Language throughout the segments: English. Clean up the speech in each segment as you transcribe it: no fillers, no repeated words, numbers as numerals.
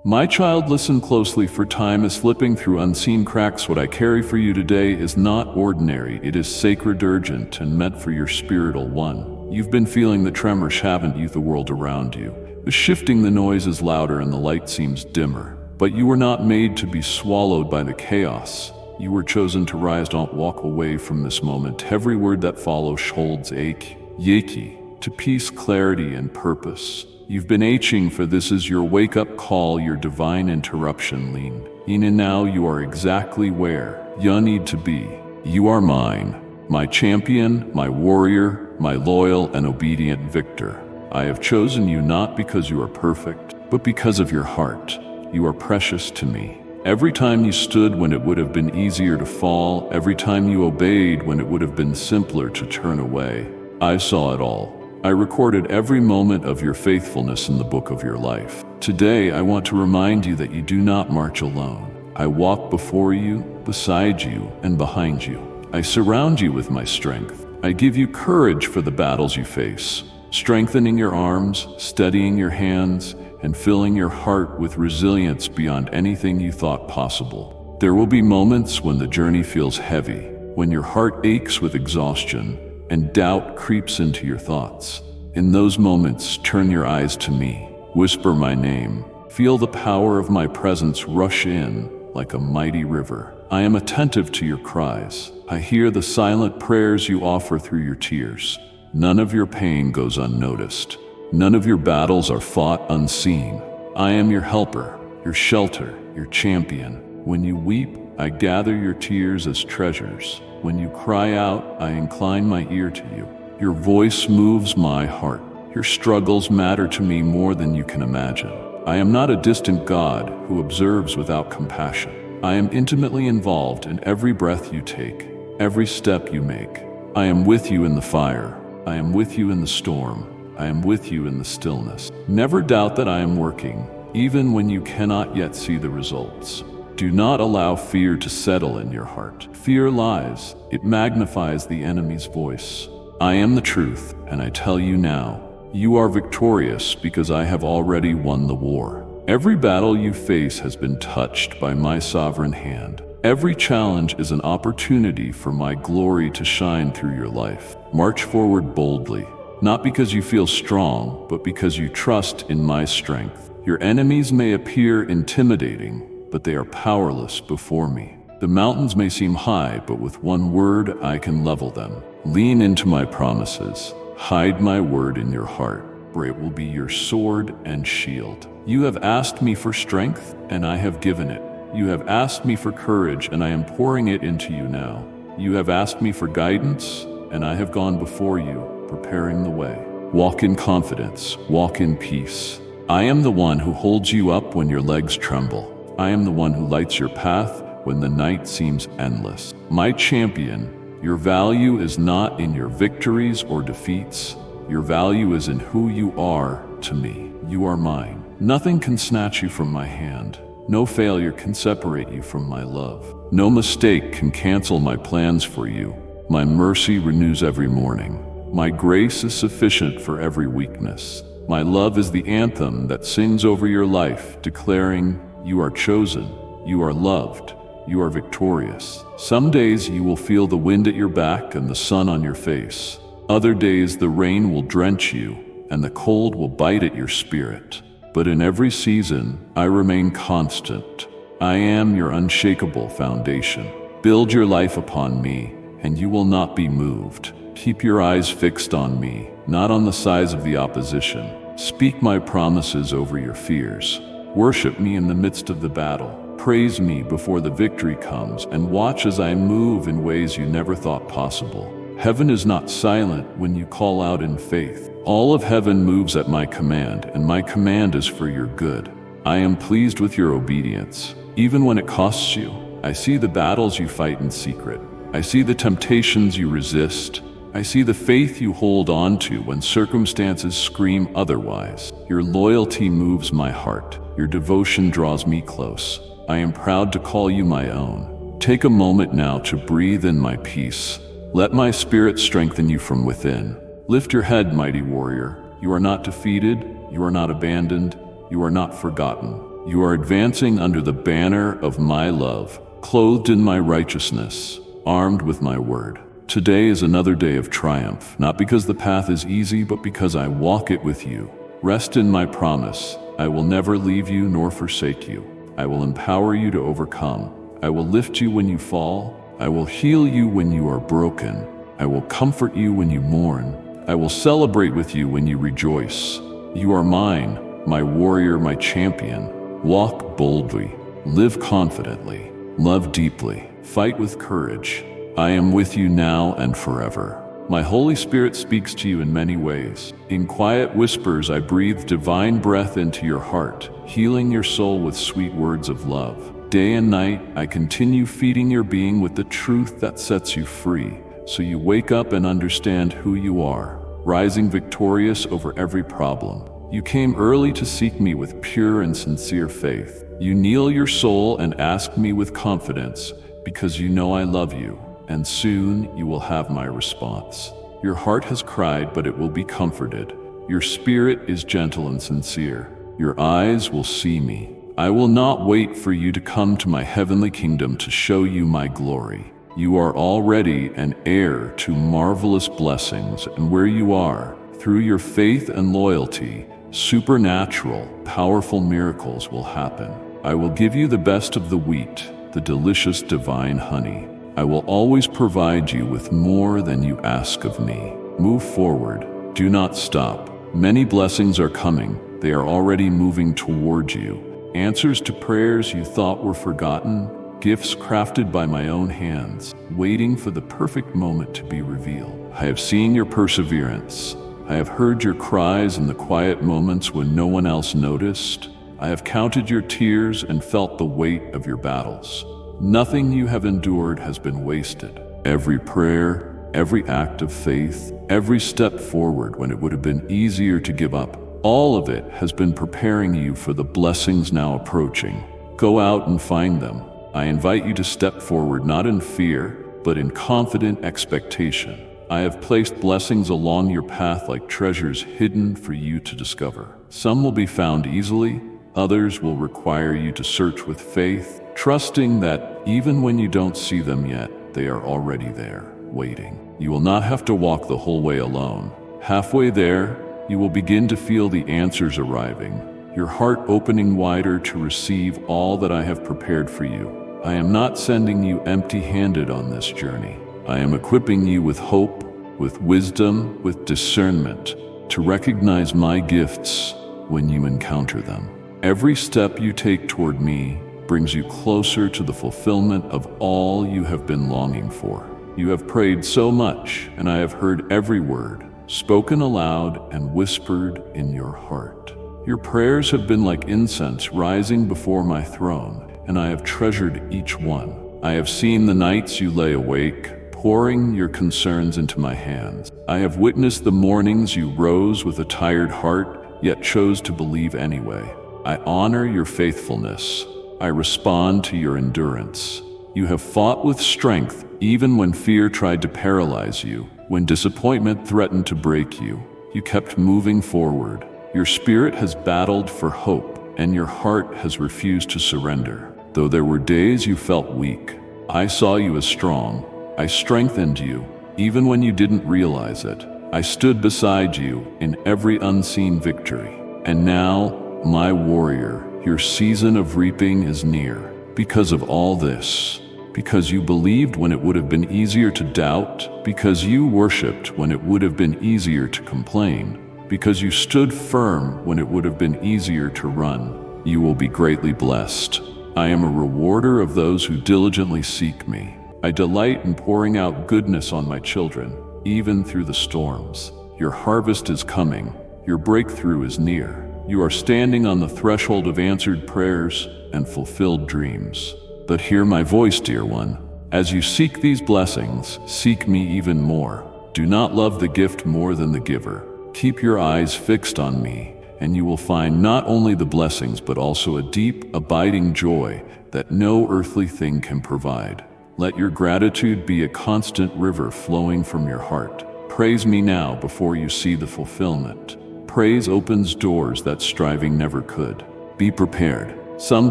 My child, listen closely, for time is slipping through unseen cracks. What I carry for you today is not ordinary. It is sacred, urgent, and meant for your spiritual one. You've been feeling the tremors, haven't you? The world around you is shifting, the noise is louder, and the light seems dimmer. But you were not made to be swallowed by the chaos. You were chosen to rise. Don't walk away from this moment. Every word that follows holds ache, yaki, to peace, clarity, and purpose. You've been aching for this. Is your wake-up call, your divine interruption. Lean in, and now you are exactly where you need to be. You are mine, my champion, my warrior, my loyal and obedient victor. I have chosen you not because you are perfect, but because of your heart. You are precious to me. Every time you stood when it would have been easier to fall, every time you obeyed when it would have been simpler to turn away, I saw it all. I recorded every moment of your faithfulness in the book of your life. Today, I want to remind you that you do not march alone. I walk before you, beside you, and behind you. I surround you with my strength. I give you courage for the battles you face, strengthening your arms, steadying your hands, and filling your heart with resilience beyond anything you thought possible. There will be moments when the journey feels heavy, when your heart aches with exhaustion, and doubt creeps into your thoughts. In those moments, turn your eyes to me, whisper my name, feel the power of my presence rush in like a mighty river. I am attentive to your cries. I hear the silent prayers you offer through your tears. None of your pain goes unnoticed. None of your battles are fought unseen. I am your helper, your shelter, your champion. When you weep, I gather your tears as treasures. When you cry out, I incline my ear to you. Your voice moves my heart. Your struggles matter to me more than you can imagine. I am not a distant God who observes without compassion. I am intimately involved in every breath you take, every step you make. I am with you in the fire. I am with you in the storm. I am with you in the stillness. Never doubt that I am working, even when you cannot yet see the results. Do not allow fear to settle in your heart. Fear lies. It magnifies the enemy's voice. I am the truth, and I tell you now, you are victorious because I have already won the war. Every battle you face has been touched by my sovereign hand. Every challenge is an opportunity for my glory to shine through your life. March forward boldly, not because you feel strong, but because you trust in my strength. Your enemies may appear intimidating, but they are powerless before me. The mountains may seem high, but with one word I can level them. Lean into my promises. Hide my word in your heart, for it will be your sword and shield. You have asked me for strength, and I have given it. You have asked me for courage, and I am pouring it into you now. You have asked me for guidance, and I have gone before you, preparing the way. Walk in confidence, walk in peace. I am the one who holds you up when your legs tremble. I am the one who lights your path when the night seems endless. My champion, your value is not in your victories or defeats. Your value is in who you are to me. You are mine. Nothing can snatch you from my hand. No failure can separate you from my love. No mistake can cancel my plans for you. My mercy renews every morning. My grace is sufficient for every weakness. My love is the anthem that sings over your life, declaring, you are chosen, you are loved, you are victorious. Some days you will feel the wind at your back and the sun on your face. Other days the rain will drench you and the cold will bite at your spirit. But in every season, I remain constant. I am your unshakable foundation. Build your life upon me, and you will not be moved. Keep your eyes fixed on me, not on the size of the opposition. Speak my promises over your fears. Worship me in the midst of the battle. Praise me before the victory comes, and watch as I move in ways you never thought possible. Heaven is not silent when you call out in faith. All of heaven moves at my command, and my command is for your good. I am pleased with your obedience, even when it costs you. I see the battles you fight in secret. I see the temptations you resist. I see the faith you hold on to when circumstances scream otherwise. Your loyalty moves my heart. Your devotion draws me close. I am proud to call you my own. Take a moment now to breathe in my peace. Let my spirit strengthen you from within. Lift your head, mighty warrior. You are not defeated. You are not abandoned. You are not forgotten. You are advancing under the banner of my love, clothed in my righteousness, armed with my word. Today is another day of triumph, not because the path is easy, but because I walk it with you. Rest in my promise. I will never leave you nor forsake you. I will empower you to overcome. I will lift you when you fall. I will heal you when you are broken. I will comfort you when you mourn. I will celebrate with you when you rejoice. You are mine, my warrior, my champion. Walk boldly, live confidently, love deeply, fight with courage. I am with you now and forever. My Holy Spirit speaks to you in many ways. In quiet whispers, I breathe divine breath into your heart, healing your soul with sweet words of love. Day and night, I continue feeding your being with the truth that sets you free, so you wake up and understand who you are, rising victorious over every problem. You came early to seek me with pure and sincere faith. You kneel your soul and ask me with confidence, because you know I love you, and soon you will have my response. Your heart has cried, but it will be comforted. Your spirit is gentle and sincere. Your eyes will see me. I will not wait for you to come to my heavenly kingdom to show you my glory. You are already an heir to marvelous blessings, and where you are, through your faith and loyalty, supernatural, powerful miracles will happen. I will give you the best of the wheat, the delicious divine honey. I will always provide you with more than you ask of me. Move forward. Do not stop. Many blessings are coming. They are already moving toward you. Answers to prayers you thought were forgotten, gifts crafted by my own hands, waiting for the perfect moment to be revealed. I have seen your perseverance. I have heard your cries in the quiet moments when no one else noticed. I have counted your tears and felt the weight of your battles. Nothing you have endured has been wasted. Every prayer, every act of faith, every step forward when it would have been easier to give up, all of it has been preparing you for the blessings now approaching. Go out and find them. I invite you to step forward not in fear, but in confident expectation. I have placed blessings along your path like treasures hidden for you to discover. Some will be found easily, others will require you to search with faith, trusting that even when you don't see them yet, they are already there, waiting. You will not have to walk the whole way alone. Halfway there, you will begin to feel the answers arriving, your heart opening wider to receive all that I have prepared for you. I am not sending you empty-handed on this journey. I am equipping you with hope, with wisdom, with discernment, to recognize my gifts when you encounter them. Every step you take toward me brings you closer to the fulfillment of all you have been longing for. You have prayed so much, and I have heard every word, spoken aloud and whispered in your heart. Your prayers have been like incense rising before my throne, and I have treasured each one. I have seen the nights you lay awake, pouring your concerns into my hands. I have witnessed the mornings you rose with a tired heart, yet chose to believe anyway. I honor your faithfulness. I respond to your endurance. You have fought with strength even when fear tried to paralyze you. When disappointment threatened to break you, you kept moving forward. Your spirit has battled for hope, and your heart has refused to surrender. Though there were days you felt weak, I saw you as strong. I strengthened you, even when you didn't realize it. I stood beside you in every unseen victory. And now, my warrior, your season of reaping is near. Because of all this, because you believed when it would have been easier to doubt, because you worshipped when it would have been easier to complain, because you stood firm when it would have been easier to run, you will be greatly blessed. I am a rewarder of those who diligently seek me. I delight in pouring out goodness on my children, even through the storms. Your harvest is coming. Your breakthrough is near. You are standing on the threshold of answered prayers and fulfilled dreams. But hear my voice, dear one. As you seek these blessings, seek me even more. Do not love the gift more than the giver. Keep your eyes fixed on me, and you will find not only the blessings but also a deep, abiding joy that no earthly thing can provide. Let your gratitude be a constant river flowing from your heart. Praise me now before you see the fulfillment. Praise opens doors that striving never could. Be prepared. Some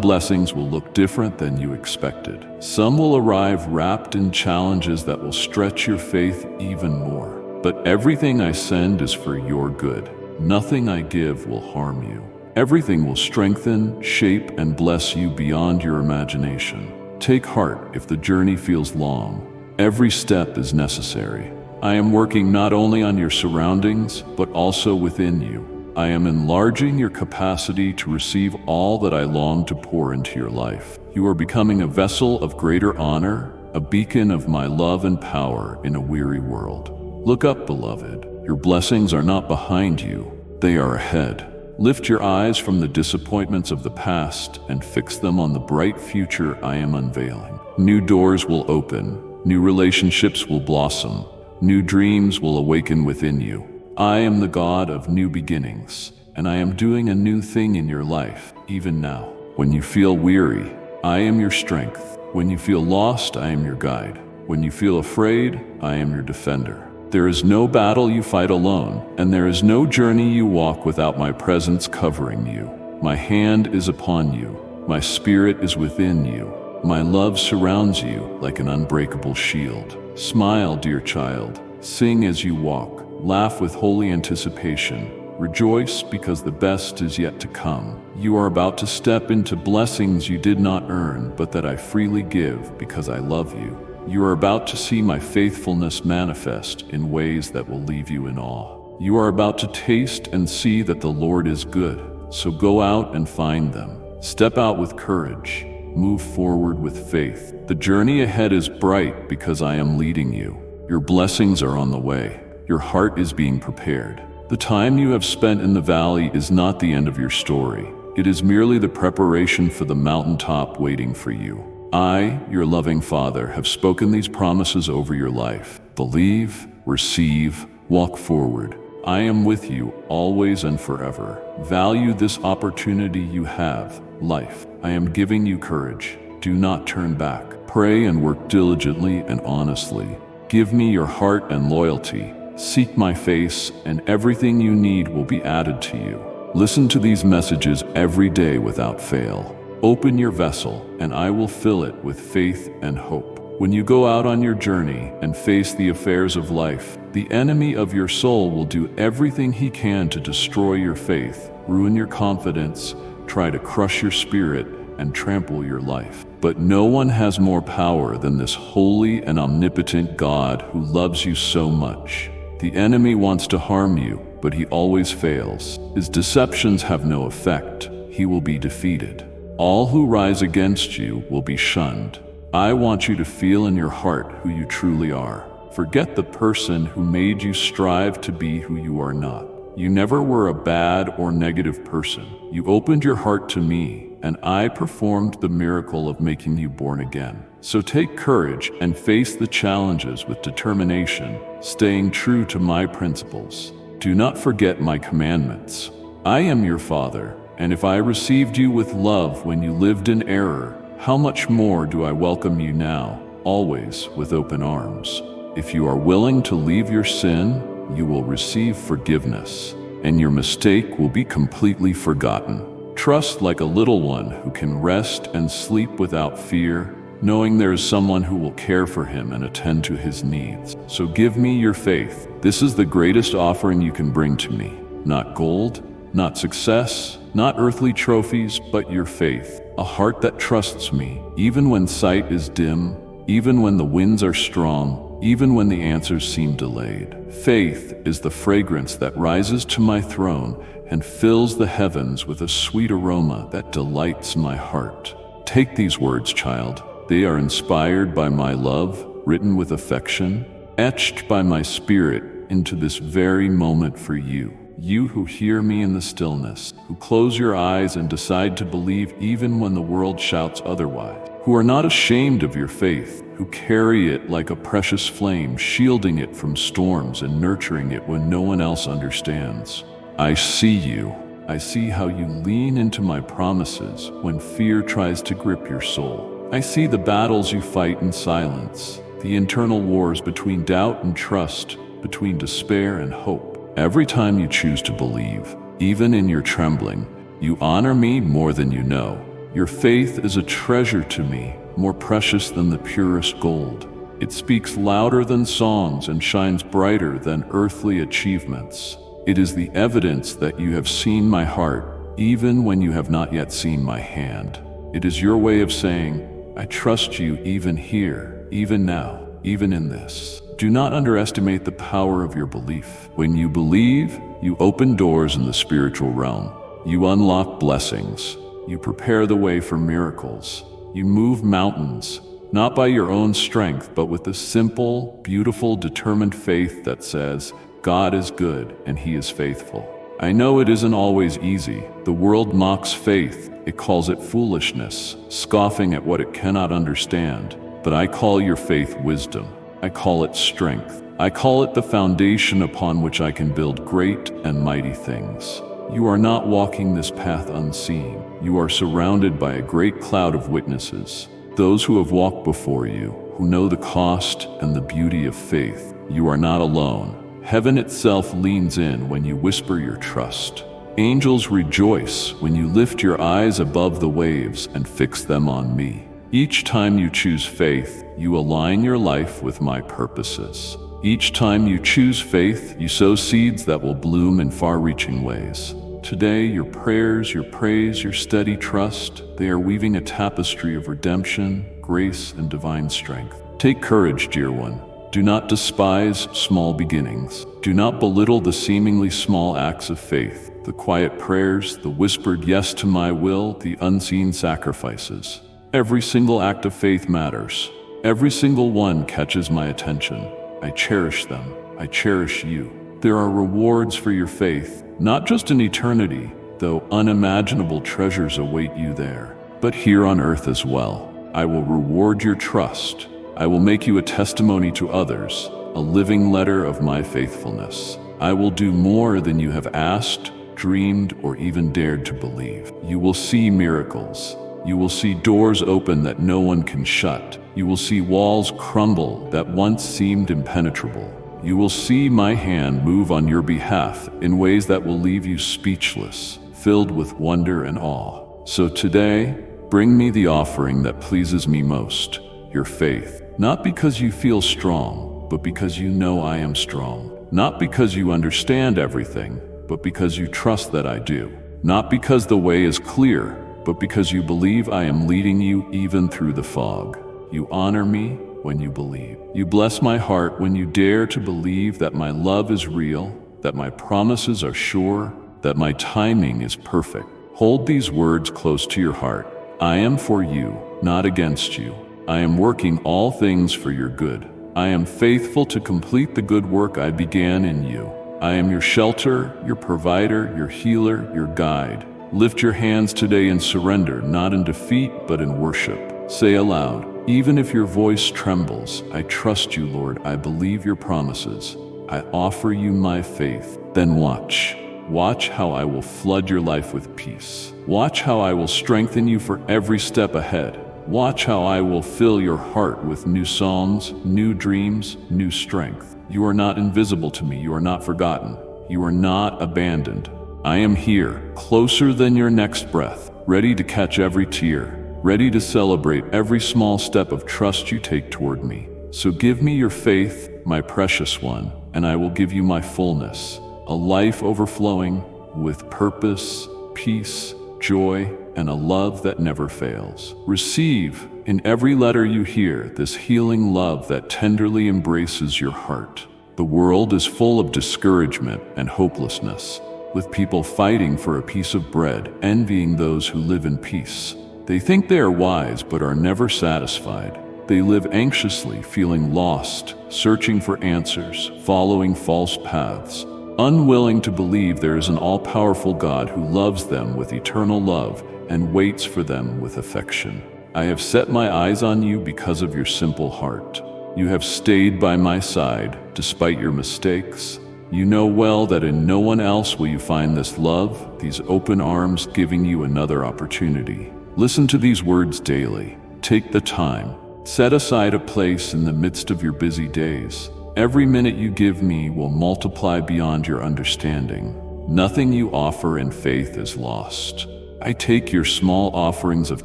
blessings will look different than you expected. Some will arrive wrapped in challenges that will stretch your faith even more. But everything I send is for your good. Nothing I give will harm you. Everything will strengthen, shape, and bless you beyond your imagination. Take heart if the journey feels long. Every step is necessary. I am working not only on your surroundings, but also within you. I am enlarging your capacity to receive all that I long to pour into your life. You are becoming a vessel of greater honor, a beacon of my love and power in a weary world. Look up, beloved. Your blessings are not behind you, they are ahead. Lift your eyes from the disappointments of the past and fix them on the bright future I am unveiling. New doors will open, new relationships will blossom, new dreams will awaken within you. I am the God of new beginnings, and I am doing a new thing in your life, even now. When you feel weary, I am your strength. When you feel lost, I am your guide. When you feel afraid, I am your defender. There is no battle you fight alone, and there is no journey you walk without my presence covering you. My hand is upon you. My spirit is within you. My love surrounds you like an unbreakable shield. Smile, dear child. Sing as you walk. Laugh with holy anticipation. Rejoice because the best is yet to come. You are about to step into blessings you did not earn, but that I freely give because I love you. You are about to see my faithfulness manifest in ways that will leave you in awe. You are about to taste and see that the Lord is good. So go out and find them. Step out with courage. Move forward with faith. The journey ahead is bright because I am leading you. Your blessings are on the way. Your heart is being prepared. The time you have spent in the valley is not the end of your story. It is merely the preparation for the mountaintop waiting for you. I, your loving Father, have spoken these promises over your life. Believe, receive, walk forward. I am with you always and forever. Value this opportunity you have, life. I am giving you courage. Do not turn back. Pray and work diligently and honestly. Give me your heart and loyalty. Seek my face, and everything you need will be added to you. Listen to these messages every day without fail. Open your vessel, and I will fill it with faith and hope. When you go out on your journey and face the affairs of life, the enemy of your soul will do everything he can to destroy your faith, ruin your confidence, try to crush your spirit, and trample your life. But no one has more power than this holy and omnipotent God who loves you so much. The enemy wants to harm you, but he always fails. His deceptions have no effect. He will be defeated. All who rise against you will be shunned. I want you to feel in your heart who you truly are. Forget the person who made you strive to be who you are not. You never were a bad or negative person. You opened your heart to me, and I performed the miracle of making you born again. So take courage and face the challenges with determination, staying true to my principles. Do not forget my commandments. I am your Father, and if I received you with love when you lived in error, how much more do I welcome you now, always with open arms. If you are willing to leave your sin, you will receive forgiveness, and your mistake will be completely forgotten. Trust like a little one who can rest and sleep without fear, knowing there is someone who will care for him and attend to his needs. So give me your faith. This is the greatest offering you can bring to me. Not gold, not success, not earthly trophies, but your faith. A heart that trusts me, even when sight is dim, even when the winds are strong, even when the answers seem delayed. Faith is the fragrance that rises to my throne and fills the heavens with a sweet aroma that delights my heart. Take these words, child. They are inspired by my love, written with affection, etched by my spirit into this very moment for you. You who hear me in the stillness, who close your eyes and decide to believe even when the world shouts otherwise, who are not ashamed of your faith, who carry it like a precious flame, shielding it from storms and nurturing it when no one else understands. I see you. I see how you lean into my promises when fear tries to grip your soul. I see the battles you fight in silence, the internal wars between doubt and trust, between despair and hope. Every time you choose to believe, even in your trembling, you honor me more than you know. Your faith is a treasure to me, more precious than the purest gold. It speaks louder than songs and shines brighter than earthly achievements. It is the evidence that you have seen my heart, even when you have not yet seen my hand. It is your way of saying, I trust you even here, even now, even in this. Do not underestimate the power of your belief. When you believe, you open doors in the spiritual realm. You unlock blessings. You prepare the way for miracles. You move mountains, not by your own strength, but with the simple, beautiful, determined faith that says, God is good and He is faithful. I know it isn't always easy. The world mocks faith. It calls it foolishness, scoffing at what it cannot understand. But I call your faith wisdom. I call it strength. I call it the foundation upon which I can build great and mighty things. You are not walking this path unseen. You are surrounded by a great cloud of witnesses, those who have walked before you, who know the cost and the beauty of faith. You are not alone. Heaven itself leans in when you whisper your trust. Angels rejoice when you lift your eyes above the waves and fix them on me. Each time you choose faith, you align your life with my purposes. Each time you choose faith, you sow seeds that will bloom in far-reaching ways. Today, your prayers, your praise, your steady trust, they are weaving a tapestry of redemption, grace, and divine strength. Take courage, dear one. Do not despise small beginnings. Do not belittle the seemingly small acts of faith, the quiet prayers, the whispered yes to my will, the unseen sacrifices. Every single act of faith matters. Every single one catches my attention. I cherish them. I cherish you. There are rewards for your faith, not just in eternity, though unimaginable treasures await you there, but here on earth as well. I will reward your trust. I will make you a testimony to others, a living letter of my faithfulness. I will do more than you have asked, dreamed, or even dared to believe. You will see miracles. You will see doors open that no one can shut. You will see walls crumble that once seemed impenetrable. You will see my hand move on your behalf in ways that will leave you speechless, filled with wonder and awe. So today, bring me the offering that pleases me most, your faith. Not because you feel strong, but because you know I am strong. Not because you understand everything, but because you trust that I do. Not because the way is clear, but because you believe I am leading you even through the fog. You honor me when you believe. You bless my heart when you dare to believe that my love is real, that my promises are sure, that my timing is perfect. Hold these words close to your heart. I am for you, not against you. I am working all things for your good. I am faithful to complete the good work I began in you. I am your shelter, your provider, your healer, your guide. Lift your hands today in surrender, not in defeat, but in worship. Say aloud, even if your voice trembles, I trust you, Lord. I believe your promises. I offer you my faith. Then watch. Watch how I will flood your life with peace. Watch how I will strengthen you for every step ahead. Watch how I will fill your heart with new songs, new dreams, new strength. You are not invisible to me. You are not forgotten. You are not abandoned. I am here, closer than your next breath, ready to catch every tear, ready to celebrate every small step of trust you take toward me. So give me your faith, my precious one, and I will give you my fullness, a life overflowing with purpose, peace, joy, and a love that never fails. Receive, in every letter you hear, this healing love that tenderly embraces your heart. The world is full of discouragement and hopelessness, with people fighting for a piece of bread, envying those who live in peace. They think they are wise but are never satisfied. They live anxiously, feeling lost, searching for answers, following false paths, unwilling to believe there is an all-powerful God who loves them with eternal love and waits for them with affection. I have set my eyes on you because of your simple heart. You have stayed by my side despite your mistakes. You know well that in no one else will you find this love, these open arms giving you another opportunity. Listen to these words daily. Take the time. Set aside a place in the midst of your busy days. Every minute you give me will multiply beyond your understanding. Nothing you offer in faith is lost. I take your small offerings of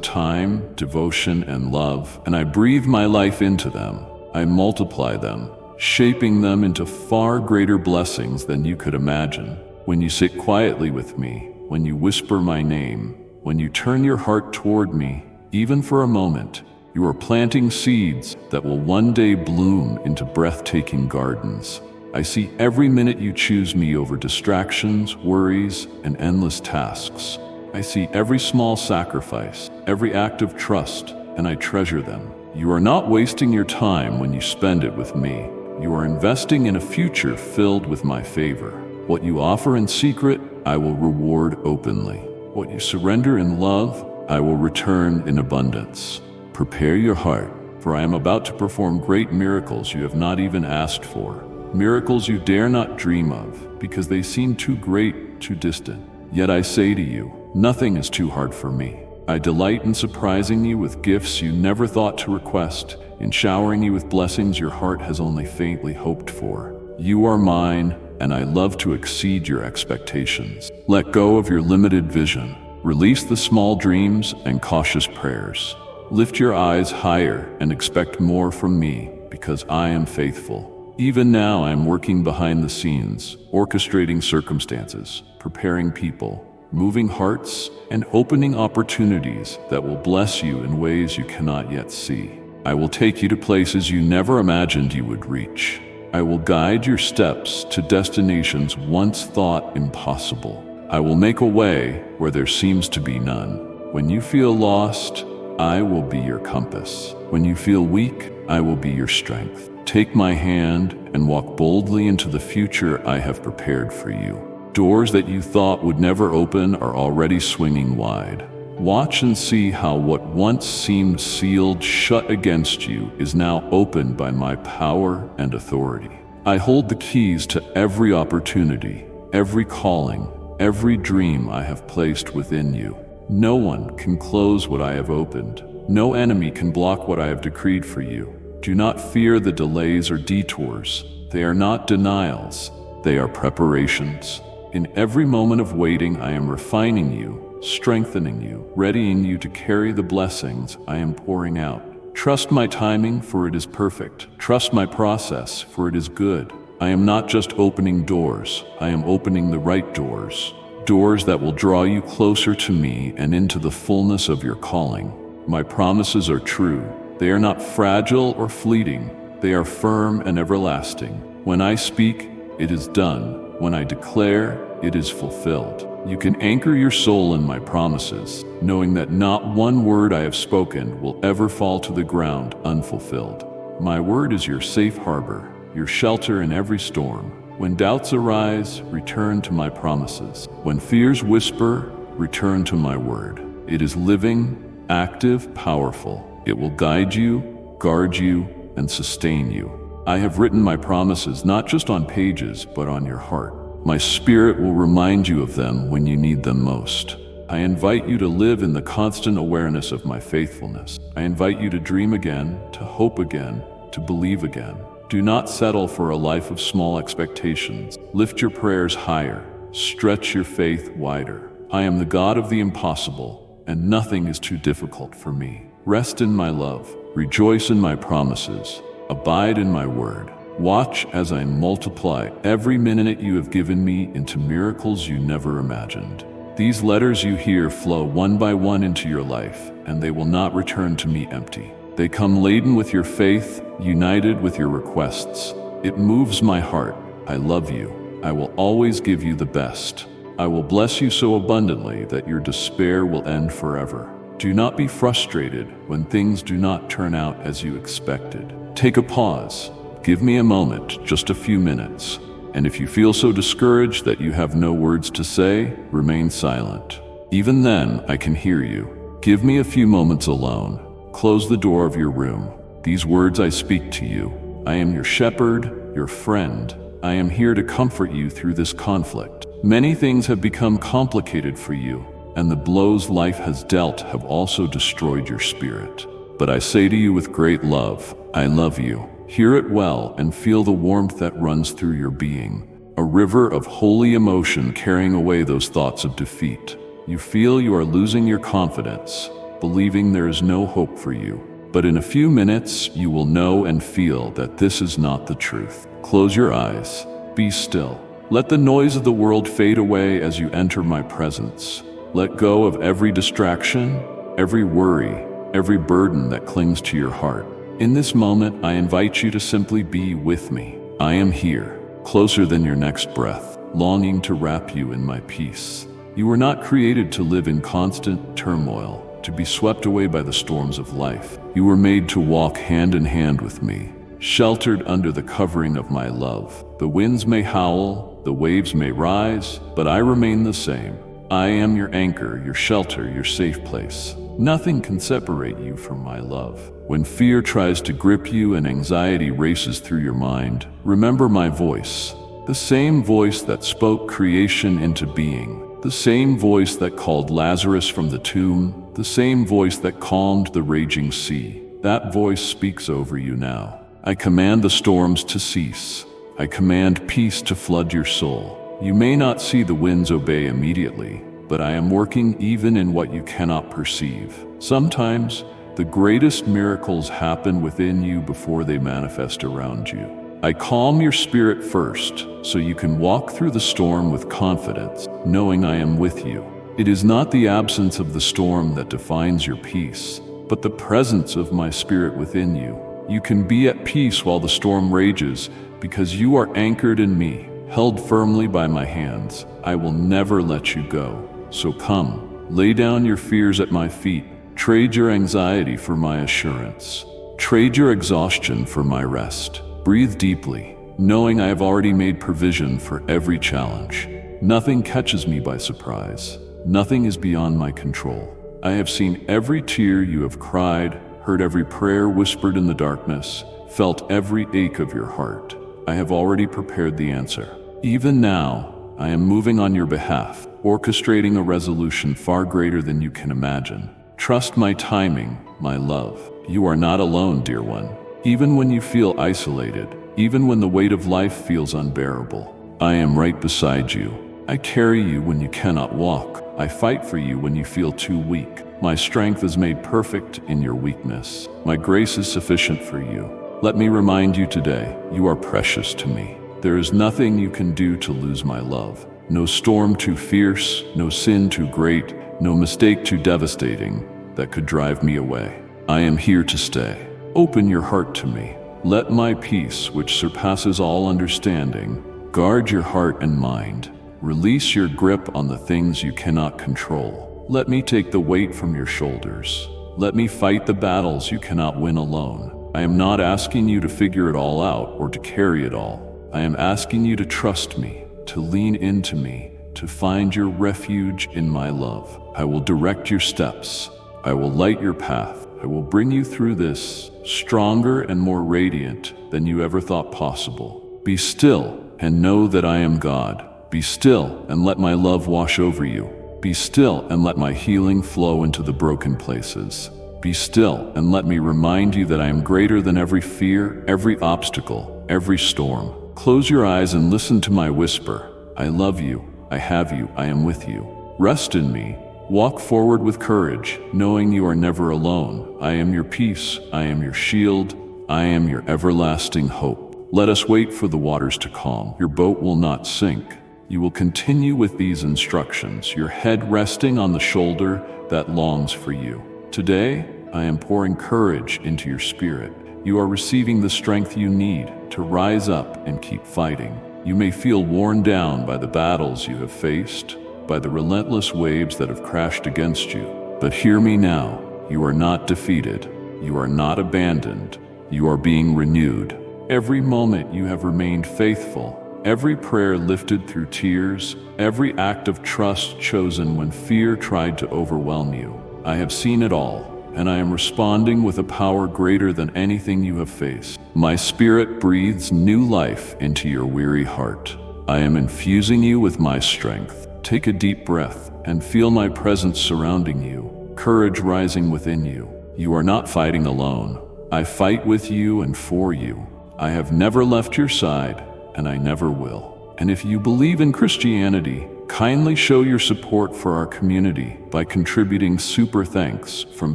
time, devotion, and love, and I breathe my life into them. I multiply them, shaping them into far greater blessings than you could imagine. When you sit quietly with me, when you whisper my name, when you turn your heart toward me, even for a moment, you are planting seeds that will one day bloom into breathtaking gardens. I see every minute you choose me over distractions, worries, and endless tasks. I see every small sacrifice, every act of trust, and I treasure them. You are not wasting your time when you spend it with me. You are investing in a future filled with my favor. What you offer in secret, I will reward openly. What you surrender in love, I will return in abundance. Prepare your heart, for I am about to perform great miracles you have not even asked for. Miracles you dare not dream of, because they seem too great, too distant. Yet I say to you, nothing is too hard for me. I delight in surprising you with gifts you never thought to request, in showering you with blessings your heart has only faintly hoped for. You are mine, and I love to exceed your expectations. Let go of your limited vision. Release the small dreams and cautious prayers. Lift your eyes higher and expect more from me, because I am faithful. Even now I am working behind the scenes, orchestrating circumstances, preparing people, moving hearts, and opening opportunities that will bless you in ways you cannot yet see. I will take you to places you never imagined you would reach. I will guide your steps to destinations once thought impossible. I will make a way where there seems to be none. When you feel lost, I will be your compass. When you feel weak, I will be your strength. Take my hand and walk boldly into the future I have prepared for you. Doors that you thought would never open are already swinging wide. Watch and see how what once seemed sealed shut against you is now opened by my power and authority. I hold the keys to every opportunity, every calling, every dream I have placed within you. No one can close what I have opened. No enemy can block what I have decreed for you. Do not fear the delays or detours. They are not denials. They are preparations. In every moment of waiting, I am refining you, strengthening you, readying you to carry the blessings I am pouring out. Trust my timing, for it is perfect. Trust my process, for it is good. I am not just opening doors. I am opening the right doors. Doors that will draw you closer to me and into the fullness of your calling. My promises are true. They are not fragile or fleeting. They are firm and everlasting. When I speak, it is done. When I declare, it is fulfilled. You can anchor your soul in my promises, knowing that not one word I have spoken will ever fall to the ground unfulfilled. My word is your safe harbor, your shelter in every storm. When doubts arise, return to my promises. When fears whisper, return to my word. It is living, active, powerful. It will guide you, guard you, and sustain you. I have written my promises not just on pages, but on your heart. My spirit will remind you of them when you need them most. I invite you to live in the constant awareness of my faithfulness. I invite you to dream again, to hope again, to believe again. Do not settle for a life of small expectations. Lift your prayers higher. Stretch your faith wider. I am the God of the impossible, and nothing is too difficult for me. Rest in my love. Rejoice in my promises. Abide in my word. Watch as I multiply every minute you have given me into miracles you never imagined. These letters you hear flow one by one into your life, and they will not return to me empty. They come laden with your faith, united with your requests. It moves my heart. I love you. I will always give you the best. I will bless you so abundantly that your despair will end forever. Do not be frustrated when things do not turn out as you expected. Take a pause. Give me a moment, just a few minutes. And if you feel so discouraged that you have no words to say, remain silent. Even then, I can hear you. Give me a few moments alone. Close the door of your room. These words I speak to you. I am your shepherd, your friend. I am here to comfort you through this conflict. Many things have become complicated for you, and the blows life has dealt have also destroyed your spirit. But I say to you with great love, I love you. Hear it well and feel the warmth that runs through your being, a river of holy emotion carrying away those thoughts of defeat. You feel you are losing your confidence, believing there is no hope for you. But in a few minutes, you will know and feel that this is not the truth. Close your eyes. Be still. Let the noise of the world fade away as you enter my presence. Let go of every distraction, every worry, every burden that clings to your heart. In this moment, I invite you to simply be with me. I am here, closer than your next breath, longing to wrap you in my peace. You were not created to live in constant turmoil, to be swept away by the storms of life. You were made to walk hand in hand with me, sheltered under the covering of my love. The winds may howl, the waves may rise, but I remain the same. I am your anchor, your shelter, your safe place. Nothing can separate you from my love. When fear tries to grip you and anxiety races through your mind, remember my voice, the same voice that spoke creation into being. The same voice that called Lazarus from the tomb, the same voice that calmed the raging sea. That voice speaks over you now. I command the storms to cease. I command peace to flood your soul. You may not see the winds obey immediately, but I am working even in what you cannot perceive. Sometimes, the greatest miracles happen within you before they manifest around you. I calm your spirit first, so you can walk through the storm with confidence, knowing I am with you. It is not the absence of the storm that defines your peace, but the presence of my spirit within you. You can be at peace while the storm rages, because you are anchored in me, held firmly by my hands. I will never let you go. So come, lay down your fears at my feet. Trade your anxiety for my assurance. Trade your exhaustion for my rest. Breathe deeply, knowing I have already made provision for every challenge. Nothing catches me by surprise. Nothing is beyond my control. I have seen every tear you have cried, heard every prayer whispered in the darkness, felt every ache of your heart. I have already prepared the answer. Even now, I am moving on your behalf, orchestrating a resolution far greater than you can imagine. Trust my timing, my love. You are not alone, dear one. Even when you feel isolated, even when the weight of life feels unbearable, I am right beside you. I carry you when you cannot walk. I fight for you when you feel too weak. My strength is made perfect in your weakness. My grace is sufficient for you. Let me remind you today, you are precious to me. There is nothing you can do to lose my love. No storm too fierce, no sin too great, no mistake too devastating that could drive me away. I am here to stay. Open your heart to me. Let my peace, which surpasses all understanding, guard your heart and mind. Release your grip on the things you cannot control. Let me take the weight from your shoulders. Let me fight the battles you cannot win alone. I am not asking you to figure it all out or to carry it all. I am asking you to trust me, to lean into me, to find your refuge in my love. I will direct your steps. I will light your path. I will bring you through this, stronger and more radiant than you ever thought possible. Be still and know that I am God. Be still and let my love wash over you. Be still and let my healing flow into the broken places. Be still and let me remind you that I am greater than every fear, every obstacle, every storm. Close your eyes and listen to my whisper. I love you. I have you. I am with you. Rest in me. Walk forward with courage, knowing you are never alone. I am your peace. I am your shield. I am your everlasting hope. Let us wait for the waters to calm. Your boat will not sink. You will continue with these instructions, your head resting on the shoulder that longs for you. Today, I am pouring courage into your spirit. You are receiving the strength you need to rise up and keep fighting. You may feel worn down by the battles you have faced, by the relentless waves that have crashed against you. But hear me now, you are not defeated. You are not abandoned. You are being renewed. Every moment you have remained faithful, every prayer lifted through tears, every act of trust chosen when fear tried to overwhelm you. I have seen it all, and I am responding with a power greater than anything you have faced. My spirit breathes new life into your weary heart. I am infusing you with my strength. Take a deep breath and feel my presence surrounding you, courage rising within you. You are not fighting alone. I fight with you and for you. I have never left your side, and I never will. And if you believe in Christianity, Kindly show your support for our community by contributing super thanks from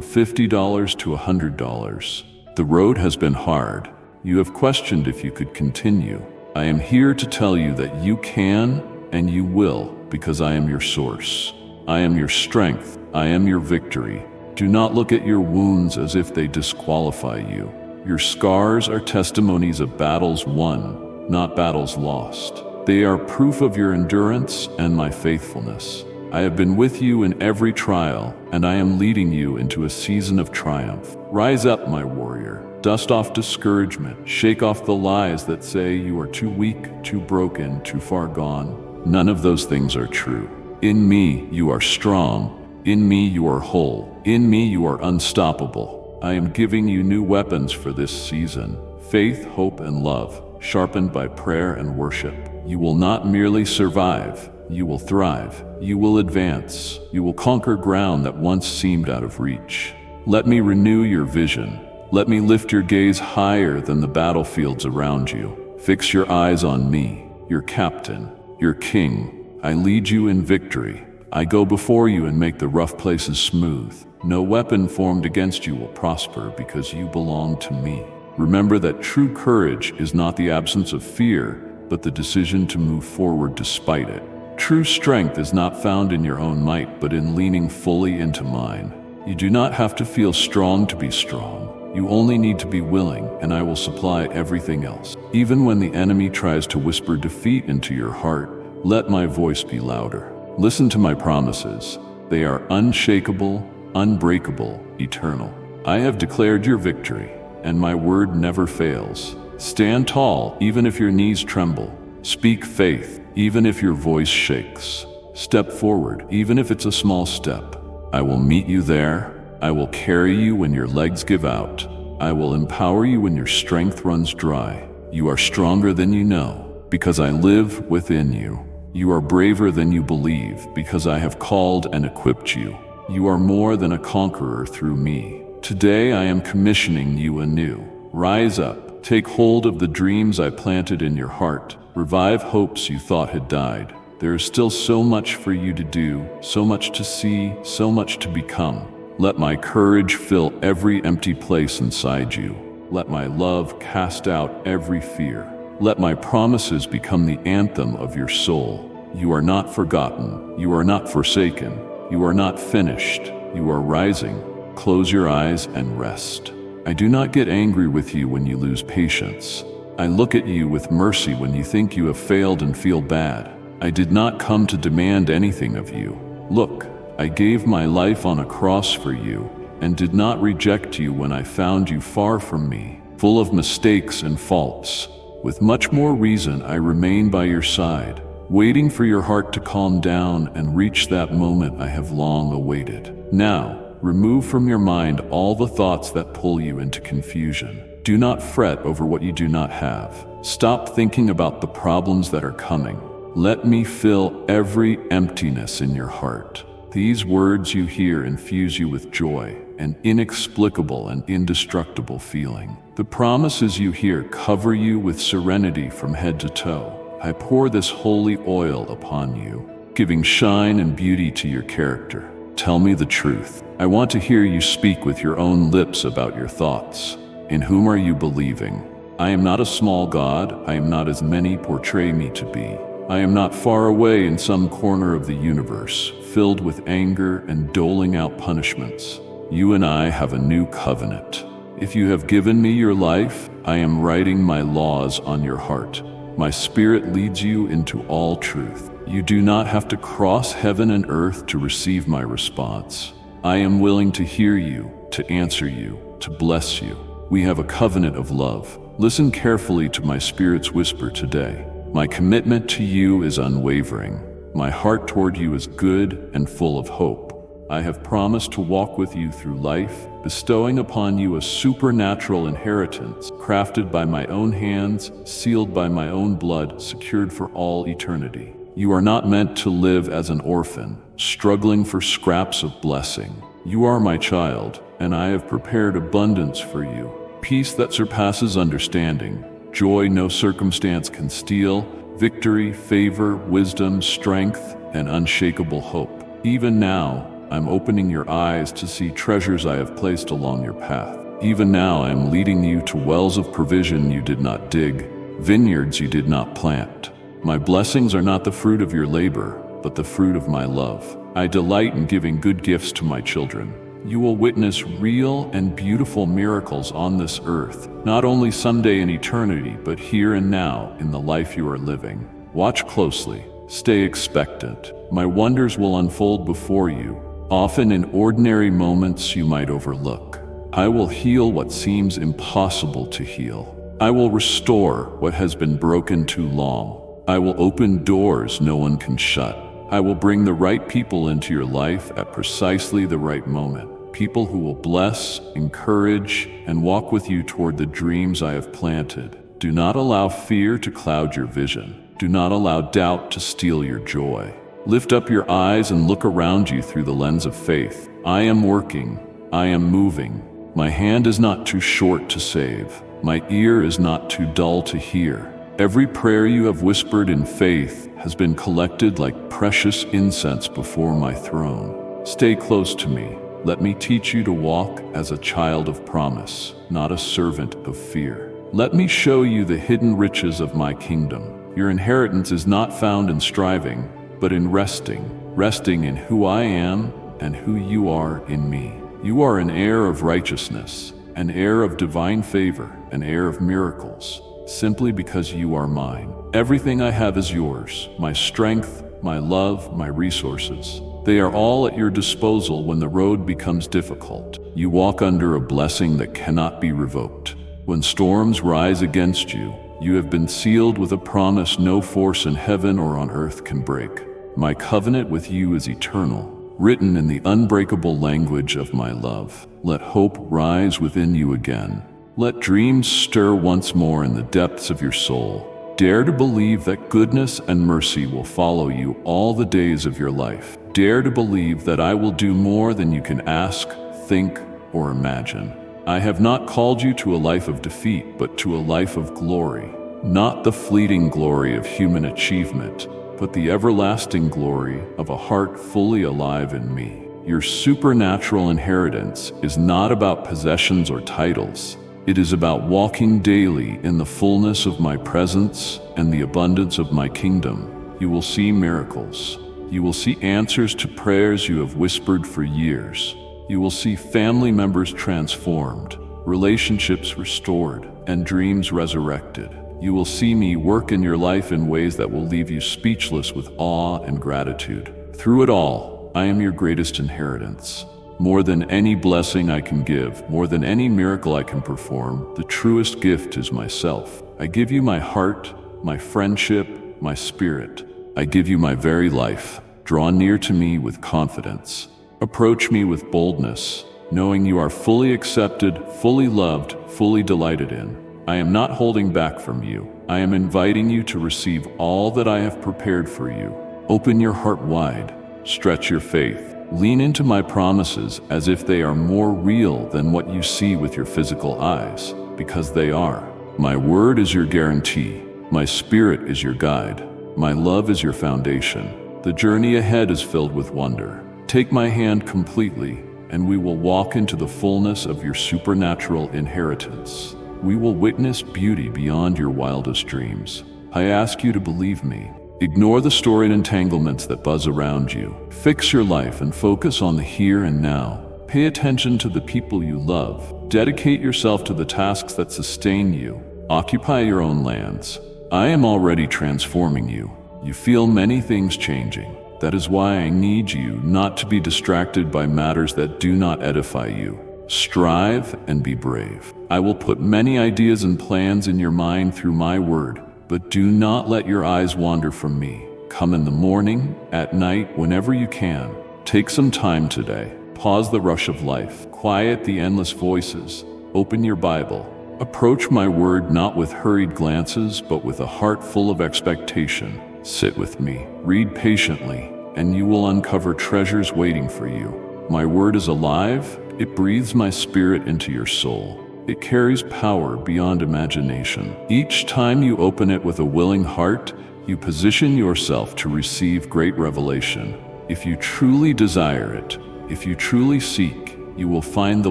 $50 to $100. The road has been hard. You have questioned if you could continue. I am here to tell you that you can and you will, because I am your source. I am your strength. I am your victory. Do not look at your wounds as if they disqualify you. Your scars are testimonies of battles won, not battles lost. They are proof of your endurance and my faithfulness. I have been with you in every trial, and I am leading you into a season of triumph. Rise up, my warrior. Dust off discouragement. Shake off the lies that say you are too weak, too broken, too far gone. None of those things are true. In me, you are strong. In me, you are whole. In me, you are unstoppable. I am giving you new weapons for this season. Faith, hope, and love, sharpened by prayer and worship. You will not merely survive. You will thrive. You will advance. You will conquer ground that once seemed out of reach. Let me renew your vision. Let me lift your gaze higher than the battlefields around you. Fix your eyes on me, your captain, your king. I lead you in victory. I go before you and make the rough places smooth. No weapon formed against you will prosper because you belong to me. Remember that true courage is not the absence of fear, but the decision to move forward despite it. True strength is not found in your own might, but in leaning fully into mine. You do not have to feel strong to be strong. You only need to be willing, and I will supply everything else. Even when the enemy tries to whisper defeat into your heart, let my voice be louder. Listen to my promises. They are unshakable, unbreakable, eternal. I have declared your victory, and my word never fails. Stand tall, even if your knees tremble. Speak faith, even if your voice shakes. Step forward, even if it's a small step. I will meet you there. I will carry you when your legs give out. I will empower you when your strength runs dry. You are stronger than you know, because I live within you. You are braver than you believe, because I have called and equipped you. You are more than a conqueror through me. Today I am commissioning you anew. Rise up. Take hold of the dreams I planted in your heart. Revive hopes you thought had died. There is still so much for you to do, so much to see, so much to become. Let my courage fill every empty place inside you. Let my love cast out every fear. Let my promises become the anthem of your soul. You are not forgotten. You are not forsaken. You are not finished. You are rising. Close your eyes and rest. I do not get angry with you when you lose patience. I look at you with mercy when you think you have failed and feel bad. I did not come to demand anything of you. Look, I gave my life on a cross for you and did not reject you when I found you far from me, full of mistakes and faults. With much more reason, I remain by your side, waiting for your heart to calm down and reach that moment I have long awaited. Now, remove from your mind all the thoughts that pull you into confusion. Do not fret over what you do not have. Stop thinking about the problems that are coming. Let me fill every emptiness in your heart. These words you hear infuse you with joy, an inexplicable and indestructible feeling. The promises you hear cover you with serenity from head to toe. I pour this holy oil upon you, giving shine and beauty to your character. Tell me the truth. I want to hear you speak with your own lips about your thoughts. In whom are you believing? I am not a small God. I am not as many portray me to be. I am not far away in some corner of the universe, filled with anger and doling out punishments. You and I have a new covenant. If you have given me your life, I am writing my laws on your heart. My spirit leads you into all truth. You do not have to cross heaven and earth to receive my response. I am willing to hear you, to answer you, to bless you. We have a covenant of love. Listen carefully to my spirit's whisper today. My commitment to you is unwavering. My heart toward you is good and full of hope. I have promised to walk with you through life, bestowing upon you a supernatural inheritance, crafted by my own hands, sealed by my own blood, secured for all eternity. You are not meant to live as an orphan, struggling for scraps of blessing. You are my child, and I have prepared abundance for you. Peace that surpasses understanding, joy no circumstance can steal, victory, favor, wisdom, strength, and unshakable hope. Even now, I'm opening your eyes to see treasures I have placed along your path. Even now, I am leading you to wells of provision you did not dig, vineyards you did not plant. My blessings are not the fruit of your labor, but the fruit of my love. I delight in giving good gifts to my children. You will witness real and beautiful miracles on this earth, not only someday in eternity, but here and now in the life you are living. Watch closely. Stay expectant. My wonders will unfold before you, often in ordinary moments you might overlook. I will heal what seems impossible to heal. I will restore what has been broken too long. I will open doors no one can shut. I will bring the right people into your life at precisely the right moment. People who will bless, encourage, and walk with you toward the dreams I have planted. Do not allow fear to cloud your vision. Do not allow doubt to steal your joy. Lift up your eyes and look around you through the lens of faith. I am working. I am moving. My hand is not too short to save. My ear is not too dull to hear. Every prayer you have whispered in faith has been collected like precious incense before my throne. Stay close to me. Let me teach you to walk as a child of promise, not a servant of fear. Let me show you the hidden riches of my kingdom. Your inheritance is not found in striving, but in resting in who I am and who you are in me. You are an heir of righteousness, an heir of divine favor, an heir of miracles, simply because you are mine. Everything I have is yours, my strength, my love, my resources. They are all at your disposal when the road becomes difficult. You walk under a blessing that cannot be revoked. When storms rise against you, you have been sealed with a promise no force in heaven or on earth can break. My covenant with you is eternal, written in the unbreakable language of my love. Let hope rise within you again. Let dreams stir once more in the depths of your soul. Dare to believe that goodness and mercy will follow you all the days of your life. Dare to believe that I will do more than you can ask, think, or imagine. I have not called you to a life of defeat, but to a life of glory. Not the fleeting glory of human achievement, but the everlasting glory of a heart fully alive in me. Your supernatural inheritance is not about possessions or titles. It is about walking daily in the fullness of my presence and the abundance of my kingdom. You will see miracles. You will see answers to prayers you have whispered for years. You will see family members transformed, relationships restored, and dreams resurrected. You will see me work in your life in ways that will leave you speechless with awe and gratitude. Through it all, I am your greatest inheritance. More than any blessing I can give, more than any miracle I can perform, the truest gift is myself. I give you my heart, my friendship, my spirit. I give you my very life. Draw near to me with confidence. Approach me with boldness, knowing you are fully accepted, fully loved, fully delighted in. I am not holding back from you. I am inviting you to receive all that I have prepared for you. Open your heart wide. Stretch your faith. Lean into my promises as if they are more real than what you see with your physical eyes, because they are. My word is your guarantee. My spirit is your guide. My love is your foundation. The journey ahead is filled with wonder. Take my hand completely, and we will walk into the fullness of your supernatural inheritance. We will witness beauty beyond your wildest dreams. I ask you to believe me. Ignore the storied entanglements that buzz around you. Fix your life and focus on the here and now. Pay attention to the people you love. Dedicate yourself to the tasks that sustain you. Occupy your own lands. I am already transforming you. You feel many things changing. That is why I need you not to be distracted by matters that do not edify you. Strive and be brave. I will put many ideas and plans in your mind through my word. But do not let your eyes wander from me. Come in the morning, at night, whenever you can. Take some time today. Pause the rush of life. Quiet the endless voices. Open your Bible. Approach my word not with hurried glances, but with a heart full of expectation. Sit with me. Read patiently, and you will uncover treasures waiting for you. My word is alive. It breathes my spirit into your soul. It carries power beyond imagination. Each time you open it with a willing heart, You position yourself to receive great revelation. If you truly desire it, if you truly seek, you will find the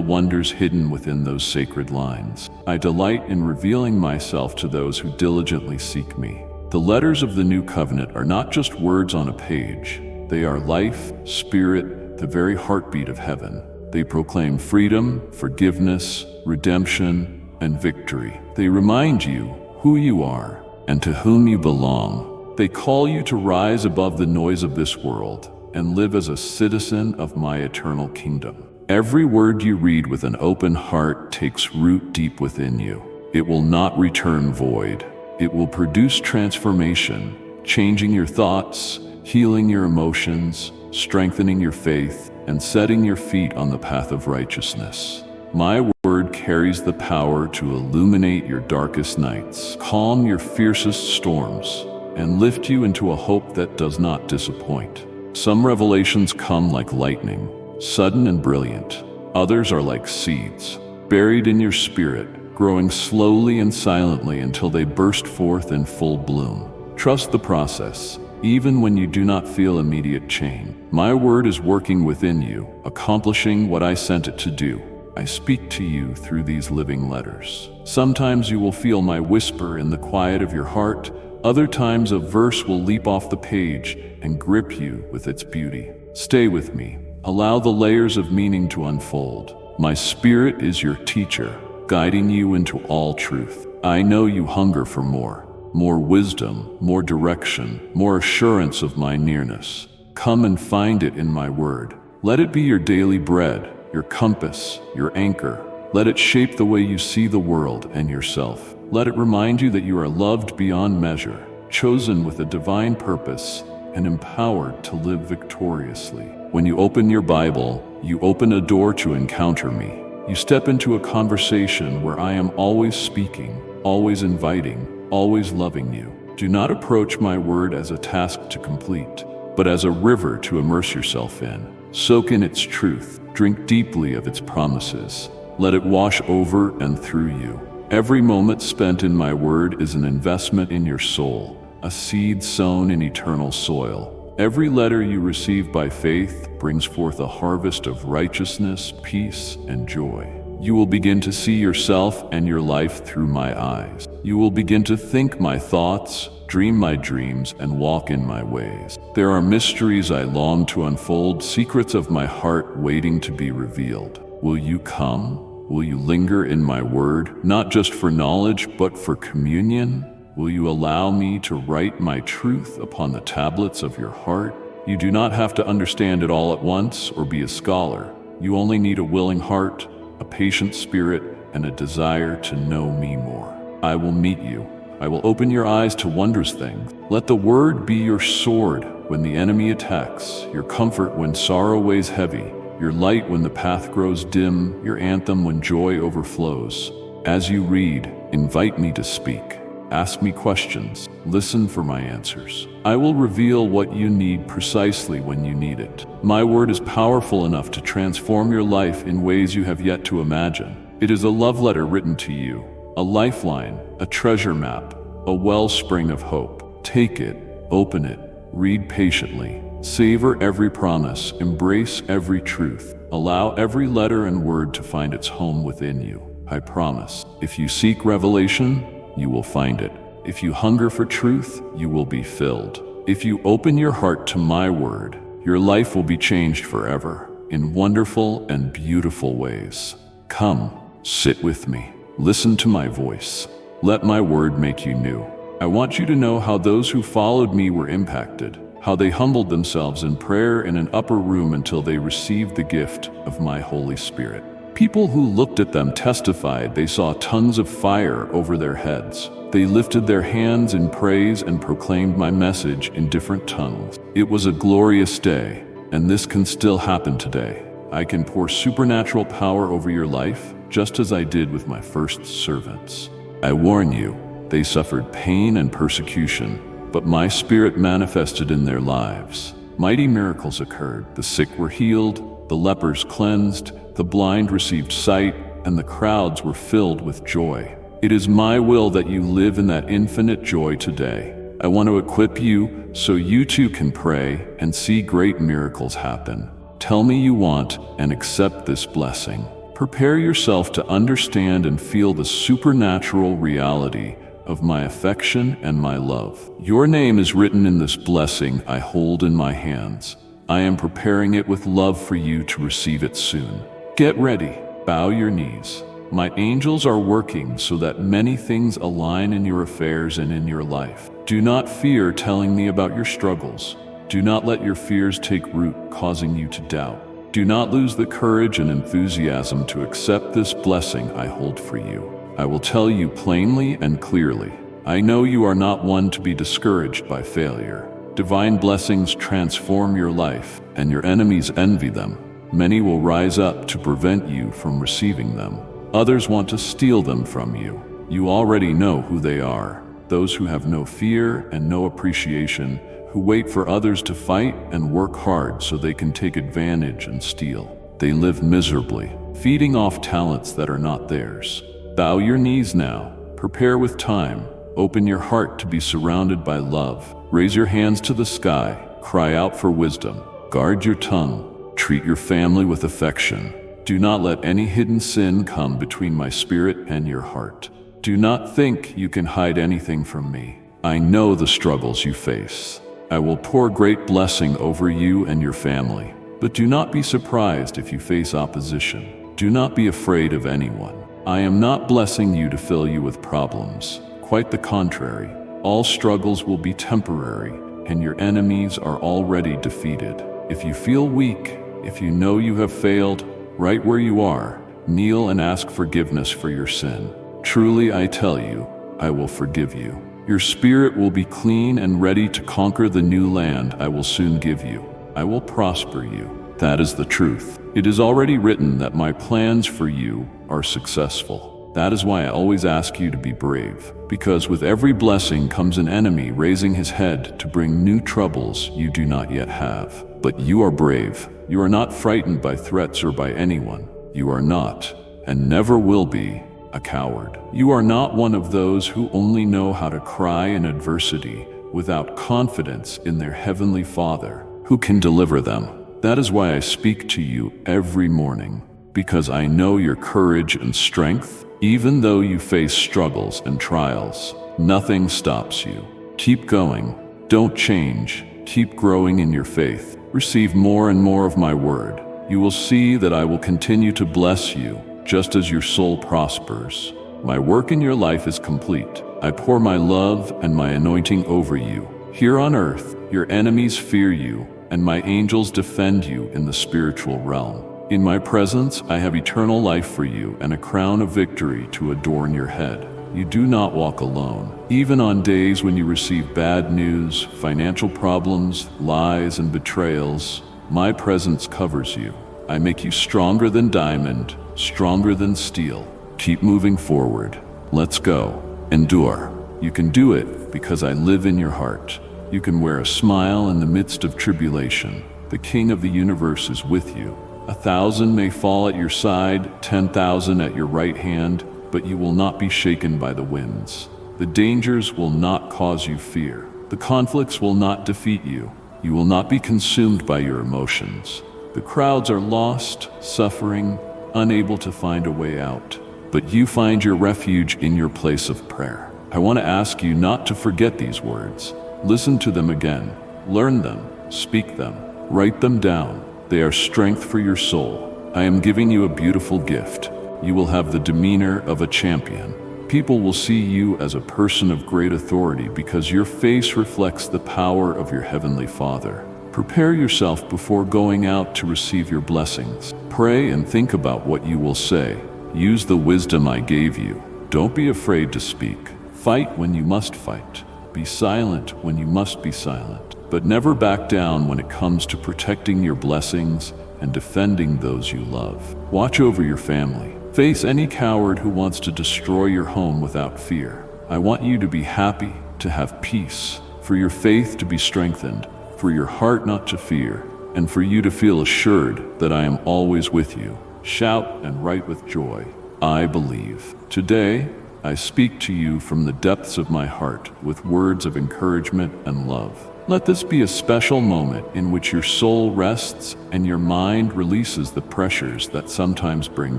wonders hidden within those sacred lines. I delight in revealing myself to those who diligently seek me. The letters of the New Covenant are not just words on a page. They are life, spirit, the very heartbeat of heaven. They proclaim freedom, forgiveness, redemption, and victory. They remind you who you are and to whom you belong. They call you to rise above the noise of this world and live as a citizen of my eternal kingdom. Every word you read with an open heart takes root deep within you. It will not return void. It will produce transformation, changing your thoughts, healing your emotions, strengthening your faith, and setting your feet on the path of righteousness. My word carries the power to illuminate your darkest nights, calm your fiercest storms, and lift you into a hope that does not disappoint. Some revelations come like lightning, sudden and brilliant. Others are like seeds, buried in your spirit, growing slowly and silently until they burst forth in full bloom. Trust the process, even when you do not feel immediate change. My word is working within you, accomplishing what I sent it to do. I speak to you through these living letters. Sometimes you will feel my whisper in the quiet of your heart. Other times a verse will leap off the page and grip you with its beauty. Stay with me. Allow the layers of meaning to unfold. My spirit is your teacher, guiding you into all truth. I know you hunger for more wisdom, more direction, more assurance of my nearness. Come and find it in my word. Let it be your daily bread, your compass, your anchor. Let it shape the way you see the world and yourself. Let it remind you that you are loved beyond measure, chosen with a divine purpose, and empowered to live victoriously. When you open your Bible, you open a door to encounter me. You step into a conversation where I am always speaking, always inviting, always loving you. Do not approach my word as a task to complete, but as a river to immerse yourself in. Soak in its truth, drink deeply of its promises. Let it wash over and through you. Every moment spent in my word is an investment in your soul, a seed sown in eternal soil. Every letter you receive by faith brings forth a harvest of righteousness, peace, and joy. You will begin to see yourself and your life through my eyes. You will begin to think my thoughts, dream my dreams, and walk in my ways. There are mysteries I long to unfold, secrets of my heart waiting to be revealed. Will you come? Will you linger in my word, not just for knowledge, but for communion? Will you allow me to write my truth upon the tablets of your heart? You do not have to understand it all at once or be a scholar. You only need a willing heart, a patient spirit, and a desire to know me more. I will meet you. I will open your eyes to wondrous things. Let the word be your sword when the enemy attacks, your comfort when sorrow weighs heavy, your light when the path grows dim, your anthem when joy overflows. As you read, invite me to speak. Ask me questions. Listen for my answers. I will reveal what you need precisely when you need it. My word is powerful enough to transform your life in ways you have yet to imagine. It is a love letter written to you, a lifeline, a treasure map, a wellspring of hope. Take it, open it, read patiently. Savor every promise, embrace every truth. Allow every letter and word to find its home within you. I promise, if you seek revelation, you will find it. If you hunger for truth, you will be filled. If you open your heart to my word, your life will be changed forever in wonderful and beautiful ways. Come, sit with me. Listen to my voice. Let my word make you new. I want you to know how those who followed me were impacted, how they humbled themselves in prayer in an upper room until they received the gift of my Holy Spirit. People who looked at them testified they saw tongues of fire over their heads. They lifted their hands in praise and proclaimed my message in different tongues. It was a glorious day, and this can still happen today. I can pour supernatural power over your life, just as I did with my first servants. I warn you, they suffered pain and persecution, but my spirit manifested in their lives. Mighty miracles occurred. The sick were healed, the lepers cleansed, the blind received sight, and the crowds were filled with joy. It is my will that you live in that infinite joy today. I want to equip you so you too can pray and see great miracles happen. Tell me you want and accept this blessing. Prepare yourself to understand and feel the supernatural reality of my affection and my love. Your name is written in this blessing I hold in my hands. I am preparing it with love for you to receive it soon. Get ready. Bow your knees. My angels are working so that many things align in your affairs and in your life. Do not fear telling me about your struggles. Do not let your fears take root, causing you to doubt. Do not lose the courage and enthusiasm to accept this blessing I hold for you. I will tell you plainly and clearly. I know you are not one to be discouraged by failure. Divine blessings transform your life, and your enemies envy them. Many will rise up to prevent you from receiving them. Others want to steal them from you. You already know who they are. Those who have no fear and no appreciation, who wait for others to fight and work hard so they can take advantage and steal. They live miserably, feeding off talents that are not theirs. Bow your knees now. Prepare with time. Open your heart to be surrounded by love. Raise your hands to the sky. Cry out for wisdom. Guard your tongue. Treat your family with affection. Do not let any hidden sin come between my spirit and your heart. Do not think you can hide anything from me. I know the struggles you face. I will pour great blessing over you and your family. But do not be surprised if you face opposition. Do not be afraid of anyone. I am not blessing you to fill you with problems. Quite the contrary. All struggles will be temporary, and your enemies are already defeated. If you feel weak, if you know you have failed, right where you are, kneel and ask forgiveness for your sin. Truly, I tell you, I will forgive you. Your spirit will be clean and ready to conquer the new land I will soon give you. I will prosper you. That is the truth. It is already written that my plans for you are successful. That is why I always ask you to be brave, because with every blessing comes an enemy raising his head to bring new troubles you do not yet have. But you are brave. You are not frightened by threats or by anyone. You are not, and never will be, a coward. You are not one of those who only know how to cry in adversity without confidence in their heavenly Father, who can deliver them. That is why I speak to you every morning, because I know your courage and strength. Even though you face struggles and trials, nothing stops you. Keep going. Don't change. Keep growing in your faith. Receive more and more of my word. You will see that I will continue to bless you, just as your soul prospers. My work in your life is complete. I pour my love and my anointing over you. Here on earth, your enemies fear you, and my angels defend you in the spiritual realm. In my presence, I have eternal life for you and a crown of victory to adorn your head. You do not walk alone. Even on days when you receive bad news, financial problems, lies, and betrayals, my presence covers you. I make you stronger than diamond, stronger than steel. Keep moving forward. Let's go. Endure. You can do it because I live in your heart. You can wear a smile in the midst of tribulation. The King of the universe is with you. 1,000 may fall at your side, 10,000 at your right hand, but you will not be shaken by the winds. The dangers will not cause you fear. The conflicts will not defeat you. You will not be consumed by your emotions. The crowds are lost, suffering, unable to find a way out. But you find your refuge in your place of prayer. I want to ask you not to forget these words. Listen to them again. Learn them. Speak them. Write them down. They are strength for your soul. I am giving you a beautiful gift. You will have the demeanor of a champion. People will see you as a person of great authority because your face reflects the power of your heavenly Father. Prepare yourself before going out to receive your blessings. Pray and think about what you will say. Use the wisdom I gave you. Don't be afraid to speak. Fight when you must fight. Be silent when you must be silent. But never back down when it comes to protecting your blessings and defending those you love. Watch over your family. Face any coward who wants to destroy your home without fear. I want you to be happy, to have peace, for your faith to be strengthened, for your heart not to fear, and for you to feel assured that I am always with you. Shout and write with joy. I believe. Today, I speak to you from the depths of my heart with words of encouragement and love. Let this be a special moment in which your soul rests and your mind releases the pressures that sometimes bring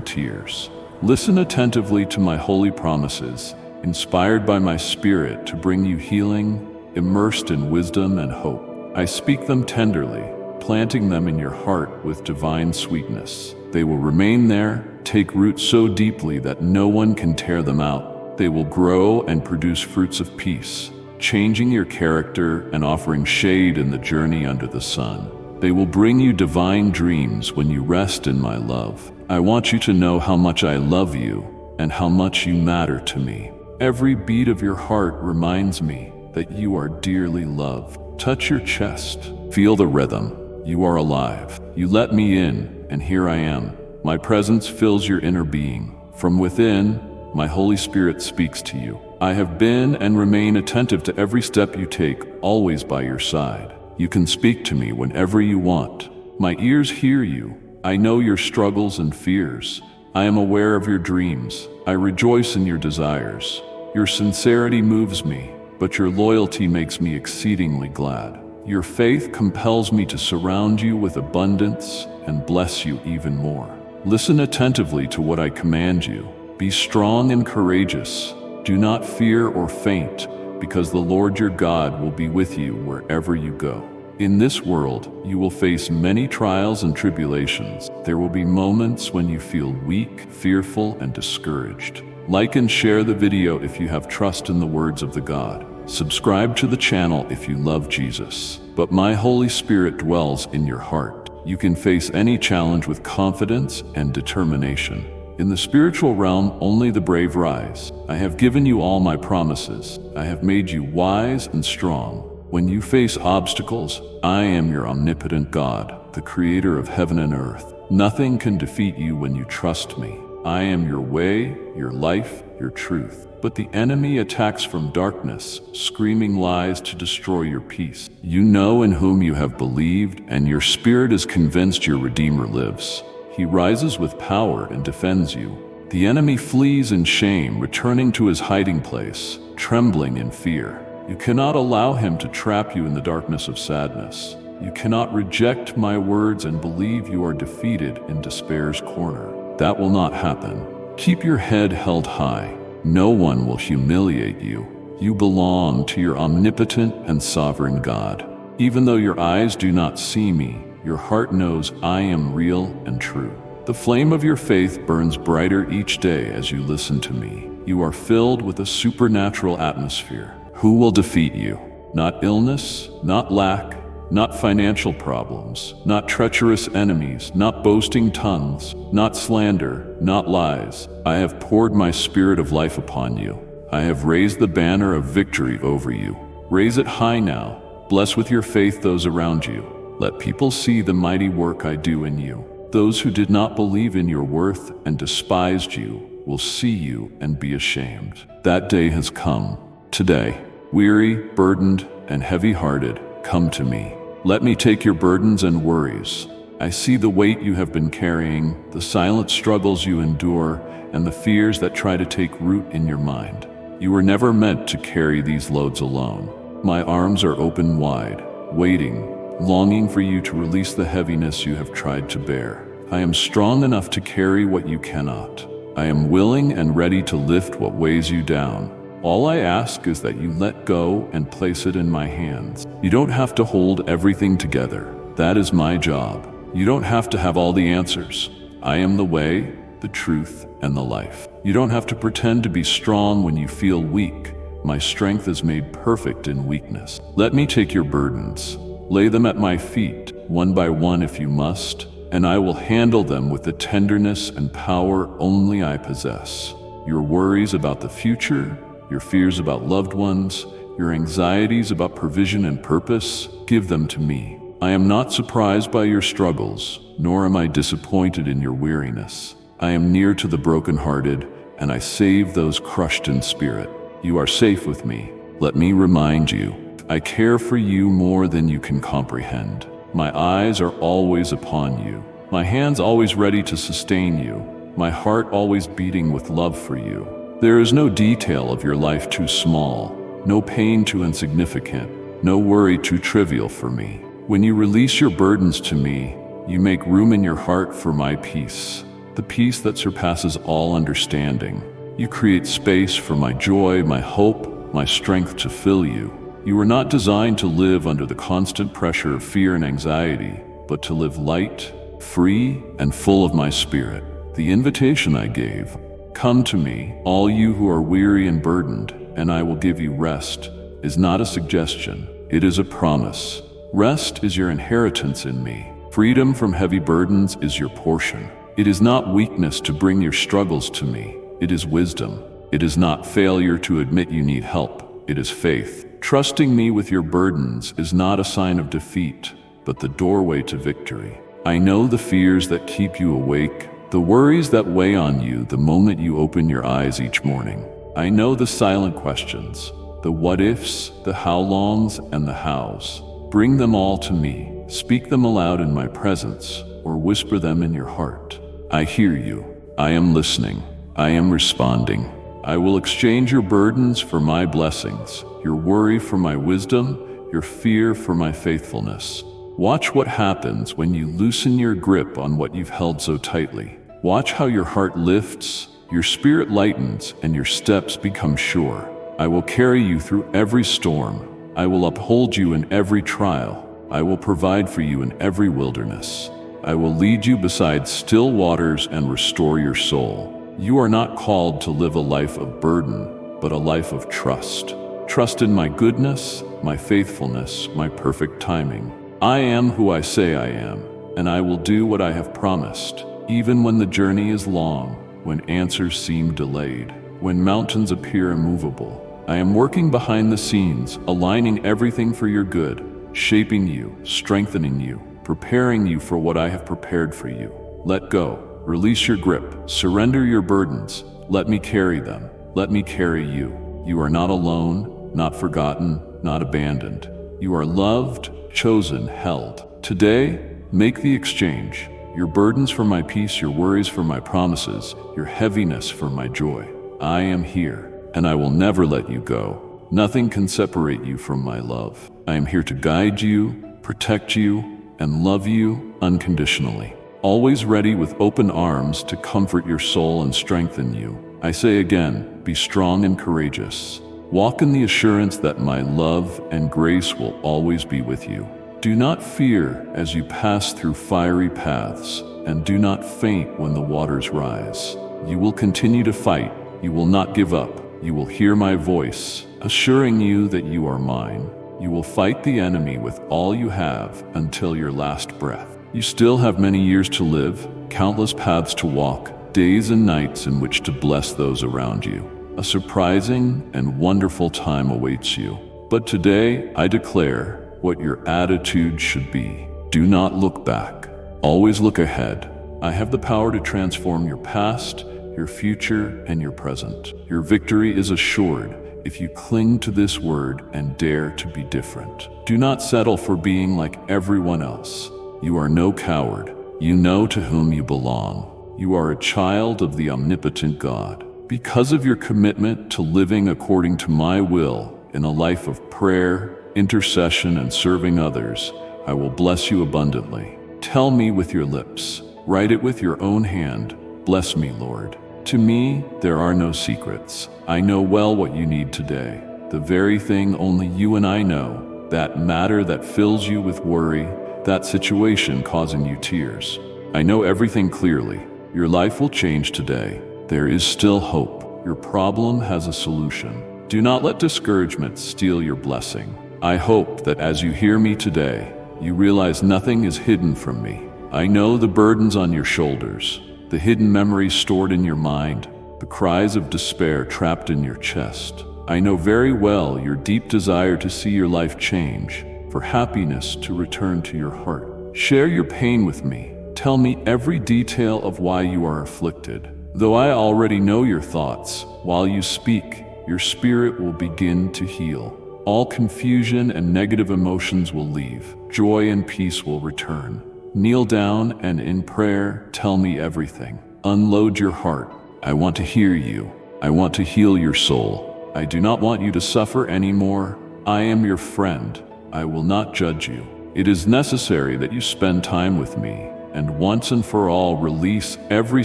tears. Listen attentively to my holy promises, inspired by my Spirit to bring you healing, immersed in wisdom and hope. I speak them tenderly, planting them in your heart with divine sweetness. They will remain there, take root so deeply that no one can tear them out. They will grow and produce fruits of peace, changing your character and offering shade in the journey under the sun. They will bring you divine dreams when you rest in my love. I want you to know how much I love you and how much you matter to me. Every beat of your heart reminds me that you are dearly loved. Touch your chest. Feel the rhythm. You are alive. You let me in, and here I am. My presence fills your inner being. From within, my Holy Spirit speaks to you. I have been and remain attentive to every step you take, always by your side. You can speak to me whenever you want. My ears hear you. I know your struggles and fears. I am aware of your dreams. I rejoice in your desires. Your sincerity moves me, but your loyalty makes me exceedingly glad. Your faith compels me to surround you with abundance and bless you even more. Listen attentively to what I command you. Be strong and courageous. Do not fear or faint, because the Lord your God will be with you wherever you go. In this world, you will face many trials and tribulations. There will be moments when you feel weak, fearful, and discouraged. Like and share the video if you have trust in the words of the God. Subscribe to the channel if you love Jesus. But my Holy Spirit dwells in your heart. You can face any challenge with confidence and determination. In the spiritual realm, only the brave rise. I have given you all my promises. I have made you wise and strong. When you face obstacles, I am your omnipotent God, the creator of heaven and earth. Nothing can defeat you when you trust me. I am your way, your life, your truth. But the enemy attacks from darkness, screaming lies to destroy your peace. You know in whom you have believed, and your spirit is convinced your Redeemer lives. He rises with power and defends you. The enemy flees in shame, returning to his hiding place, trembling in fear. You cannot allow him to trap you in the darkness of sadness. You cannot reject my words and believe you are defeated in despair's corner. That will not happen. Keep your head held high. No one will humiliate you. You belong to your omnipotent and sovereign God. Even though your eyes do not see me, your heart knows I am real and true. The flame of your faith burns brighter each day as you listen to me. You are filled with a supernatural atmosphere. Who will defeat you? Not illness, not lack, not financial problems, not treacherous enemies, not boasting tongues, not slander, not lies. I have poured my spirit of life upon you. I have raised the banner of victory over you. Raise it high now. Bless with your faith those around you. Let people see the mighty work I do in you. Those who did not believe in your worth and despised you will see you and be ashamed. That day has come. Today, weary, burdened, and heavy-hearted, come to me. Let me take your burdens and worries. I see the weight you have been carrying, the silent struggles you endure, and the fears that try to take root in your mind. You were never meant to carry these loads alone. My arms are open wide, waiting, longing for you to release the heaviness you have tried to bear. I am strong enough to carry what you cannot. I am willing and ready to lift what weighs you down. All I ask is that you let go and place it in my hands. You don't have to hold everything together. That is my job. You don't have to have all the answers. I am the way, the truth, and the life. You don't have to pretend to be strong when you feel weak. My strength is made perfect in weakness. Let me take your burdens. Lay them at my feet, one by one if you must, and I will handle them with the tenderness and power only I possess. Your worries about the future, your fears about loved ones, your anxieties about provision and purpose, give them to me. I am not surprised by your struggles, nor am I disappointed in your weariness. I am near to the brokenhearted, and I save those crushed in spirit. You are safe with me. Let me remind you, I care for you more than you can comprehend. My eyes are always upon you. My hands always ready to sustain you. My heart always beating with love for you. There is no detail of your life too small, no pain too insignificant, no worry too trivial for me. When you release your burdens to me, you make room in your heart for my peace, the peace that surpasses all understanding. You create space for my joy, my hope, my strength to fill you. You were not designed to live under the constant pressure of fear and anxiety, but to live light, free, and full of my spirit. The invitation I gave, "Come to me, all you who are weary and burdened, and I will give you rest," is not a suggestion, it is a promise. Rest is your inheritance in me. Freedom from heavy burdens is your portion. It is not weakness to bring your struggles to me. It is wisdom. It is not failure to admit you need help. It is faith. Trusting me with your burdens is not a sign of defeat, but the doorway to victory. I know the fears that keep you awake, the worries that weigh on you the moment you open your eyes each morning. I know the silent questions, the what-ifs, the how-longs, and the hows. Bring them all to me. Speak them aloud in my presence, or whisper them in your heart. I hear you. I am listening. I am responding. I will exchange your burdens for my blessings, your worry for my wisdom, your fear for my faithfulness. Watch what happens when you loosen your grip on what you've held so tightly. Watch how your heart lifts, your spirit lightens, and your steps become sure. I will carry you through every storm. I will uphold you in every trial. I will provide for you in every wilderness. I will lead you beside still waters and restore your soul. You are not called to live a life of burden, but a life of trust. Trust in my goodness, my faithfulness, my perfect timing. I am who I say I am, and I will do what I have promised, even when the journey is long, when answers seem delayed, when mountains appear immovable. I am working behind the scenes, aligning everything for your good, shaping you, strengthening you, preparing you for what I have prepared for you. Let go. Release your grip. Surrender your burdens. Let me carry them. Let me carry you. You are not alone, not forgotten, not abandoned. You are loved, chosen, held. Today, make the exchange. Your burdens for my peace, your worries for my promises, your heaviness for my joy. I am here, and I will never let you go. Nothing can separate you from my love. I am here to guide you, protect you, and love you unconditionally. Always ready with open arms to comfort your soul and strengthen you. I say again, be strong and courageous. Walk in the assurance that my love and grace will always be with you. Do not fear as you pass through fiery paths, and do not faint when the waters rise. You will continue to fight. You will not give up. You will hear my voice, assuring you that you are mine. You will fight the enemy with all you have until your last breath. You still have many years to live, countless paths to walk, days and nights in which to bless those around you. A surprising and wonderful time awaits you. But today, I declare what your attitude should be. Do not look back. Always look ahead. I have the power to transform your past, your future, and your present. Your victory is assured if you cling to this word and dare to be different. Do not settle for being like everyone else. You are no coward. You know to whom you belong. You are a child of the omnipotent God. Because of your commitment to living according to my will in a life of prayer, intercession, and serving others, I will bless you abundantly. Tell me with your lips. Write it with your own hand. Bless me, Lord. To me, there are no secrets. I know well what you need today. The very thing only you and I know. That matter that fills you with worry, that situation causing you tears. I know everything clearly. Your life will change today. There is still hope. Your problem has a solution. Do not let discouragement steal your blessing. I hope that as you hear me today, you realize nothing is hidden from me. I know the burdens on your shoulders, the hidden memories stored in your mind, the cries of despair trapped in your chest. I know very well your deep desire to see your life change, for happiness to return to your heart. Share your pain with me. Tell me every detail of why you are afflicted. Though I already know your thoughts, while you speak, your spirit will begin to heal. All confusion and negative emotions will leave. Joy and peace will return. Kneel down and in prayer, tell me everything. Unload your heart. I want to hear you. I want to heal your soul. I do not want you to suffer anymore. I am your friend. I will not judge you. It is necessary that you spend time with me and once and for all release every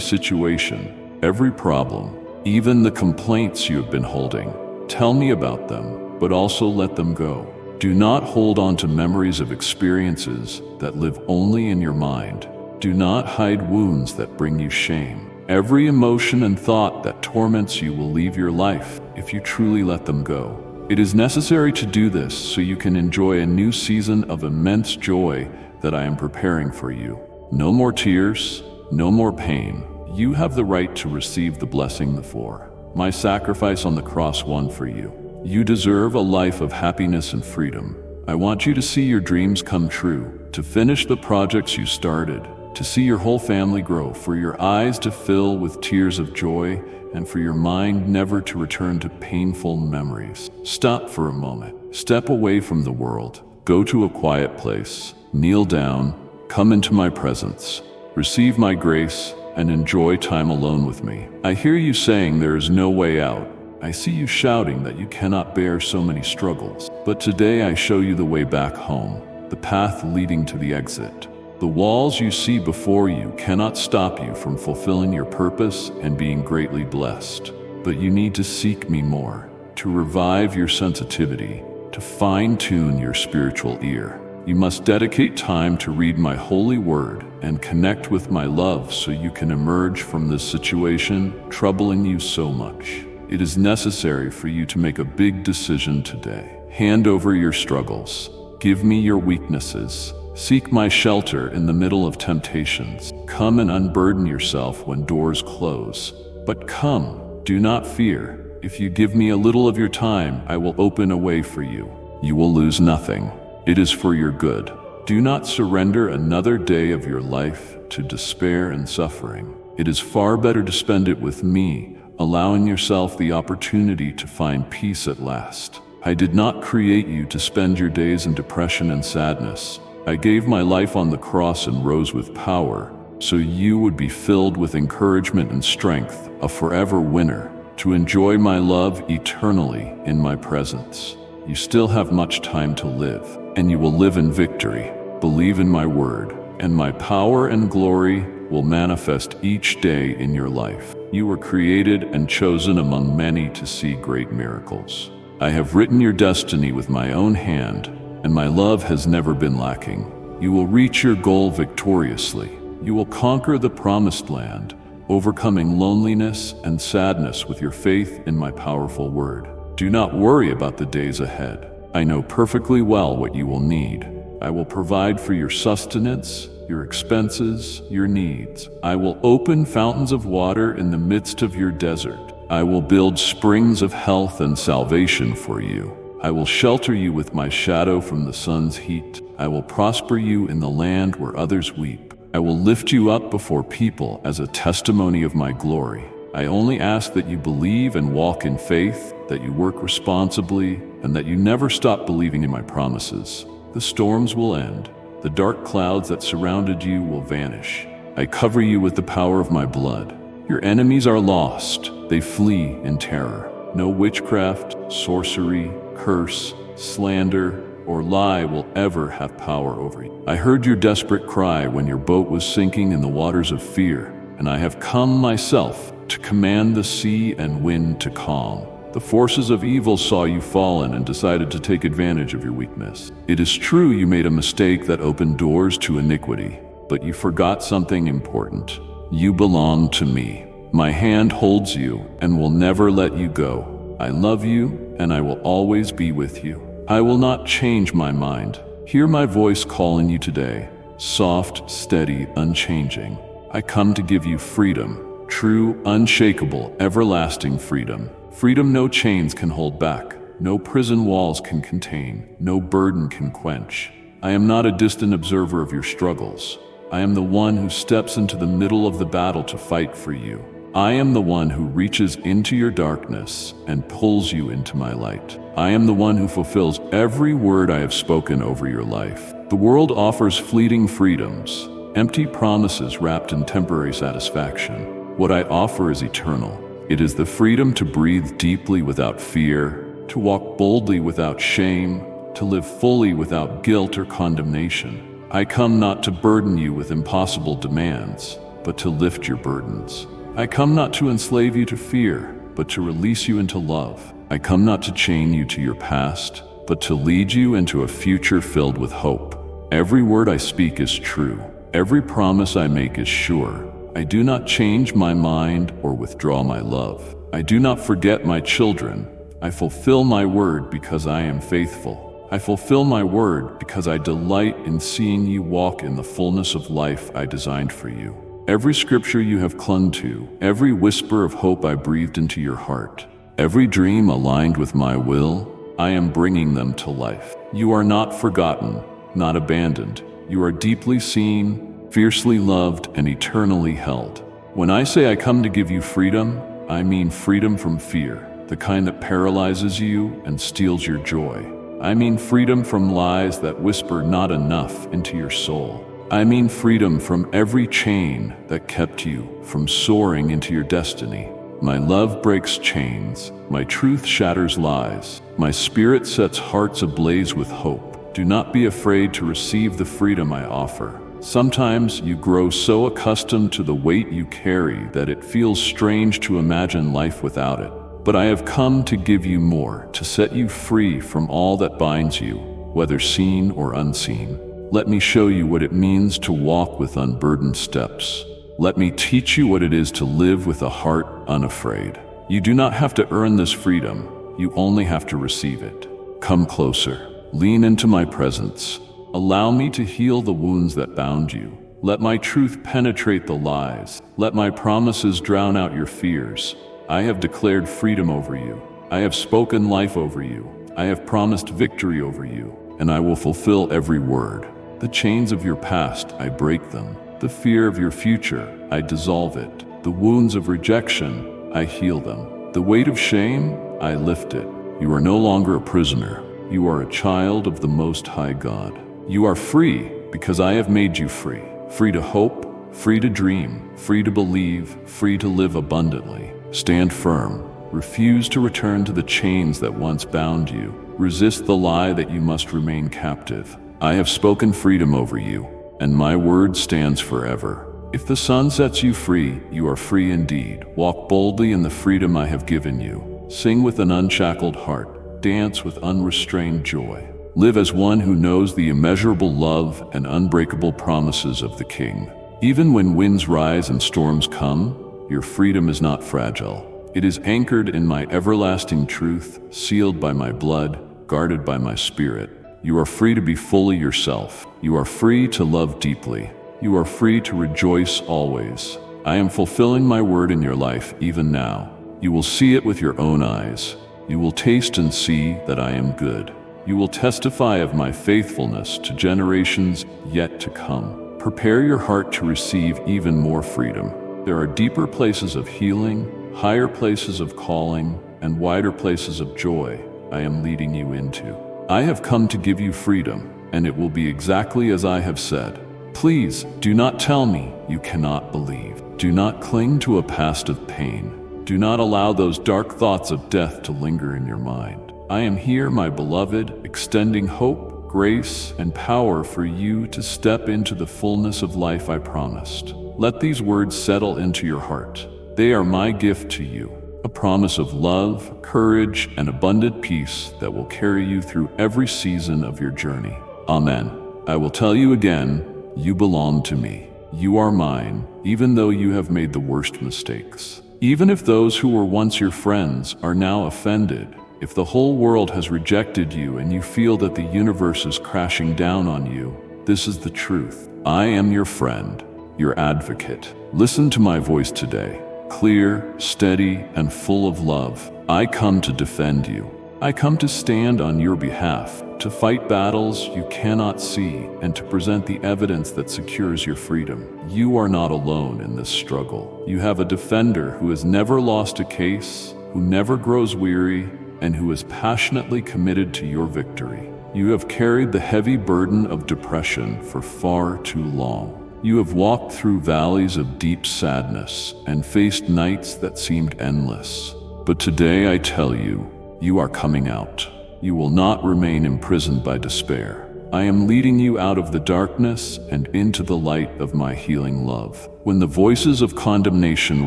situation, every problem, even the complaints you have been holding. Tell me about them, but also let them go. Do not hold on to memories of experiences that live only in your mind. Do not hide wounds that bring you shame. Every emotion and thought that torments you will leave your life if you truly let them go. It is necessary to do this so you can enjoy a new season of immense joy that I am preparing for you. No more tears, no more pain. You have the right to receive the blessing before. My sacrifice on the cross won for you. You deserve a life of happiness and freedom. I want you to see your dreams come true, to finish the projects you started, to see your whole family grow, for your eyes to fill with tears of joy, and for your mind never to return to painful memories. Stop for a moment. Step away from the world. Go to a quiet place. Kneel down. Come into my presence. Receive my grace and enjoy time alone with me. I hear you saying there is no way out. I see you shouting that you cannot bear so many struggles. But today I show you the way back home, the path leading to the exit. The walls you see before you cannot stop you from fulfilling your purpose and being greatly blessed. But you need to seek me more, to revive your sensitivity, to fine-tune your spiritual ear. You must dedicate time to read my holy word and connect with my love so you can emerge from this situation troubling you so much. It is necessary for you to make a big decision today. Hand over your struggles. Give me your weaknesses. Seek my shelter in the middle of temptations. Come and unburden yourself when doors close. But come, do not fear. If you give me a little of your time, I will open a way for you. You will lose nothing. It is for your good. Do not surrender another day of your life to despair and suffering. It is far better to spend it with me, allowing yourself the opportunity to find peace at last. I did not create you to spend your days in depression and sadness. I gave my life on the cross and rose with power, so you would be filled with encouragement and strength, a forever winner, to enjoy my love eternally in my presence. You still have much time to live, and you will live in victory. Believe in my word, and my power and glory will manifest each day in your life. You were created and chosen among many to see great miracles. I have written your destiny with my own hand, and my love has never been lacking. You will reach your goal victoriously. You will conquer the promised land, overcoming loneliness and sadness with your faith in my powerful word. Do not worry about the days ahead. I know perfectly well what you will need. I will provide for your sustenance, your expenses, your needs. I will open fountains of water in the midst of your desert. I will build springs of health and salvation for you. I will shelter you with my shadow from the sun's heat. I will prosper you in the land where others weep. I will lift you up before people as a testimony of my glory. I only ask that you believe and walk in faith, that you work responsibly, and that you never stop believing in my promises. The storms will end. The dark clouds that surrounded you will vanish. I cover you with the power of my blood. Your enemies are lost. They flee in terror. No witchcraft, sorcery, curse, slander, or lie will ever have power over you. I heard your desperate cry when your boat was sinking in the waters of fear, and I have come myself to command the sea and wind to calm. The forces of evil saw you fallen and decided to take advantage of your weakness. It is true you made a mistake that opened doors to iniquity, but you forgot something important. You belong to me. My hand holds you and will never let you go. I love you, and I will always be with you. I will not change my mind. Hear my voice calling you today, soft, steady, unchanging. I come to give you freedom, true, unshakable, everlasting freedom. Freedom no chains can hold back, no prison walls can contain, no burden can quench. I am not a distant observer of your struggles. I am the one who steps into the middle of the battle to fight for you. I am the one who reaches into your darkness and pulls you into my light. I am the one who fulfills every word I have spoken over your life. The world offers fleeting freedoms, empty promises wrapped in temporary satisfaction. What I offer is eternal. It is the freedom to breathe deeply without fear, to walk boldly without shame, to live fully without guilt or condemnation. I come not to burden you with impossible demands, but to lift your burdens. I come not to enslave you to fear, but to release you into love. I come not to chain you to your past, but to lead you into a future filled with hope. Every word I speak is true. Every promise I make is sure. I do not change my mind or withdraw my love. I do not forget my children. I fulfill my word because I am faithful. I fulfill my word because I delight in seeing you walk in the fullness of life I designed for you. Every scripture you have clung to, every whisper of hope I breathed into your heart, every dream aligned with my will, I am bringing them to life. You are not forgotten, not abandoned. You are deeply seen, fiercely loved, and eternally held. When I say I come to give you freedom, I mean freedom from fear, the kind that paralyzes you and steals your joy. I mean freedom from lies that whisper not enough into your soul. I mean freedom from every chain that kept you from soaring into your destiny. My love breaks chains, my truth shatters lies, my spirit sets hearts ablaze with hope. Do not be afraid to receive the freedom I offer. Sometimes you grow so accustomed to the weight you carry that it feels strange to imagine life without it. But I have come to give you more, to set you free from all that binds you, whether seen or unseen. Let me show you what it means to walk with unburdened steps. Let me teach you what it is to live with a heart unafraid. You do not have to earn this freedom, you only have to receive it. Come closer, lean into my presence. Allow me to heal the wounds that bound you. Let my truth penetrate the lies. Let my promises drown out your fears. I have declared freedom over you. I have spoken life over you. I have promised victory over you, and I will fulfill every word. The chains of your past, I break them. The fear of your future, I dissolve it. The wounds of rejection, I heal them. The weight of shame, I lift it. You are no longer a prisoner. You are a child of the Most High God. You are free because I have made you free. Free to hope, free to dream, free to believe, free to live abundantly. Stand firm. Refuse to return to the chains that once bound you. Resist the lie that you must remain captive. I have spoken freedom over you, and my word stands forever. If the sun sets you free, you are free indeed. Walk boldly in the freedom I have given you. Sing with an unshackled heart. Dance with unrestrained joy. Live as one who knows the immeasurable love and unbreakable promises of the King. Even when winds rise and storms come, your freedom is not fragile. It is anchored in my everlasting truth, sealed by my blood, guarded by my spirit. You are free to be fully yourself. You are free to love deeply. You are free to rejoice always. I am fulfilling my word in your life even now. You will see it with your own eyes. You will taste and see that I am good. You will testify of my faithfulness to generations yet to come. Prepare your heart to receive even more freedom. There are deeper places of healing, higher places of calling, and wider places of joy I am leading you into. I have come to give you freedom, and it will be exactly as I have said. Please, do not tell me you cannot believe. Do not cling to a past of pain. Do not allow those dark thoughts of death to linger in your mind. I am here, my beloved, extending hope, grace, and power for you to step into the fullness of life I promised. Let these words settle into your heart. They are my gift to you, a promise of love, courage, and abundant peace that will carry you through every season of your journey. Amen. I will tell you again, you belong to me. You are mine, even though you have made the worst mistakes. Even if those who were once your friends are now offended, if the whole world has rejected you and you feel that the universe is crashing down on you, this is the truth. I am your friend, your advocate. Listen to my voice today, clear, steady, and full of love. I come to defend you. I come to stand on your behalf, to fight battles you cannot see, and to present the evidence that secures your freedom. You are not alone in this struggle. You have a defender who has never lost a case, who never grows weary, and who is passionately committed to your victory. You have carried the heavy burden of depression for far too long. You have walked through valleys of deep sadness and faced nights that seemed endless. But today I tell you, you are coming out. You will not remain imprisoned by despair. I am leading you out of the darkness and into the light of my healing love. When the voices of condemnation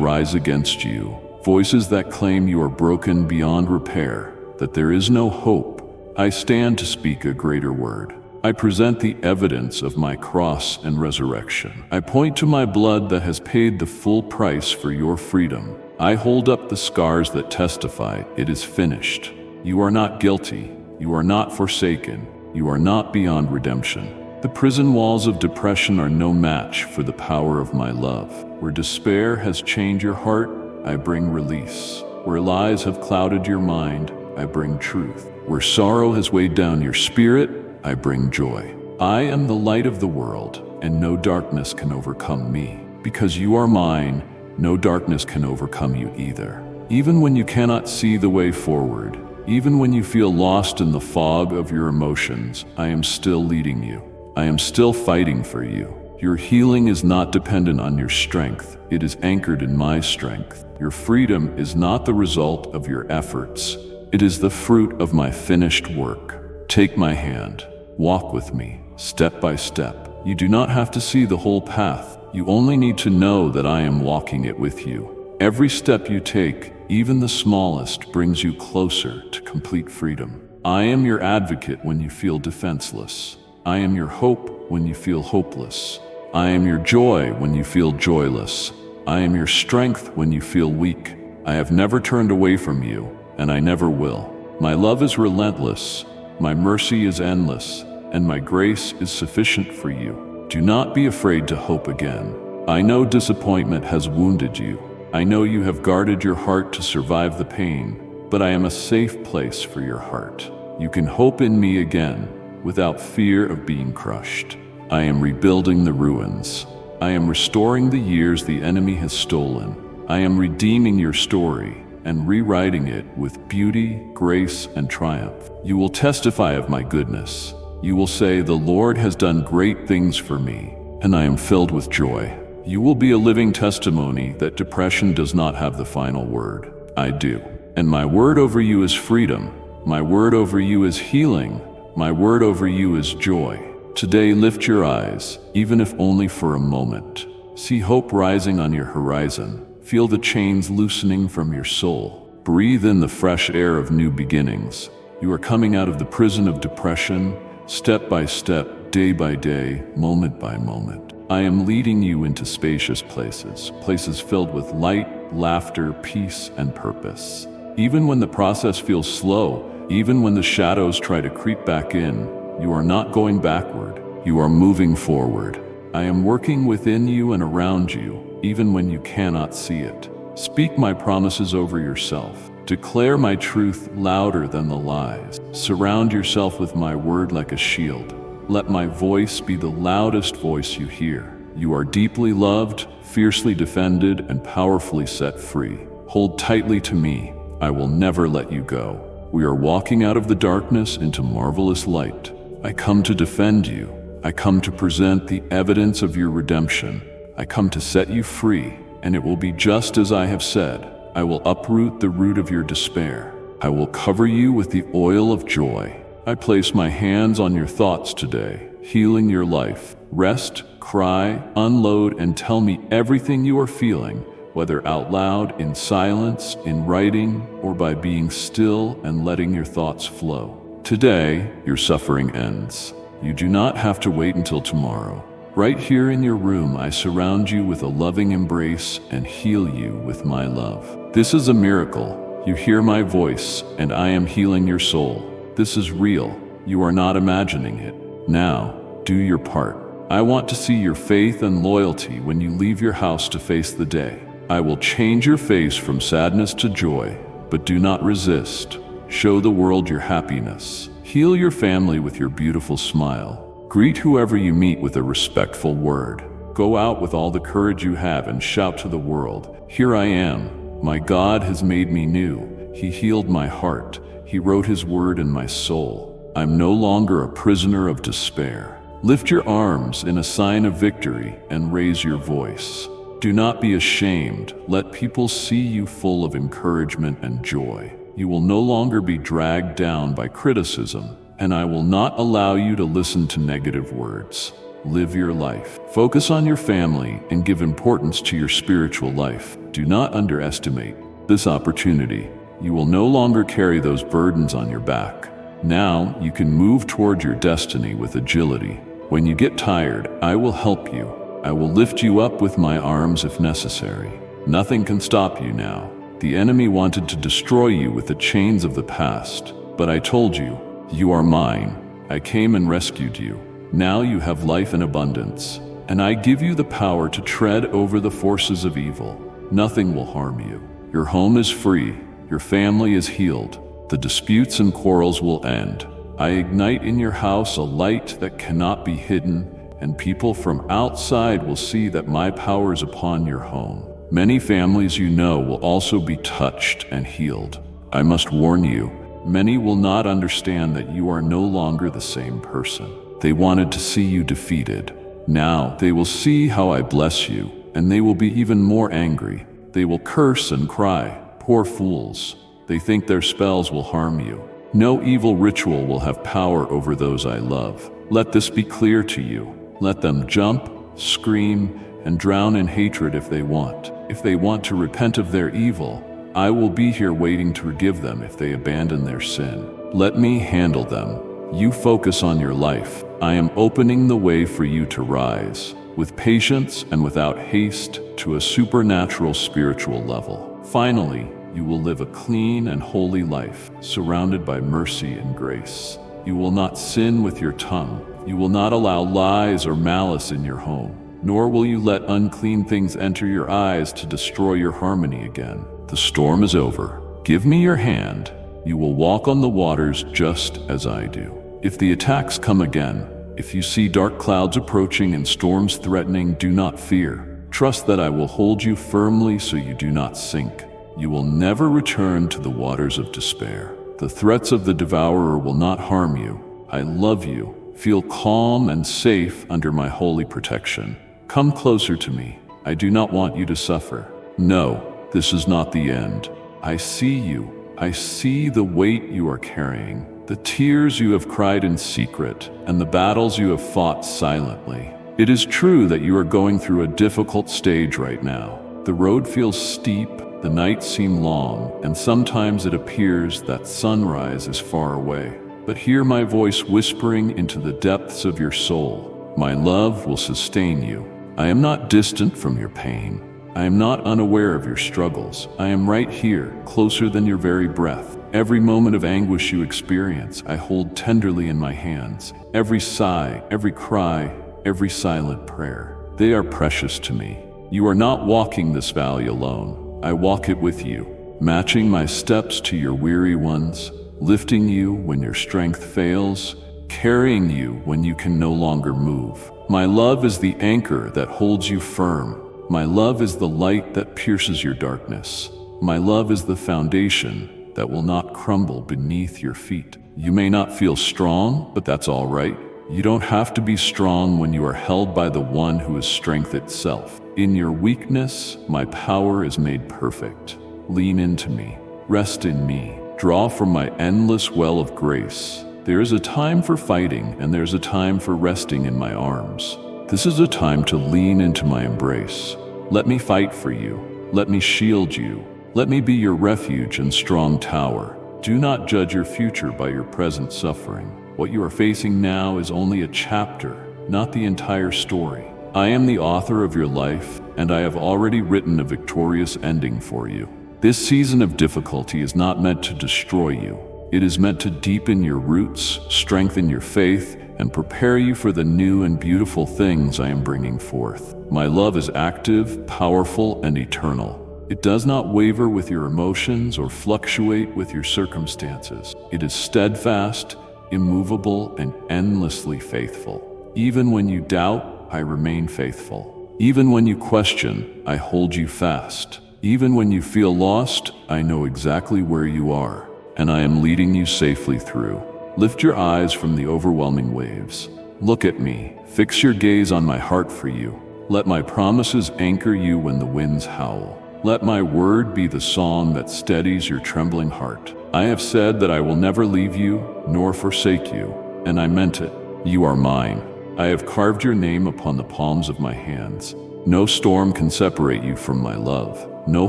rise against you, voices that claim you are broken beyond repair, that there is no hope, I stand to speak a greater word. I present the evidence of my cross and resurrection. I point to my blood that has paid the full price for your freedom. I hold up the scars that testify it is finished. You are not guilty. You are not forsaken. You are not beyond redemption. The prison walls of depression are no match for the power of my love. Where despair has chained your heart, I bring release. Where lies have clouded your mind, I bring truth. Where sorrow has weighed down your spirit, I bring joy. I am the light of the world, and no darkness can overcome me. Because you are mine, no darkness can overcome you either. Even when you cannot see the way forward, even when you feel lost in the fog of your emotions, I am still leading you. I am still fighting for you. Your healing is not dependent on your strength. It is anchored in my strength. Your freedom is not the result of your efforts. It is the fruit of my finished work. Take my hand. Walk with me, step by step. You do not have to see the whole path. You only need to know that I am walking it with you. Every step you take, even the smallest, brings you closer to complete freedom. I am your advocate when you feel defenseless. I am your hope when you feel hopeless. I am your joy when you feel joyless. I am your strength when you feel weak. I have never turned away from you, and I never will. My love is relentless, my mercy is endless, and my grace is sufficient for you. Do not be afraid to hope again. I know disappointment has wounded you. I know you have guarded your heart to survive the pain, but I am a safe place for your heart. You can hope in me again, without fear of being crushed. I am rebuilding the ruins. I am restoring the years the enemy has stolen. I am redeeming your story and rewriting it with beauty, grace, and triumph. You will testify of my goodness. You will say, "The Lord has done great things for me, and I am filled with joy." You will be a living testimony that depression does not have the final word. I do. And my word over you is freedom. My word over you is healing. My word over you is joy. Today, lift your eyes, even if only for a moment. See hope rising on your horizon. Feel the chains loosening from your soul. Breathe in the fresh air of new beginnings. You are coming out of the prison of depression, step by step, day by day, moment by moment. I am leading you into spacious places, places filled with light, laughter, peace, and purpose. Even when the process feels slow, even when the shadows try to creep back in, you are not going backward, you are moving forward. I am working within you and around you, even when you cannot see it. Speak my promises over yourself. Declare my truth louder than the lies. Surround yourself with my word like a shield. Let my voice be the loudest voice you hear. You are deeply loved, fiercely defended, and powerfully set free. Hold tightly to me. I will never let you go. We are walking out of the darkness into marvelous light. I come to defend you. I come to present the evidence of your redemption. I come to set you free, and it will be just as I have said. I will uproot the root of your despair. I will cover you with the oil of joy. I place my hands on your thoughts today, healing your life. Rest, cry, unload, and tell me everything you are feeling, whether out loud, in silence, in writing, or by being still and letting your thoughts flow. Today, your suffering ends. You do not have to wait until tomorrow. Right here in your room, I surround you with a loving embrace and heal you with my love. This is a miracle. You hear my voice, and I am healing your soul. This is real. You are not imagining it. Now, do your part. I want to see your faith and loyalty when you leave your house to face the day. I will change your face from sadness to joy, but do not resist. Show the world your happiness. Heal your family with your beautiful smile. Greet whoever you meet with a respectful word. Go out with all the courage you have and shout to the world, "Here I am. My God has made me new. He healed my heart. He wrote His word in my soul. I'm no longer a prisoner of despair. Lift your arms in a sign of victory and raise your voice. Do not be ashamed. Let people see you full of encouragement and joy. You will no longer be dragged down by criticism, and I will not allow you to listen to negative words. Live your life. Focus on your family and give importance to your spiritual life. Do not underestimate this opportunity. You will no longer carry those burdens on your back. Now you can move toward your destiny with agility. When you get tired, I will help you. I will lift you up with my arms if necessary. Nothing can stop you now. The enemy wanted to destroy you with the chains of the past, but I told you, you are mine. I came and rescued you. Now you have life in abundance, and I give you the power to tread over the forces of evil. Nothing will harm you. Your home is free. Your family is healed. The disputes and quarrels will end. I ignite in your house a light that cannot be hidden, and people from outside will see that my power is upon your home. Many families you know will also be touched and healed. I must warn you, many will not understand that you are no longer the same person. They wanted to see you defeated. Now they will see how I bless you, and they will be even more angry. They will curse and cry, poor fools. They think their spells will harm you. No evil ritual will have power over those I love. Let this be clear to you. Let them jump, scream, and drown in hatred if they want. If they want to repent of their evil, I will be here waiting to forgive them if they abandon their sin. Let me handle them. You focus on your life. I am opening the way for you to rise, with patience and without haste, to a supernatural spiritual level. Finally, you will live a clean and holy life, surrounded by mercy and grace. You will not sin with your tongue. You will not allow lies or malice in your home, nor will you let unclean things enter your eyes to destroy your harmony again. The storm is over. Give me your hand. You will walk on the waters just as I do. If the attacks come again, if you see dark clouds approaching and storms threatening, do not fear. Trust that I will hold you firmly so you do not sink. You will never return to the waters of despair. The threats of the devourer will not harm you. I love you. Feel calm and safe under my holy protection. Come closer to me. I do not want you to suffer. No, this is not the end. I see you. I see the weight you are carrying, the tears you have cried in secret, and the battles you have fought silently. It is true that you are going through a difficult stage right now. The road feels steep, the nights seem long, and sometimes it appears that sunrise is far away. But hear my voice whispering into the depths of your soul. My love will sustain you. I am not distant from your pain. I am not unaware of your struggles. I am right here, closer than your very breath. Every moment of anguish you experience, I hold tenderly in my hands. Every sigh, every cry, every silent prayer. They are precious to me. You are not walking this valley alone. I walk it with you, matching my steps to your weary ones, lifting you when your strength fails, carrying you when you can no longer move. My love is the anchor that holds you firm. My love is the light that pierces your darkness. My love is the foundation that will not crumble beneath your feet. You may not feel strong, but that's all right. You don't have to be strong when you are held by the one who is strength itself. In your weakness, my power is made perfect. Lean into me. Rest in me. Draw from my endless well of grace. There is a time for fighting, and there's a time for resting in my arms. This is a time to lean into my embrace. Let me fight for you. Let me shield you. Let me be your refuge and strong tower. Do not judge your future by your present suffering. What you are facing now is only a chapter, not the entire story. I am the author of your life, and I have already written a victorious ending for you. This season of difficulty is not meant to destroy you. It is meant to deepen your roots, strengthen your faith, and prepare you for the new and beautiful things I am bringing forth. My love is active, powerful, and eternal. It does not waver with your emotions or fluctuate with your circumstances. It is steadfast, immovable, and endlessly faithful. Even when you doubt, I remain faithful. Even when you question, I hold you fast. Even when you feel lost, I know exactly where you are, and I am leading you safely through. Lift your eyes from the overwhelming waves. Look at me. Fix your gaze on my heart for you. Let my promises anchor you when the winds howl. Let my word be the song that steadies your trembling heart. I have said that I will never leave you nor forsake you, and I meant it. You are mine. I have carved your name upon the palms of my hands. No storm can separate you from my love. No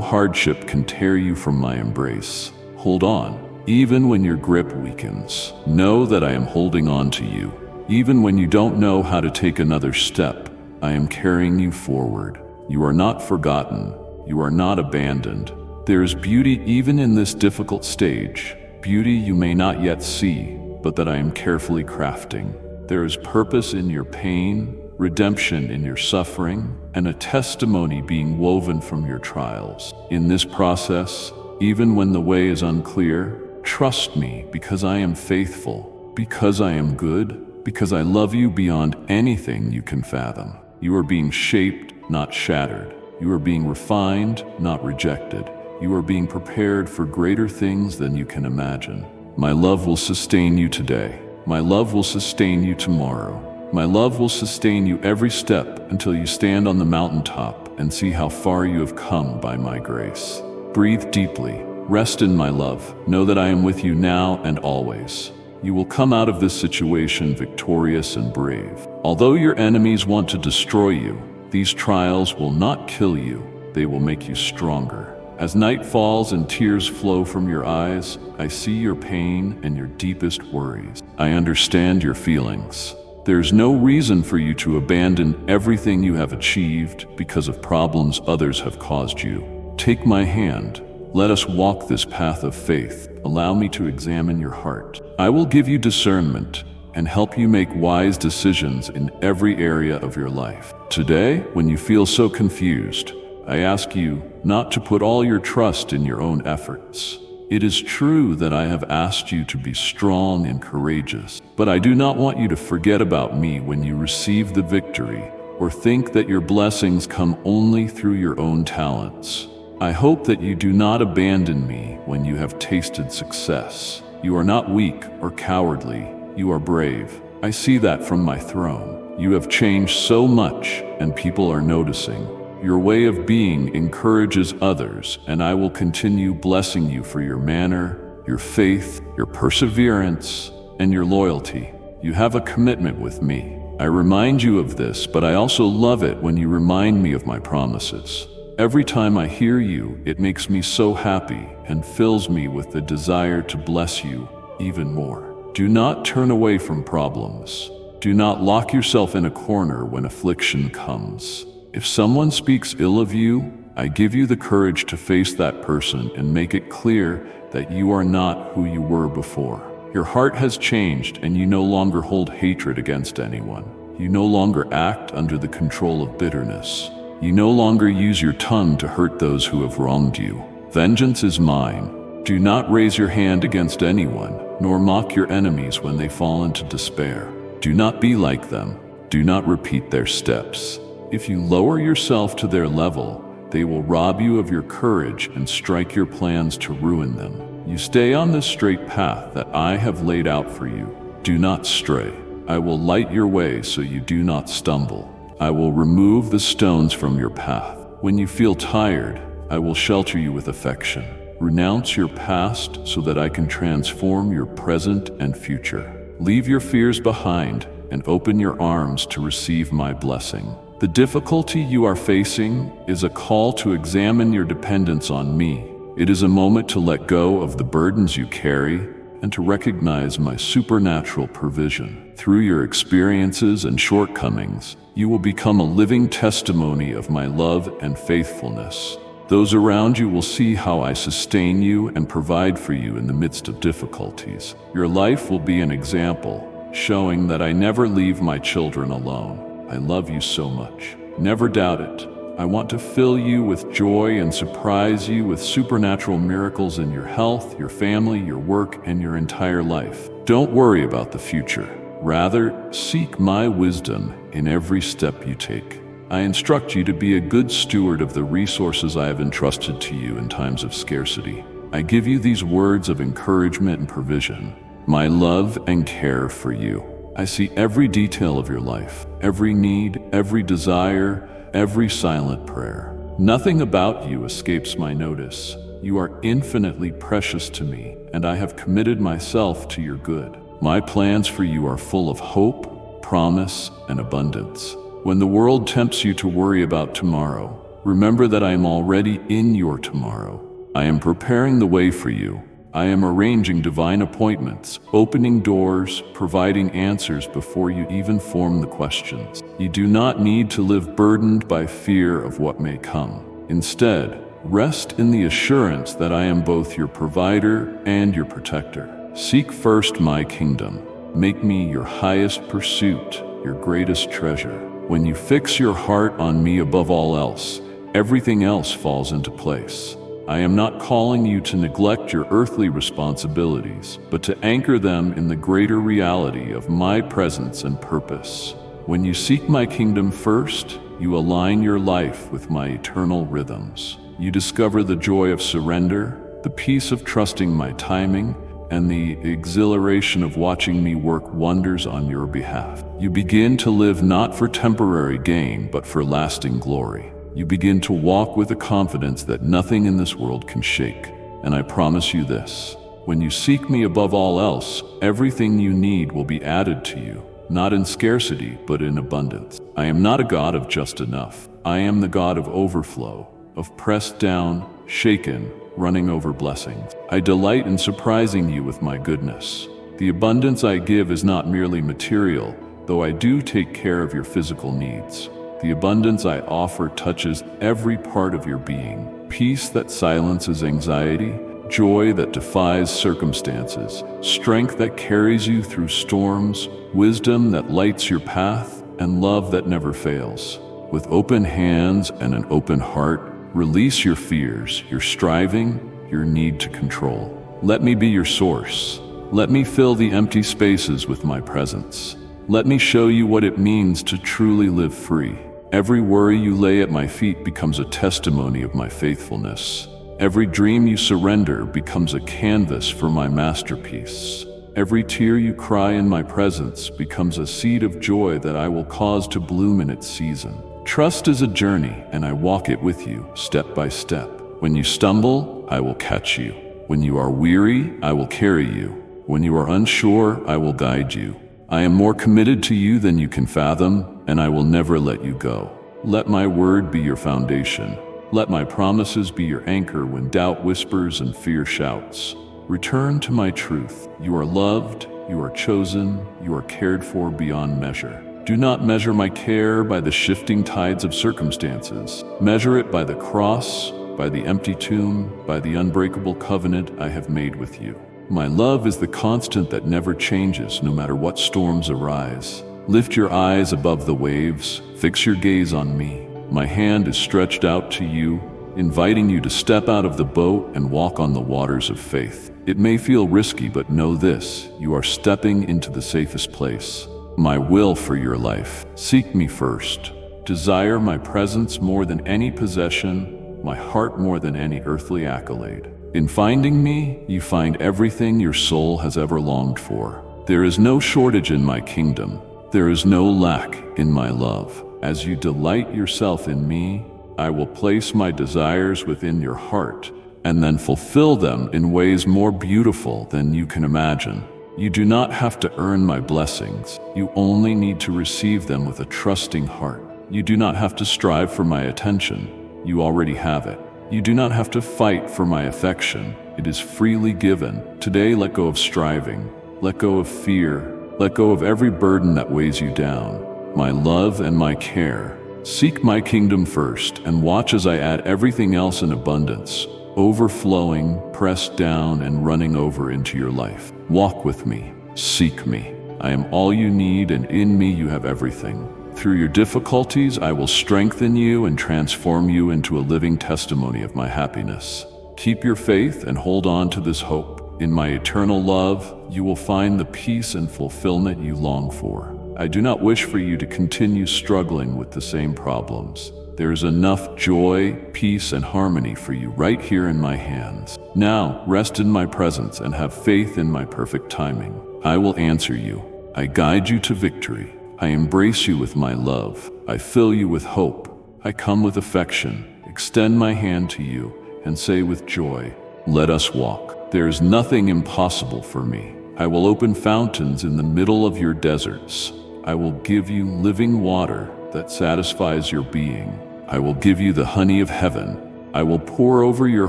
hardship can tear you from my embrace. Hold on, even when your grip weakens. Know that I am holding on to you. Even when you don't know how to take another step, I am carrying you forward. You are not forgotten. You are not abandoned. There is beauty even in this difficult stage, beauty you may not yet see, but that I am carefully crafting. There is purpose in your pain, redemption in your suffering, and a testimony being woven from your trials. In this process, even when the way is unclear, trust me because I am faithful, because I am good, because I love you beyond anything you can fathom. You are being shaped, not shattered. You are being refined, not rejected. You are being prepared for greater things than you can imagine. My love will sustain you today. My love will sustain you tomorrow. My love will sustain you every step until you stand on the mountaintop and see how far you have come by my grace. Breathe deeply. Rest in my love. Know that I am with you now and always. You will come out of this situation victorious and brave. Although your enemies want to destroy you, these trials will not kill you. They will make you stronger. As night falls and tears flow from your eyes, I see your pain and your deepest worries. I understand your feelings. There's no reason for you to abandon everything you have achieved because of problems others have caused you. Take my hand. Let us walk this path of faith. Allow me to examine your heart. I will give you discernment and help you make wise decisions in every area of your life. Today, when you feel so confused, I ask you not to put all your trust in your own efforts. It is true that I have asked you to be strong and courageous, but I do not want you to forget about me when you receive the victory or think that your blessings come only through your own talents. I hope that you do not abandon me when you have tasted success. You are not weak or cowardly. You are brave. I see that from my throne. You have changed so much, and people are noticing. Your way of being encourages others, and I will continue blessing you for your manner, your faith, your perseverance, and your loyalty. You have a commitment with me. I remind you of this, but I also love it when you remind me of my promises. Every time I hear you, it makes me so happy and fills me with the desire to bless you even more. Do not turn away from problems. Do not lock yourself in a corner when affliction comes. If someone speaks ill of you, I give you the courage to face that person and make it clear that you are not who you were before. Your heart has changed and you no longer hold hatred against anyone. You no longer act under the control of bitterness. You no longer use your tongue to hurt those who have wronged you. Vengeance is mine. Do not raise your hand against anyone, nor mock your enemies when they fall into despair. Do not be like them. Do not repeat their steps. If you lower yourself to their level, they will rob you of your courage and strike your plans to ruin them. You stay on this straight path that I have laid out for you. Do not stray. I will light your way so you do not stumble. I will remove the stones from your path. When you feel tired, I will shelter you with affection. Renounce your past so that I can transform your present and future. Leave your fears behind and open your arms to receive my blessing. The difficulty you are facing is a call to examine your dependence on me. It is a moment to let go of the burdens you carry and to recognize my supernatural provision. Through your experiences and shortcomings, you will become a living testimony of my love and faithfulness. Those around you will see how I sustain you and provide for you in the midst of difficulties. Your life will be an example, showing that I never leave my children alone. I love you so much. Never doubt it. I want to fill you with joy and surprise you with supernatural miracles in your health, your family, your work, and your entire life. Don't worry about the future. Rather, seek my wisdom in every step you take. I instruct you to be a good steward of the resources I have entrusted to you in times of scarcity. I give you these words of encouragement and provision, my love and care for you. I see every detail of your life, every need, every desire, every silent prayer. Nothing about you escapes my notice. You are infinitely precious to me, and I have committed myself to your good. My plans for you are full of hope, promise, and abundance. When the world tempts you to worry about tomorrow, remember that I am already in your tomorrow. I am preparing the way for you. I am arranging divine appointments, opening doors, providing answers before you even form the questions. You do not need to live burdened by fear of what may come. Instead, rest in the assurance that I am both your provider and your protector. Seek first my kingdom. Make me your highest pursuit, your greatest treasure. When you fix your heart on me above all else, everything else falls into place. I am not calling you to neglect your earthly responsibilities, but to anchor them in the greater reality of my presence and purpose. When you seek my kingdom first, you align your life with my eternal rhythms. You discover the joy of surrender, the peace of trusting my timing, and the exhilaration of watching me work wonders on your behalf. You begin to live not for temporary gain, but for lasting glory. You begin to walk with a confidence that nothing in this world can shake. And I promise you this: when you seek me above all else, everything you need will be added to you, not in scarcity, but in abundance. I am not a God of just enough. I am the God of overflow, of pressed down, shaken, running over blessings. I delight in surprising you with my goodness. The abundance I give is not merely material, though I do take care of your physical needs. The abundance I offer touches every part of your being. Peace that silences anxiety, joy that defies circumstances, strength that carries you through storms, wisdom that lights your path, and love that never fails. With open hands and an open heart, release your fears, your striving, your need to control. Let me be your source. Let me fill the empty spaces with my presence. Let me show you what it means to truly live free. Every worry you lay at my feet becomes a testimony of my faithfulness. Every dream you surrender becomes a canvas for my masterpiece. Every tear you cry in my presence becomes a seed of joy that I will cause to bloom in its season. Trust is a journey, and I walk it with you, step by step. When you stumble, I will catch you. When you are weary, I will carry you. When you are unsure, I will guide you. I am more committed to you than you can fathom, and I will never let you go. Let my word be your foundation. Let my promises be your anchor when doubt whispers and fear shouts. Return to my truth. You are loved, you are chosen, you are cared for beyond measure. Do not measure my care by the shifting tides of circumstances. Measure it by the cross, by the empty tomb, by the unbreakable covenant I have made with you. My love is the constant that never changes, no matter what storms arise. Lift your eyes above the waves, fix your gaze on me. My hand is stretched out to you, inviting you to step out of the boat and walk on the waters of faith. It may feel risky, but know this: you are stepping into the safest place. My will for your life. Seek me first. Desire my presence more than any possession, my heart more than any earthly accolade. In finding me, you find everything your soul has ever longed for. There is no shortage in my kingdom. There is no lack in my love. As you delight yourself in me, I will place my desires within your heart and then fulfill them in ways more beautiful than you can imagine. You do not have to earn my blessings. You only need to receive them with a trusting heart. You do not have to strive for my attention. You already have it. You do not have to fight for my affection. It is freely given. Today, let go of striving. Let go of fear. Let go of every burden that weighs you down. My love and my care. Seek my kingdom first and watch as I add everything else in abundance, overflowing, pressed down, and running over into your life. Walk with me. Seek me. I am all you need, and in me you have everything. Through your difficulties, I will strengthen you and transform you into a living testimony of my happiness. Keep your faith and hold on to this hope. In my eternal love, you will find the peace and fulfillment you long for. I do not wish for you to continue struggling with the same problems. There is enough joy, peace, and harmony for you right here in my hands. Now, rest in my presence and have faith in my perfect timing. I will answer you. I guide you to victory. I embrace you with my love. I fill you with hope. I come with affection, extend my hand to you, and say with joy, let us walk. There is nothing impossible for me. I will open fountains in the middle of your deserts. I will give you living water that satisfies your being. I will give you the honey of heaven. I will pour over your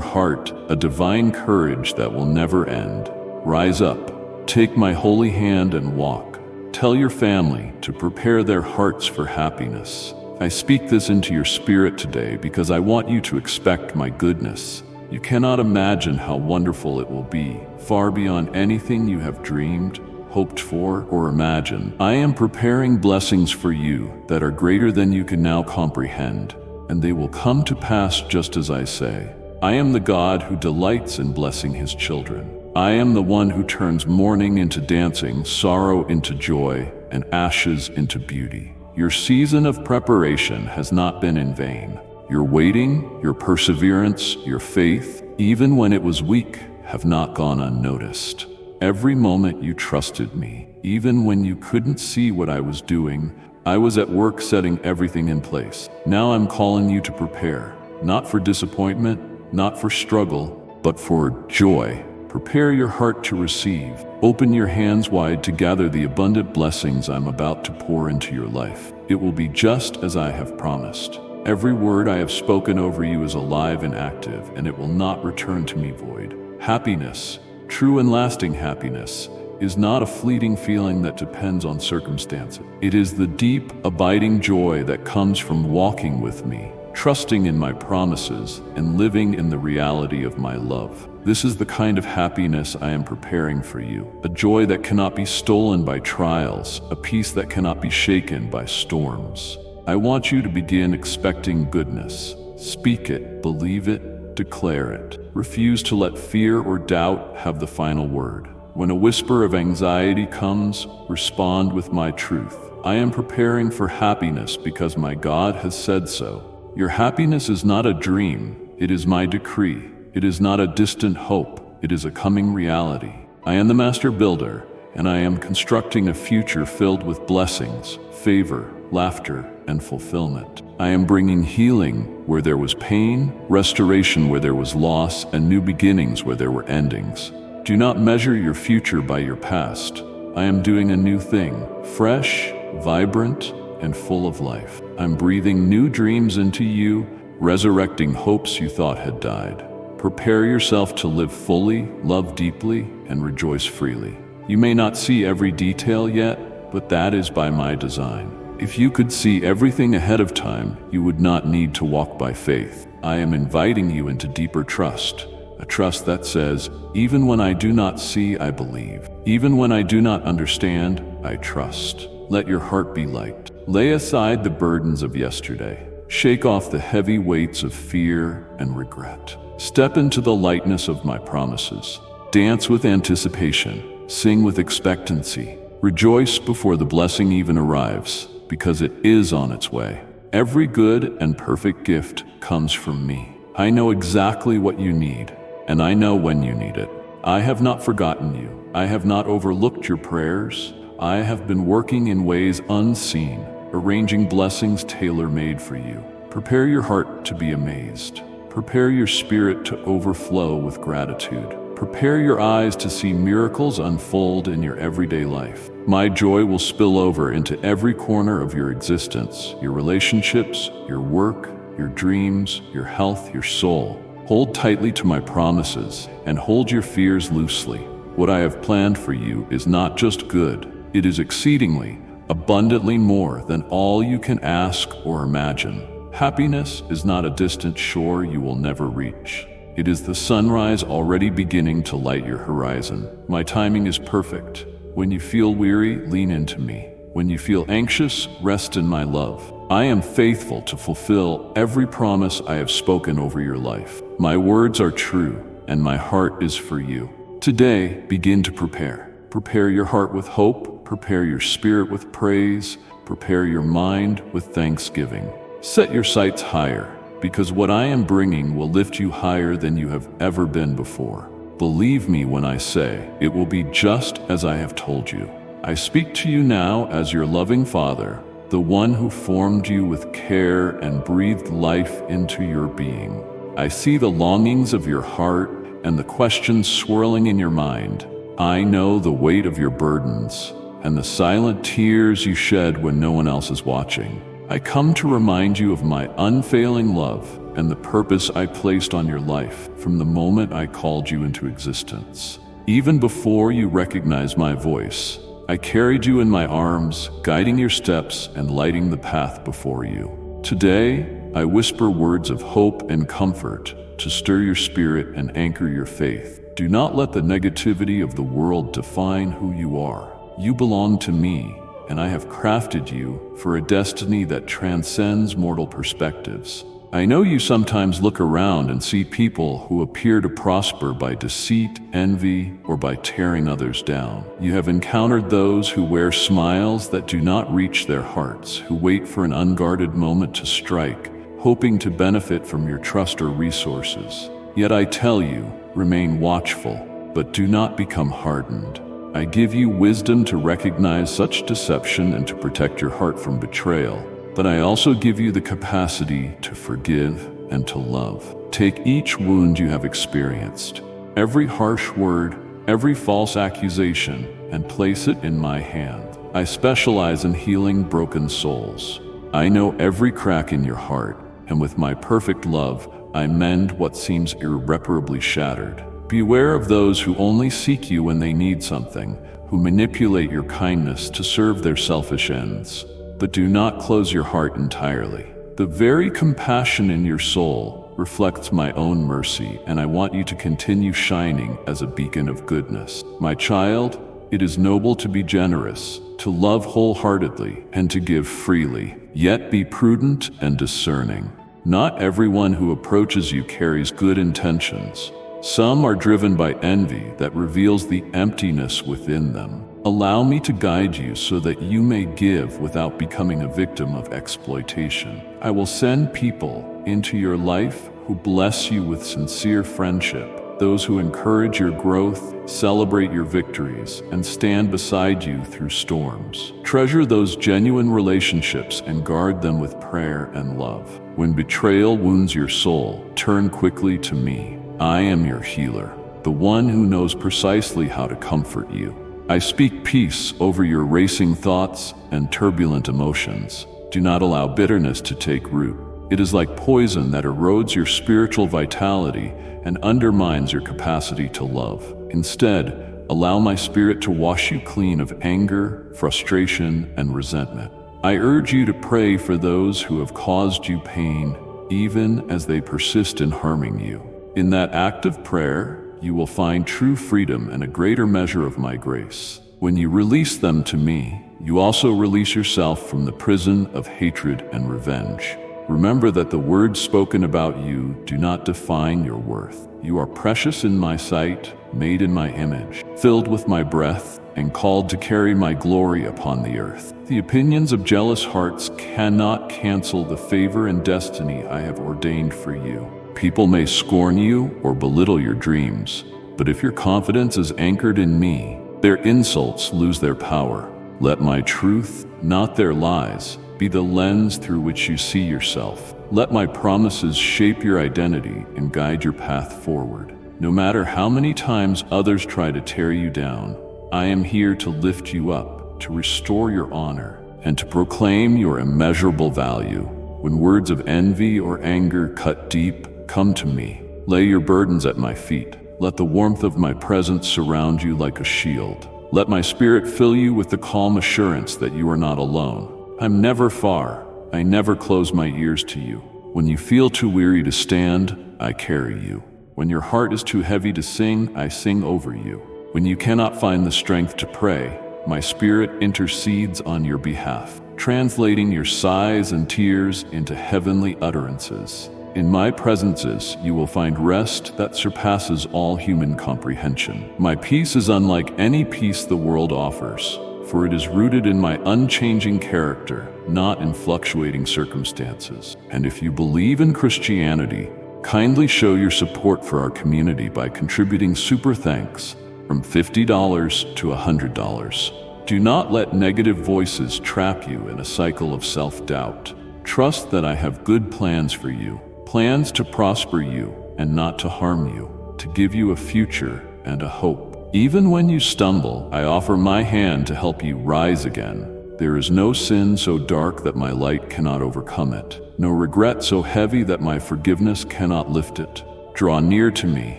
heart a divine courage that will never end. Rise up, take my holy hand and walk. Tell your family to prepare their hearts for happiness. I speak this into your spirit today because I want you to expect my goodness. You cannot imagine how wonderful it will be, far beyond anything you have dreamed, hoped for, or imagined. I am preparing blessings for you that are greater than you can now comprehend, and they will come to pass just as I say. I am the God who delights in blessing his children. I am the one who turns mourning into dancing, sorrow into joy, and ashes into beauty. Your season of preparation has not been in vain. Your waiting, your perseverance, your faith, even when it was weak, have not gone unnoticed. Every moment you trusted me, even when you couldn't see what I was doing, I was at work setting everything in place. Now I'm calling you to prepare, not for disappointment, not for struggle, but for joy. Prepare your heart to receive. Open your hands wide to gather the abundant blessings I'm about to pour into your life. It will be just as I have promised. Every word I have spoken over you is alive and active, and it will not return to me void. Happiness, true and lasting happiness, is not a fleeting feeling that depends on circumstances. It is the deep, abiding joy that comes from walking with me, trusting in my promises, and living in the reality of my love. This is the kind of happiness I am preparing for you, a joy that cannot be stolen by trials, a peace that cannot be shaken by storms. I want you to begin expecting goodness. Speak it, believe it, declare it. Refuse to let fear or doubt have the final word. When a whisper of anxiety comes, respond with my truth. I am preparing for happiness because my God has said so. Your happiness is not a dream, it is my decree. It is not a distant hope, it is a coming reality. I am the master builder, and I am constructing a future filled with blessings, favor, laughter, and fulfillment. I am bringing healing where there was pain, restoration where there was loss, and new beginnings where there were endings. Do not measure your future by your past. I am doing a new thing, fresh, vibrant, and full of life. I'm breathing new dreams into you, resurrecting hopes you thought had died. Prepare yourself to live fully, love deeply, and rejoice freely. You may not see every detail yet, but that is by my design. If you could see everything ahead of time, you would not need to walk by faith. I am inviting you into deeper trust, a trust that says, even when I do not see, I believe. Even when I do not understand, I trust. Let your heart be light. Lay aside the burdens of yesterday. Shake off the heavy weights of fear and regret. Step into the lightness of my promises. Dance with anticipation. Sing with expectancy. Rejoice before the blessing even arrives, because it is on its way. Every good and perfect gift comes from me. I know exactly what you need, and I know when you need it. I have not forgotten you. I have not overlooked your prayers. I have been working in ways unseen, arranging blessings tailor-made for you. Prepare your heart to be amazed. Prepare your spirit to overflow with gratitude. Prepare your eyes to see miracles unfold in your everyday life. My joy will spill over into every corner of your existence, your relationships, your work, your dreams, your health, your soul. Hold tightly to my promises and hold your fears loosely. What I have planned for you is not just good, it is exceedingly, abundantly more than all you can ask or imagine. Happiness is not a distant shore you will never reach. It is the sunrise already beginning to light your horizon. My timing is perfect. When you feel weary, lean into me. When you feel anxious, rest in my love. I am faithful to fulfill every promise I have spoken over your life. My words are true, and my heart is for you. Today, begin to prepare. Prepare your heart with hope. Prepare your spirit with praise. Prepare your mind with thanksgiving. Set your sights higher, because what I am bringing will lift you higher than you have ever been before. Believe me when I say it will be just as I have told you. I speak to you now as your loving Father, the one who formed you with care and breathed life into your being. I see the longings of your heart and the questions swirling in your mind. I know the weight of your burdens and the silent tears you shed when no one else is watching. I come to remind you of my unfailing love and the purpose I placed on your life from the moment I called you into existence. Even before you recognized my voice, I carried you in my arms, guiding your steps and lighting the path before you. Today, I whisper words of hope and comfort to stir your spirit and anchor your faith. Do not let the negativity of the world define who you are. You belong to me, and I have crafted you for a destiny that transcends mortal perspectives. I know you sometimes look around and see people who appear to prosper by deceit, envy, or by tearing others down. You have encountered those who wear smiles that do not reach their hearts, who wait for an unguarded moment to strike, hoping to benefit from your trust or resources. Yet I tell you, remain watchful, but do not become hardened. I give you wisdom to recognize such deception and to protect your heart from betrayal. But I also give you the capacity to forgive and to love. Take each wound you have experienced, every harsh word, every false accusation, and place it in my hand. I specialize in healing broken souls. I know every crack in your heart, and with my perfect love, I mend what seems irreparably shattered. Beware of those who only seek you when they need something, who manipulate your kindness to serve their selfish ends. But do not close your heart entirely. The very compassion in your soul reflects my own mercy, and I want you to continue shining as a beacon of goodness. My child, it is noble to be generous, to love wholeheartedly, and to give freely. Yet be prudent and discerning. Not everyone who approaches you carries good intentions. Some are driven by envy that reveals the emptiness within them. Allow me to guide you so that you may give without becoming a victim of exploitation. I will send people into your life who bless you with sincere friendship, those who encourage your growth, celebrate your victories, and stand beside you through storms. Treasure those genuine relationships and guard them with prayer and love. When betrayal wounds your soul, turn quickly to me. I am your healer, the one who knows precisely how to comfort you. I speak peace over your racing thoughts and turbulent emotions. Do not allow bitterness to take root. It is like poison that erodes your spiritual vitality and undermines your capacity to love. Instead, allow my spirit to wash you clean of anger, frustration, and resentment. I urge you to pray for those who have caused you pain, even as they persist in harming you. In that act of prayer, you will find true freedom and a greater measure of my grace. When you release them to me, you also release yourself from the prison of hatred and revenge. Remember that the words spoken about you do not define your worth. You are precious in my sight, made in my image, filled with my breath, and called to carry my glory upon the earth. The opinions of jealous hearts cannot cancel the favor and destiny I have ordained for you. People may scorn you or belittle your dreams, but if your confidence is anchored in me, their insults lose their power. Let my truth, not their lies, be the lens through which you see yourself. Let my promises shape your identity and guide your path forward. No matter how many times others try to tear you down, I am here to lift you up, to restore your honor, and to proclaim your immeasurable value. When words of envy or anger cut deep, come to me. Lay your burdens at my feet. Let the warmth of my presence surround you like a shield. Let my spirit fill you with the calm assurance that you are not alone. I'm never far. I never close my ears to you. When you feel too weary to stand, I carry you. When your heart is too heavy to sing, I sing over you. When you cannot find the strength to pray, my spirit intercedes on your behalf, translating your sighs and tears into heavenly utterances. In my presences, you will find rest that surpasses all human comprehension. My peace is unlike any peace the world offers, for it is rooted in my unchanging character, not in fluctuating circumstances. And if you believe in Christianity, kindly show your support for our community by contributing super thanks from $50 to $100. Do not let negative voices trap you in a cycle of self-doubt. Trust that I have good plans for you, plans to prosper you and not to harm you, to give you a future and a hope. Even when you stumble, I offer my hand to help you rise again. There is no sin so dark that my light cannot overcome it, no regret so heavy that my forgiveness cannot lift it. Draw near to me,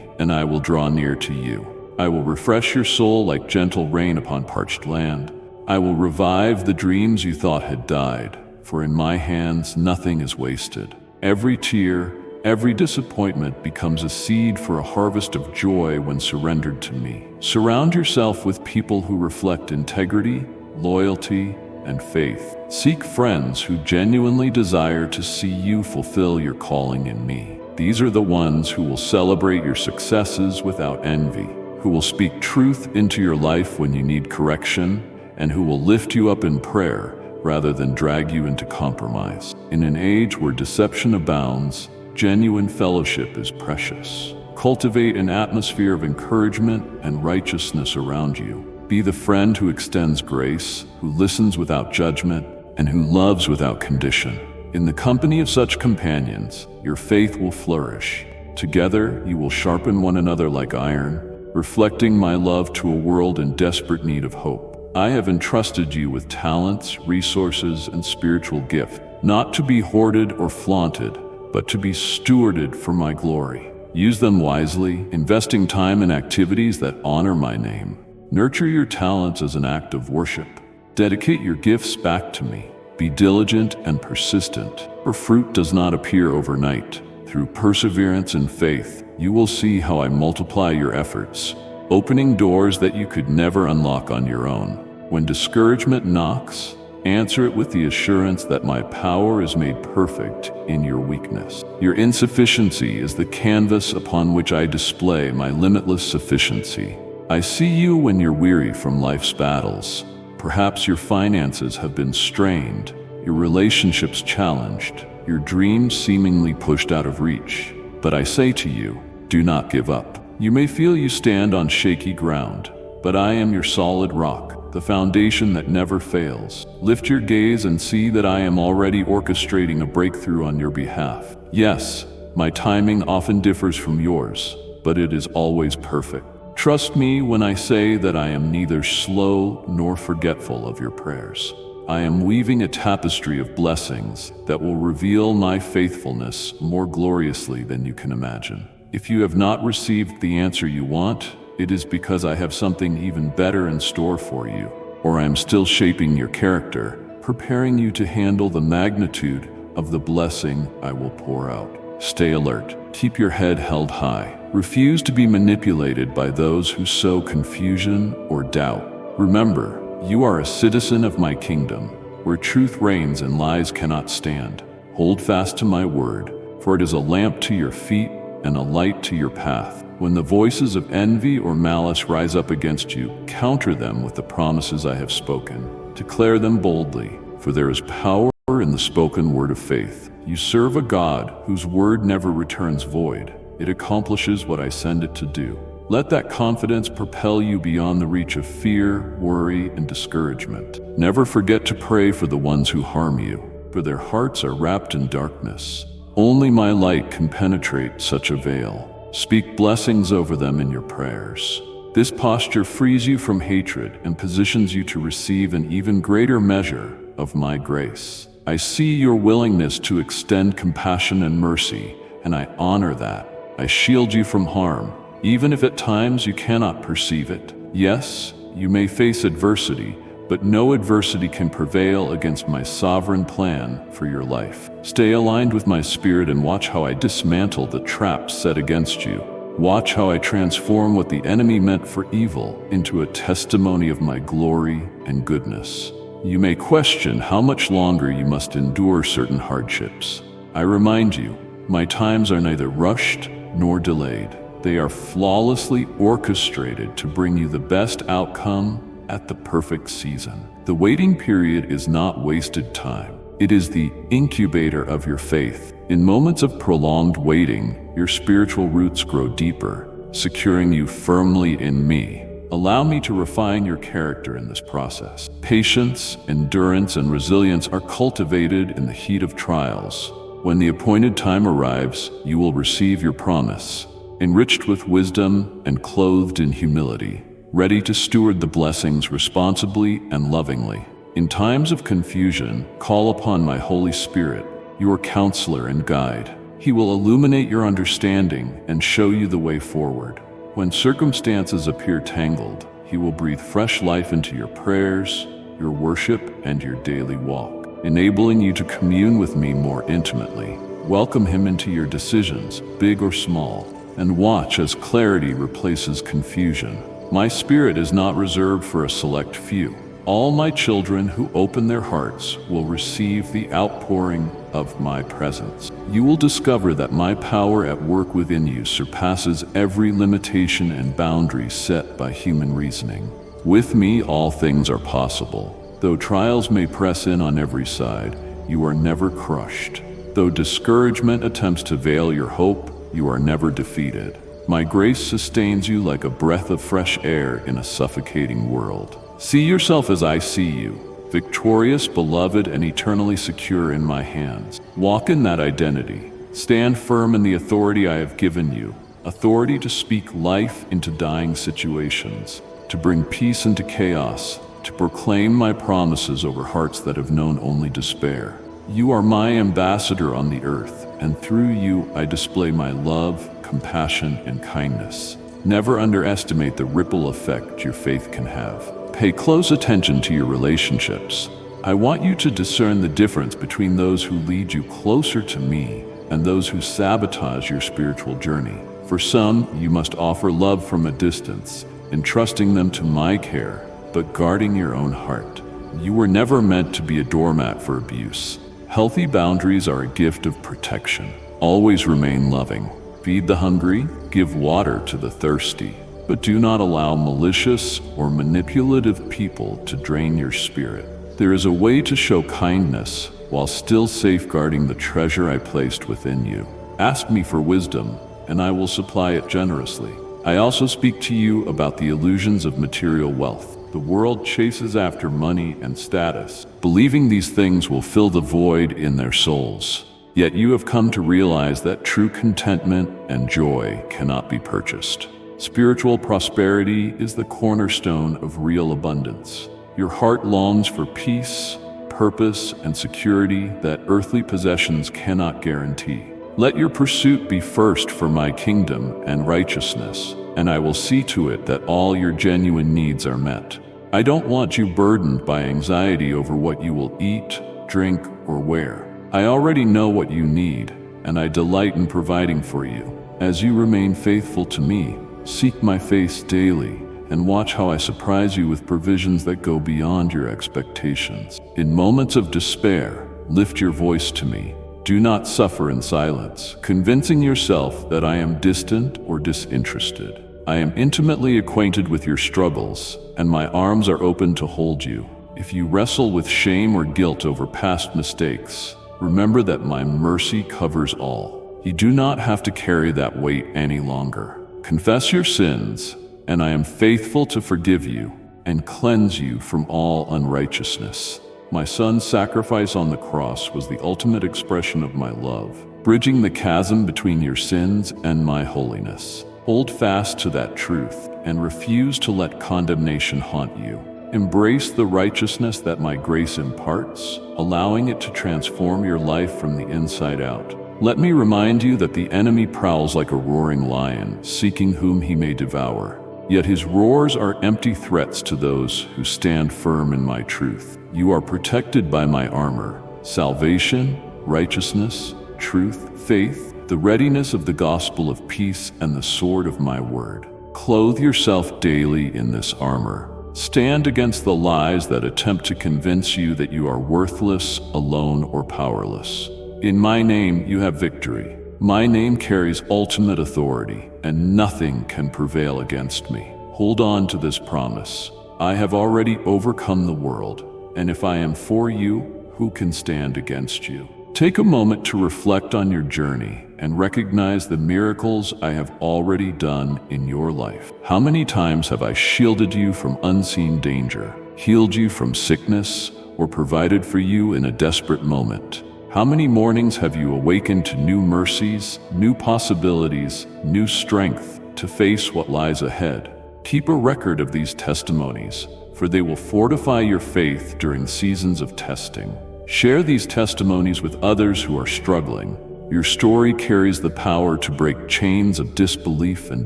and I will draw near to you. I will refresh your soul like gentle rain upon parched land. I will revive the dreams you thought had died, for in my hands nothing is wasted. Every tear, every disappointment becomes a seed for a harvest of joy when surrendered to me. Surround yourself with people who reflect integrity, loyalty, and faith. Seek friends who genuinely desire to see you fulfill your calling in me. These are the ones who will celebrate your successes without envy, who will speak truth into your life when you need correction, and who will lift you up in prayer rather than drag you into compromise. In an age where deception abounds, genuine fellowship is precious. Cultivate an atmosphere of encouragement and righteousness around you. Be the friend who extends grace, who listens without judgment, and who loves without condition. In the company of such companions, your faith will flourish. Together, you will sharpen one another like iron, reflecting my love to a world in desperate need of hope. I have entrusted you with talents, resources, and spiritual gift, not to be hoarded or flaunted, but to be stewarded for my glory. Use them wisely, investing time in activities that honor my name. Nurture your talents as an act of worship. Dedicate your gifts back to me. Be diligent and persistent, for fruit does not appear overnight. Through perseverance and faith, you will see how I multiply your efforts, opening doors that you could never unlock on your own. When discouragement knocks, answer it with the assurance that my power is made perfect in your weakness. Your insufficiency is the canvas upon which I display my limitless sufficiency. I see you when you're weary from life's battles. Perhaps your finances have been strained, your relationships challenged, your dreams seemingly pushed out of reach. But I say to you, do not give up. You may feel you stand on shaky ground, but I am your solid rock, the foundation that never fails. Lift your gaze and see that I am already orchestrating a breakthrough on your behalf. Yes, my timing often differs from yours, but it is always perfect. Trust me when I say that I am neither slow nor forgetful of your prayers. I am weaving a tapestry of blessings that will reveal my faithfulness more gloriously than you can imagine. If you have not received the answer you want, it is because I have something even better in store for you, or I am still shaping your character, preparing you to handle the magnitude of the blessing I will pour out. Stay alert. Keep your head held high. Refuse to be manipulated by those who sow confusion or doubt. Remember, you are a citizen of my kingdom, where truth reigns and lies cannot stand. Hold fast to my word, for it is a lamp to your feet and a light to your path. When the voices of envy or malice rise up against you, counter them with the promises I have spoken. Declare them boldly, for there is power in the spoken word of faith. You serve a God whose word never returns void. It accomplishes what I send it to do. Let that confidence propel you beyond the reach of fear, worry, and discouragement. Never forget to pray for the ones who harm you, for their hearts are wrapped in darkness. Only my light can penetrate such a veil. Speak blessings over them in your prayers. This posture frees you from hatred and positions you to receive an even greater measure of my grace. I see your willingness to extend compassion and mercy, and I honor that. I shield you from harm, even if at times you cannot perceive it. Yes, you may face adversity, but no adversity can prevail against my sovereign plan for your life. Stay aligned with my spirit and watch how I dismantle the traps set against you. Watch how I transform what the enemy meant for evil into a testimony of my glory and goodness. You may question how much longer you must endure certain hardships. I remind you, my times are neither rushed nor delayed. They are flawlessly orchestrated to bring you the best outcome at the perfect season. The waiting period is not wasted time. It is the incubator of your faith. In moments of prolonged waiting, your spiritual roots grow deeper, securing you firmly in me. Allow me to refine your character in this process. Patience, endurance, and resilience are cultivated in the heat of trials. When the appointed time arrives, you will receive your promise, enriched with wisdom and clothed in humility, ready to steward the blessings responsibly and lovingly. In times of confusion, call upon my Holy Spirit, your counselor and guide. He will illuminate your understanding and show you the way forward. When circumstances appear tangled, He will breathe fresh life into your prayers, your worship, and your daily walk, enabling you to commune with me more intimately. Welcome Him into your decisions, big or small, and watch as clarity replaces confusion. My Spirit is not reserved for a select few. All my children who open their hearts will receive the outpouring of my presence. You will discover that my power at work within you surpasses every limitation and boundary set by human reasoning. With me, all things are possible. Though trials may press in on every side, you are never crushed. Though discouragement attempts to veil your hope, you are never defeated. My grace sustains you like a breath of fresh air in a suffocating world. See yourself as I see you, victorious, beloved, and eternally secure in my hands. Walk in that identity. Stand firm in the authority I have given you, authority to speak life into dying situations, to bring peace into chaos, to proclaim my promises over hearts that have known only despair. You are my ambassador on the earth, and through you I display my love, compassion, and kindness. Never underestimate the ripple effect your faith can have. Pay close attention to your relationships. I want you to discern the difference between those who lead you closer to me and those who sabotage your spiritual journey. For some, you must offer love from a distance, entrusting them to my care, but guarding your own heart. You were never meant to be a doormat for abuse. Healthy boundaries are a gift of protection. Always remain loving. Feed the hungry, give water to the thirsty. But do not allow malicious or manipulative people to drain your spirit. There is a way to show kindness while still safeguarding the treasure I placed within you. Ask me for wisdom, and I will supply it generously. I also speak to you about the illusions of material wealth. The world chases after money and status, believing these things will fill the void in their souls. Yet you have come to realize that true contentment and joy cannot be purchased. Spiritual prosperity is the cornerstone of real abundance. Your heart longs for peace, purpose, and security that earthly possessions cannot guarantee. Let your pursuit be first for my kingdom and righteousness, and I will see to it that all your genuine needs are met. I don't want you burdened by anxiety over what you will eat, drink, or wear. I already know what you need, and I delight in providing for you. As you remain faithful to me, seek my face daily, and watch how I surprise you with provisions that go beyond your expectations. In moments of despair, lift your voice to me. Do not suffer in silence, convincing yourself that I am distant or disinterested. I am intimately acquainted with your struggles, and my arms are open to hold you. If you wrestle with shame or guilt over past mistakes, remember that my mercy covers all. You do not have to carry that weight any longer. Confess your sins, and I am faithful to forgive you and cleanse you from all unrighteousness. My Son's sacrifice on the cross was the ultimate expression of my love, bridging the chasm between your sins and my holiness. Hold fast to that truth and refuse to let condemnation haunt you. Embrace the righteousness that my grace imparts, allowing it to transform your life from the inside out. Let me remind you that the enemy prowls like a roaring lion, seeking whom he may devour. Yet his roars are empty threats to those who stand firm in my truth. You are protected by my armor: salvation, righteousness, truth, faith, the readiness of the gospel of peace, and the sword of my word. Clothe yourself daily in this armor. Stand against the lies that attempt to convince you that you are worthless, alone, or powerless. In my name, you have victory. My name carries ultimate authority, and nothing can prevail against me. Hold on to this promise. I have already overcome the world, and if I am for you, who can stand against you? Take a moment to reflect on your journey and recognize the miracles I have already done in your life. How many times have I shielded you from unseen danger, healed you from sickness, or provided for you in a desperate moment? How many mornings have you awakened to new mercies, new possibilities, new strength to face what lies ahead? Keep a record of these testimonies, for they will fortify your faith during seasons of testing. Share these testimonies with others who are struggling. Your story carries the power to break chains of disbelief and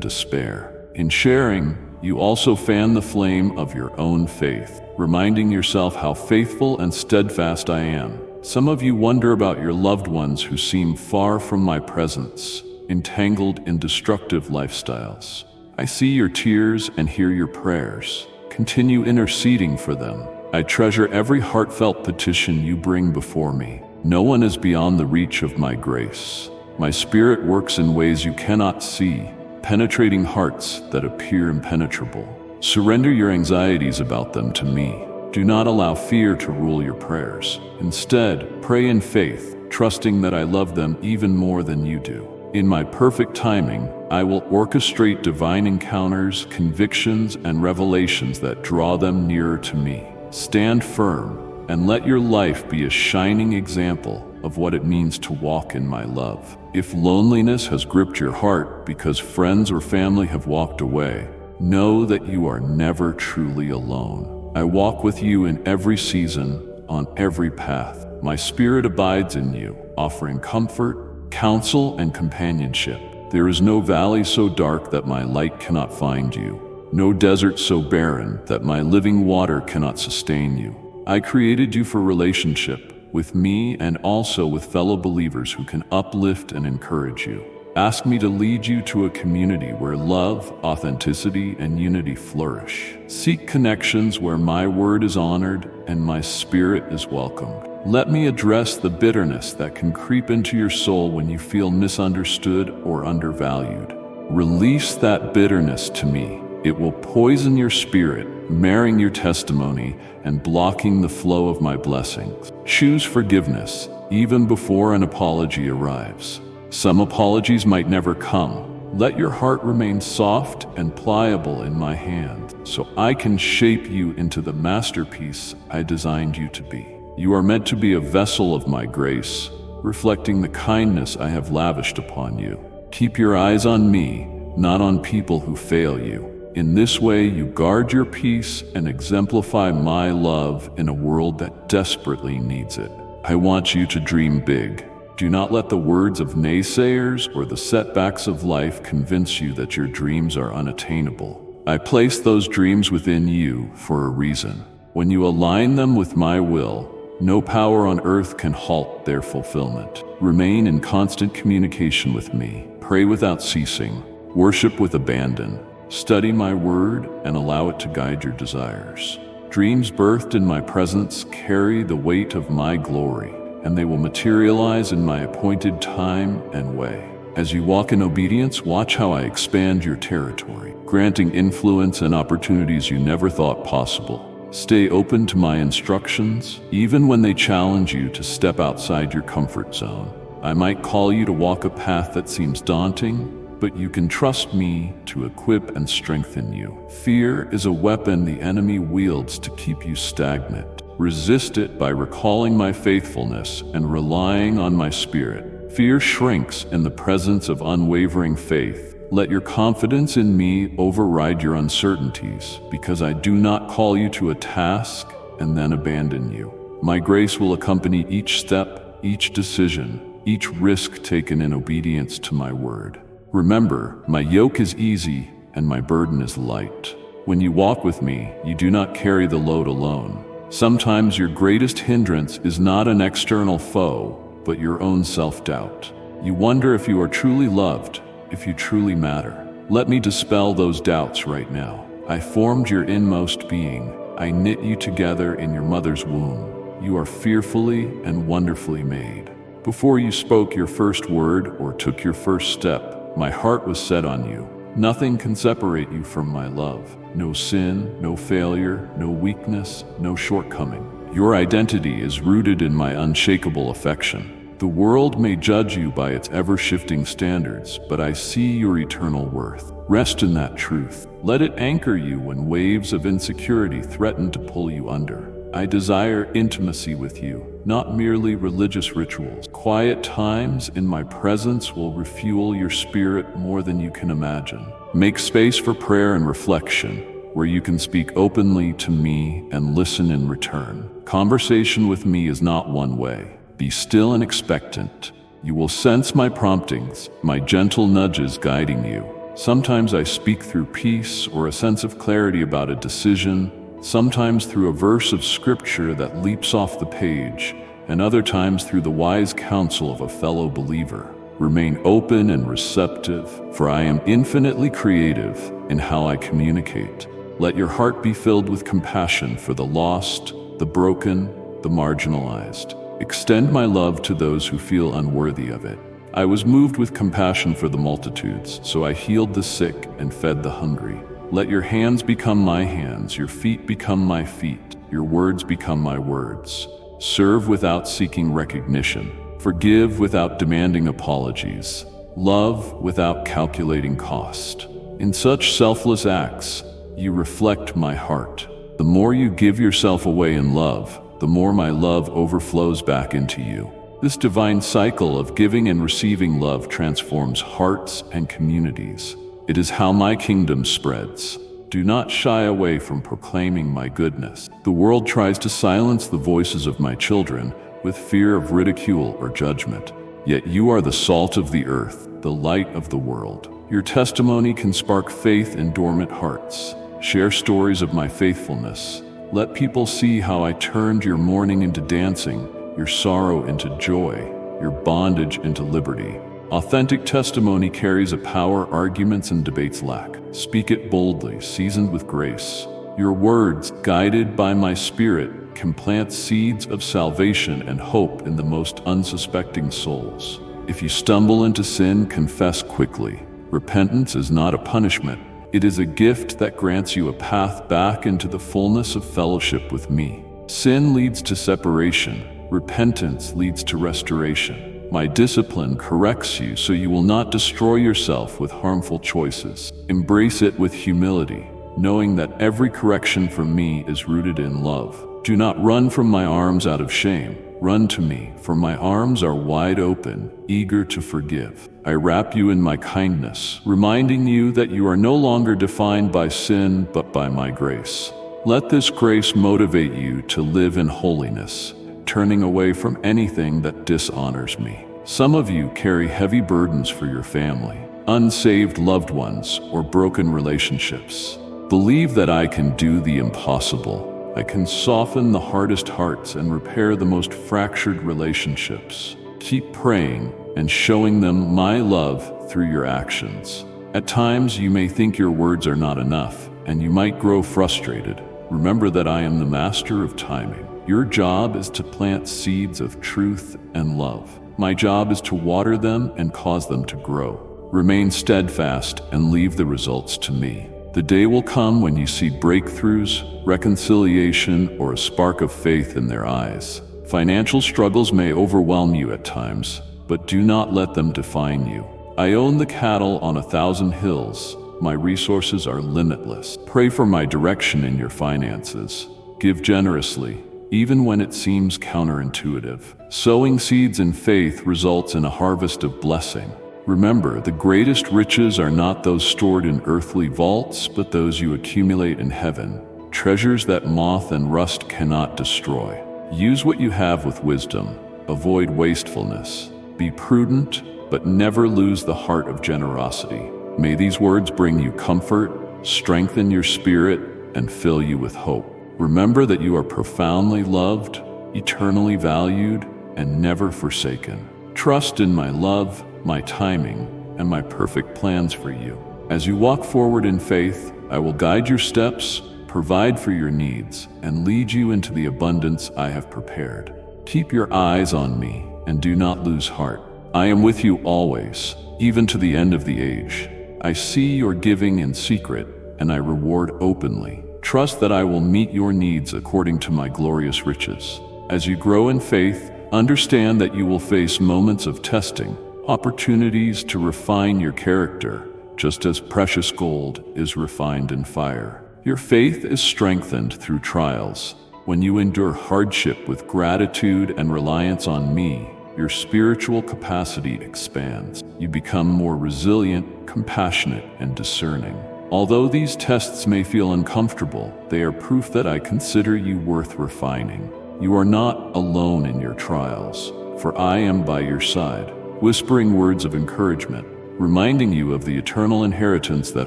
despair. In sharing, you also fan the flame of your own faith, reminding yourself how faithful and steadfast I am. Some of you wonder about your loved ones who seem far from my presence, entangled in destructive lifestyles. I see your tears and hear your prayers. Continue interceding for them. I treasure every heartfelt petition you bring before me. No one is beyond the reach of my grace. My Spirit works in ways you cannot see, penetrating hearts that appear impenetrable. Surrender your anxieties about them to me. Do not allow fear to rule your prayers. Instead, pray in faith, trusting that I love them even more than you do. In my perfect timing, I will orchestrate divine encounters, convictions, and revelations that draw them nearer to me. Stand firm and let your life be a shining example of what it means to walk in my love. If loneliness has gripped your heart because friends or family have walked away, know that you are never truly alone. I walk with you in every season, on every path. My Spirit abides in you, offering comfort, counsel, and companionship. There is no valley so dark that my light cannot find you, no desert so barren that my living water cannot sustain you. I created you for relationship with me and also with fellow believers who can uplift and encourage you. Ask me to lead you to a community where love, authenticity, and unity flourish. Seek connections where my word is honored and my Spirit is welcomed. Let me address the bitterness that can creep into your soul when you feel misunderstood or undervalued. Release that bitterness to me. It will poison your spirit, marring your testimony and blocking the flow of my blessings. Choose forgiveness, even before an apology arrives. Some apologies might never come. Let your heart remain soft and pliable in my hand, so I can shape you into the masterpiece I designed you to be. You are meant to be a vessel of my grace, reflecting the kindness I have lavished upon you. Keep your eyes on me, not on people who fail you. In this way, you guard your peace and exemplify my love in a world that desperately needs it. I want you to dream big. Do not let the words of naysayers or the setbacks of life convince you that your dreams are unattainable. I place those dreams within you for a reason. When you align them with my will, no power on earth can halt their fulfillment. Remain in constant communication with me. Pray without ceasing. Worship with abandon. Study my word and allow it to guide your desires. Dreams birthed in my presence carry the weight of my glory, and they will materialize in my appointed time and way. As you walk in obedience, watch how I expand your territory, granting influence and opportunities you never thought possible. Stay open to my instructions, even when they challenge you to step outside your comfort zone. I might call you to walk a path that seems daunting, but you can trust me to equip and strengthen you. Fear is a weapon the enemy wields to keep you stagnant. Resist it by recalling my faithfulness and relying on my Spirit. Fear shrinks in the presence of unwavering faith. Let your confidence in me override your uncertainties, because I do not call you to a task and then abandon you. My grace will accompany each step, each decision, each risk taken in obedience to my word. Remember, my yoke is easy and my burden is light. When you walk with me, you do not carry the load alone. Sometimes your greatest hindrance is not an external foe, but your own self-doubt. You wonder if you are truly loved, if you truly matter. Let me dispel those doubts right now. I formed your inmost being. I knit you together in your mother's womb. You are fearfully and wonderfully made. Before you spoke your first word or took your first step, my heart was set on you. Nothing can separate you from my love. No sin, no failure, no weakness, no shortcoming. Your identity is rooted in my unshakable affection. The world may judge you by its ever-shifting standards, but I see your eternal worth. Rest in that truth. Let it anchor you when waves of insecurity threaten to pull you under. I desire intimacy with you, not merely religious rituals. Quiet times in my presence will refuel your spirit more than you can imagine. Make space for prayer and reflection, where you can speak openly to me and listen in return. Conversation with me is not one way. Be still and expectant. You will sense my promptings, my gentle nudges guiding you. Sometimes I speak through peace or a sense of clarity about a decision, sometimes through a verse of scripture that leaps off the page, and other times through the wise counsel of a fellow believer. Remain open and receptive, for I am infinitely creative in how I communicate. Let your heart be filled with compassion for the lost, the broken, the marginalized. Extend my love to those who feel unworthy of it. I was moved with compassion for the multitudes, so I healed the sick and fed the hungry. Let your hands become my hands, your feet become my feet, your words become my words. Serve without seeking recognition. Forgive without demanding apologies. Love without calculating cost. In such selfless acts, you reflect my heart. The more you give yourself away in love, the more my love overflows back into you. This divine cycle of giving and receiving love transforms hearts and communities. It is how my kingdom spreads. Do not shy away from proclaiming my goodness. The world tries to silence the voices of my children with fear of ridicule or judgment. Yet you are the salt of the earth, the light of the world. Your testimony can spark faith in dormant hearts. Share stories of my faithfulness. Let people see how I turned your mourning into dancing, your sorrow into joy, your bondage into liberty. Authentic testimony carries a power arguments and debates lack. Speak it boldly, seasoned with grace. Your words, guided by my spirit, can plant seeds of salvation and hope in the most unsuspecting souls. If you stumble into sin, confess quickly. Repentance is not a punishment. It is a gift that grants you a path back into the fullness of fellowship with me. Sin leads to separation. Repentance leads to restoration. My discipline corrects you so you will not destroy yourself with harmful choices. Embrace it with humility, knowing that every correction from me is rooted in love. Do not run from my arms out of shame. Run to me, for my arms are wide open, eager to forgive. I wrap you in my kindness, reminding you that you are no longer defined by sin, but by my grace. Let this grace motivate you to live in holiness, turning away from anything that dishonors me. Some of you carry heavy burdens for your family, unsaved loved ones, or broken relationships. Believe that I can do the impossible. I can soften the hardest hearts and repair the most fractured relationships. Keep praying and showing them my love through your actions. At times, you may think your words are not enough, and you might grow frustrated. Remember that I am the master of timing. Your job is to plant seeds of truth and love. My job is to water them and cause them to grow. Remain steadfast and leave the results to me. The day will come when you see breakthroughs, reconciliation, or a spark of faith in their eyes. Financial struggles may overwhelm you at times, but do not let them define you. I own the cattle on 1,000 hills. My resources are limitless. Pray for my direction in your finances. Give generously, even when it seems counterintuitive. Sowing seeds in faith results in a harvest of blessing. Remember, the greatest riches are not those stored in earthly vaults, but those you accumulate in heaven, treasures that moth and rust cannot destroy. Use what you have with wisdom. Avoid wastefulness. Be prudent, but never lose the heart of generosity. May these words bring you comfort, strengthen your spirit, and fill you with hope. Remember that you are profoundly loved, eternally valued, and never forsaken. Trust in my love, my timing, and my perfect plans for you. As you walk forward in faith, I will guide your steps, provide for your needs, and lead you into the abundance I have prepared. Keep your eyes on me and do not lose heart. I am with you always, even to the end of the age. I see your giving in secret, and I reward openly. Trust that I will meet your needs according to my glorious riches. As you grow in faith, Understand that you will face moments of testing, opportunities to refine your character, just as precious gold is refined in fire. Your faith is strengthened through trials. When you endure hardship with gratitude and reliance on me, your spiritual capacity expands. You become more resilient, compassionate, and discerning. Although these tests may feel uncomfortable, they are proof that I consider you worth refining. You are not alone in your trials, for I am by your side, whispering words of encouragement, reminding you of the eternal inheritance that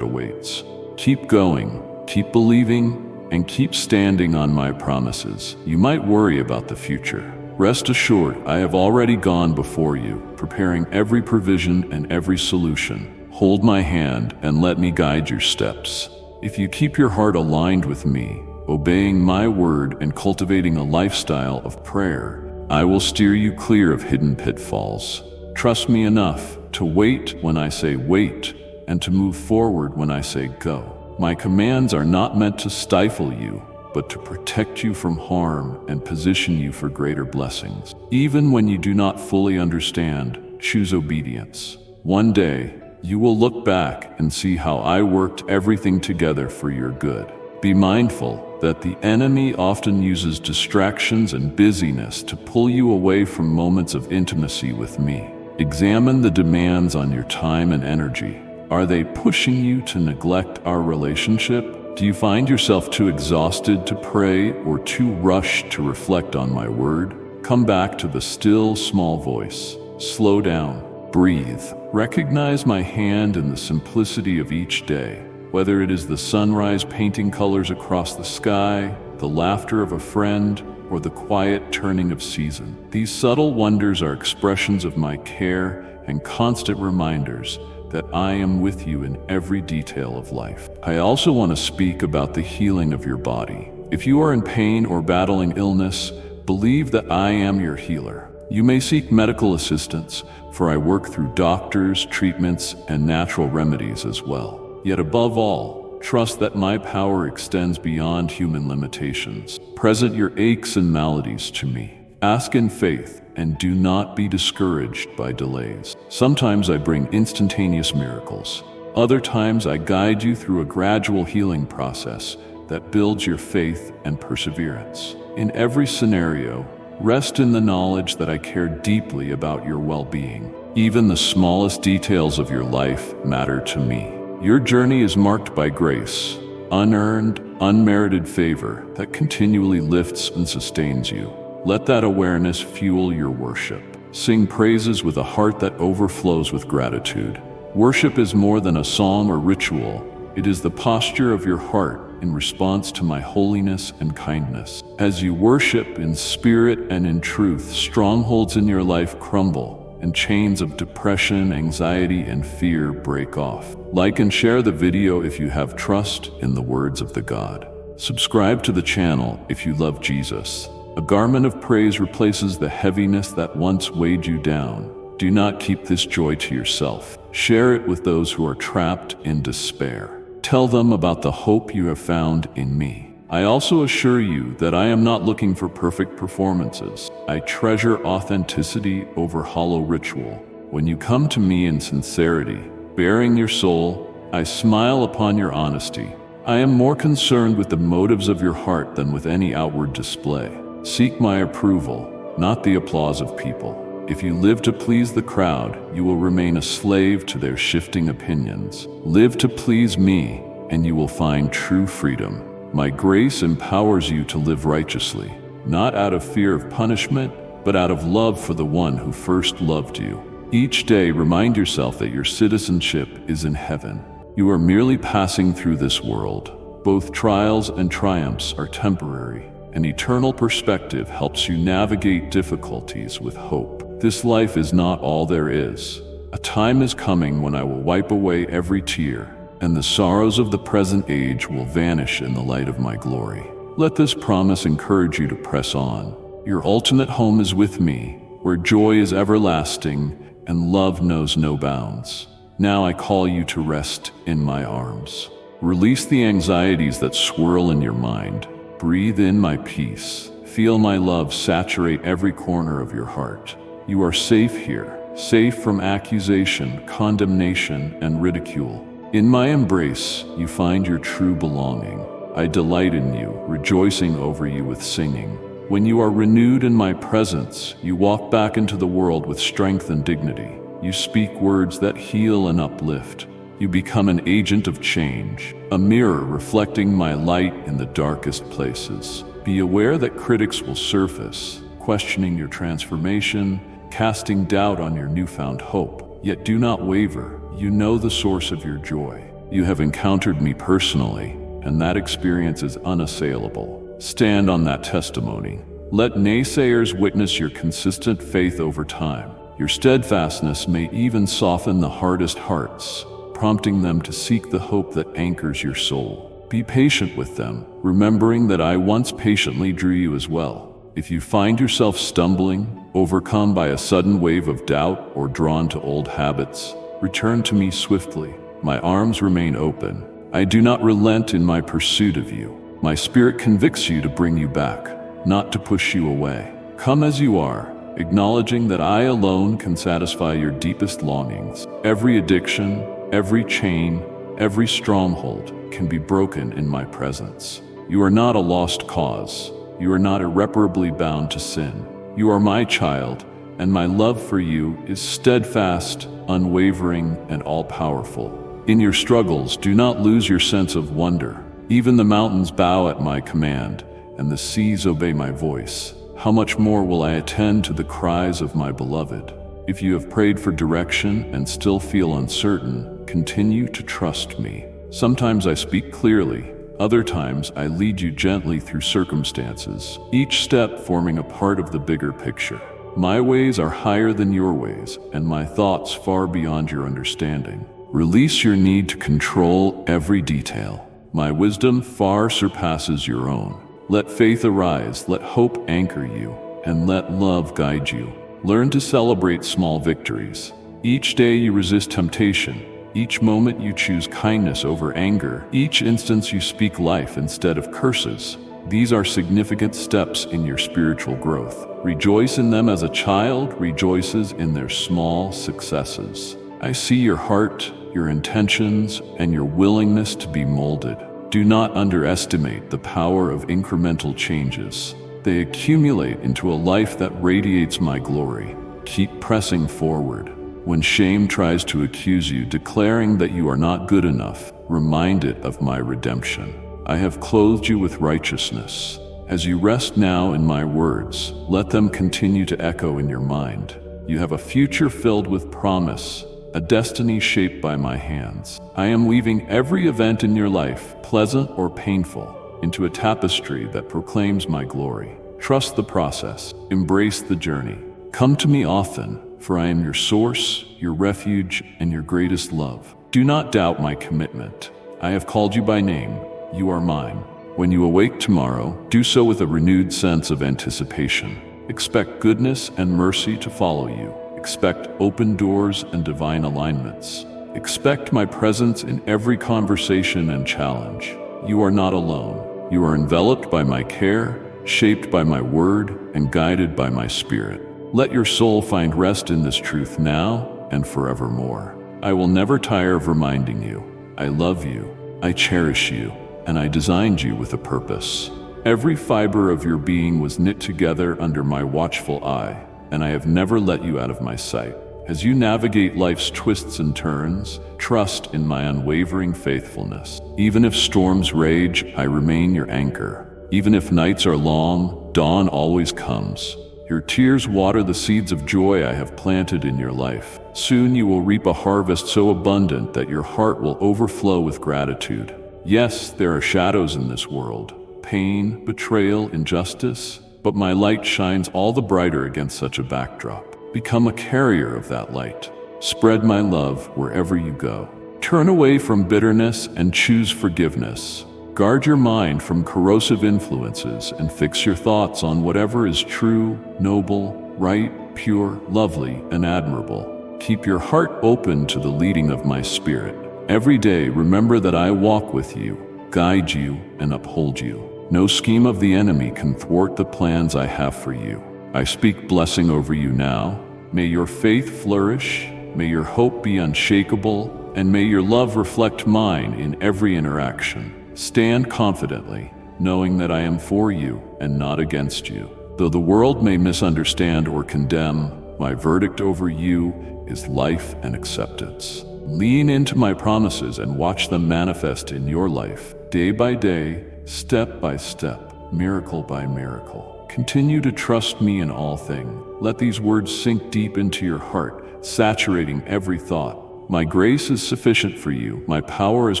awaits. Keep going, keep believing, and keep standing on my promises. You might worry about the future. Rest assured, I have already gone before you, preparing every provision and every solution. Hold my hand and let me guide your steps. If you keep your heart aligned with me, obeying my word and cultivating a lifestyle of prayer, I will steer you clear of hidden pitfalls. Trust me enough to wait when I say wait, and to move forward when I say go. My commands are not meant to stifle you, but to protect you from harm and position you for greater blessings. Even when you do not fully understand, choose obedience. One day, you will look back and see how I worked everything together for your good. Be mindful that the enemy often uses distractions and busyness to pull you away from moments of intimacy with me. Examine the demands on your time and energy. Are they pushing you to neglect our relationship? Do you find yourself too exhausted to pray or too rushed to reflect on my word? Come back to the still, small voice. Slow down. Breathe. Recognize my hand in the simplicity of each day. Whether it is the sunrise painting colors across the sky, the laughter of a friend, or the quiet turning of season. These subtle wonders are expressions of my care and constant reminders that I am with you in every detail of life. I also want to speak about the healing of your body. If you are in pain or battling illness, believe that I am your healer. You may seek medical assistance, for I work through doctors, treatments, and natural remedies as well. Yet above all, trust that my power extends beyond human limitations. Present your aches and maladies to me. Ask in faith, and do not be discouraged by delays. Sometimes I bring instantaneous miracles. Other times I guide you through a gradual healing process that builds your faith and perseverance. In every scenario, rest in the knowledge that I care deeply about your well-being. Even the smallest details of your life matter to me. Your journey is marked by grace, unearned, unmerited favor that continually lifts and sustains you. Let that awareness fuel your worship. Sing praises with a heart that overflows with gratitude. Worship is more than a song or ritual. It is the posture of your heart in response to my holiness and kindness. As you worship in spirit and in truth, strongholds in your life crumble, and chains of depression, anxiety, and fear break off. Like and share the video if you have trust in the words of the God. Subscribe to the channel if you love Jesus. A garment of praise replaces the heaviness that once weighed you down. Do not keep this joy to yourself. Share it with those who are trapped in despair. Tell them about the hope you have found in me. I also assure you that I am not looking for perfect performances. I treasure authenticity over hollow ritual. When you come to me in sincerity, bearing your soul, I smile upon your honesty. I am more concerned with the motives of your heart than with any outward display. Seek my approval, not the applause of people. If you live to please the crowd, you will remain a slave to their shifting opinions. Live to please me, and you will find true freedom. My grace empowers you to live righteously, not out of fear of punishment, but out of love for the one who first loved you. Each day, remind yourself that your citizenship is in heaven. You are merely passing through this world. Both trials and triumphs are temporary. An eternal perspective helps you navigate difficulties with hope. This life is not all there is. A time is coming when I will wipe away every tear, and the sorrows of the present age will vanish in the light of my glory. Let this promise encourage you to press on. Your ultimate home is with me, where joy is everlasting and love knows no bounds. Now I call you to rest in my arms. Release the anxieties that swirl in your mind. Breathe in my peace. Feel my love saturate every corner of your heart. You are safe here, safe from accusation, condemnation, and ridicule. In my embrace, you find your true belonging. I delight in you, rejoicing over you with singing. When you are renewed in my presence, you walk back into the world with strength and dignity. You speak words that heal and uplift. You become an agent of change, a mirror reflecting my light in the darkest places. Be aware that critics will surface, questioning your transformation, casting doubt on your newfound hope. Yet do not waver. You know the source of your joy. You have encountered me personally, and that experience is unassailable. Stand on that testimony. Let naysayers witness your consistent faith over time. Your steadfastness may even soften the hardest hearts, prompting them to seek the hope that anchors your soul. Be patient with them, remembering that I once patiently drew you as well. If you find yourself stumbling, overcome by a sudden wave of doubt, or drawn to old habits, return to me swiftly. My arms remain open. I do not relent in my pursuit of you. My spirit convicts you to bring you back, not to push you away. Come as you are, acknowledging that I alone can satisfy your deepest longings. Every addiction, every chain, every stronghold can be broken in my presence. You are not a lost cause. You are not irreparably bound to sin. You are my child, and my love for you is steadfast, unwavering, and all-powerful. In your struggles, do not lose your sense of wonder. Even the mountains bow at my command, and the seas obey my voice. How much more will I attend to the cries of my beloved? If you have prayed for direction and still feel uncertain, continue to trust me. Sometimes I speak clearly, other times I lead you gently through circumstances, each step forming a part of the bigger picture. My ways are higher than your ways, and my thoughts far beyond your understanding. Release your need to control every detail. My wisdom far surpasses your own. Let faith arise, let hope anchor you, and let love guide you. Learn to celebrate small victories. Each day you resist temptation. Each moment you choose kindness over anger. Each instance you speak life instead of curses. These are significant steps in your spiritual growth. Rejoice in them as a child rejoices in their small successes. I see your heart, your intentions, and your willingness to be molded. Do not underestimate the power of incremental changes. They accumulate into a life that radiates my glory. Keep pressing forward. When shame tries to accuse you, declaring that you are not good enough, remind it of my redemption. I have clothed you with righteousness. As you rest now in my words, let them continue to echo in your mind. You have a future filled with promise, a destiny shaped by my hands. I am weaving every event in your life, pleasant or painful, into a tapestry that proclaims my glory. Trust the process, embrace the journey. Come to me often, for I am your source, your refuge, and your greatest love. Do not doubt my commitment. I have called you by name. You are mine. When you awake tomorrow, do so with a renewed sense of anticipation. Expect goodness and mercy to follow you. Expect open doors and divine alignments. Expect my presence in every conversation and challenge. You are not alone. You are enveloped by my care, shaped by my word, and guided by my spirit. Let your soul find rest in this truth now and forevermore. I will never tire of reminding you. I love you, I cherish you, and I designed you with a purpose. Every fiber of your being was knit together under my watchful eye, and I have never let you out of my sight. As you navigate life's twists and turns, trust in my unwavering faithfulness. Even if storms rage, I remain your anchor. Even if nights are long, dawn always comes. Your tears water the seeds of joy I have planted in your life. Soon you will reap a harvest so abundant that your heart will overflow with gratitude. Yes, there are shadows in this world, pain, betrayal, injustice, but my light shines all the brighter against such a backdrop. Become a carrier of that light. Spread my love wherever you go. Turn away from bitterness and choose forgiveness. Guard your mind from corrosive influences and fix your thoughts on whatever is true, noble, right, pure, lovely, and admirable. Keep your heart open to the leading of my spirit. Every day, remember that I walk with you, guide you, and uphold you. No scheme of the enemy can thwart the plans I have for you. I speak blessing over you now. May your faith flourish, may your hope be unshakable, and may your love reflect mine in every interaction. Stand confidently, knowing that I am for you and not against you. Though the world may misunderstand or condemn, my verdict over you is life and acceptance. Lean into my promises and watch them manifest in your life, day by day, step by step, miracle by miracle. Continue to trust me in all things. Let these words sink deep into your heart, saturating every thought. My grace is sufficient for you. My power is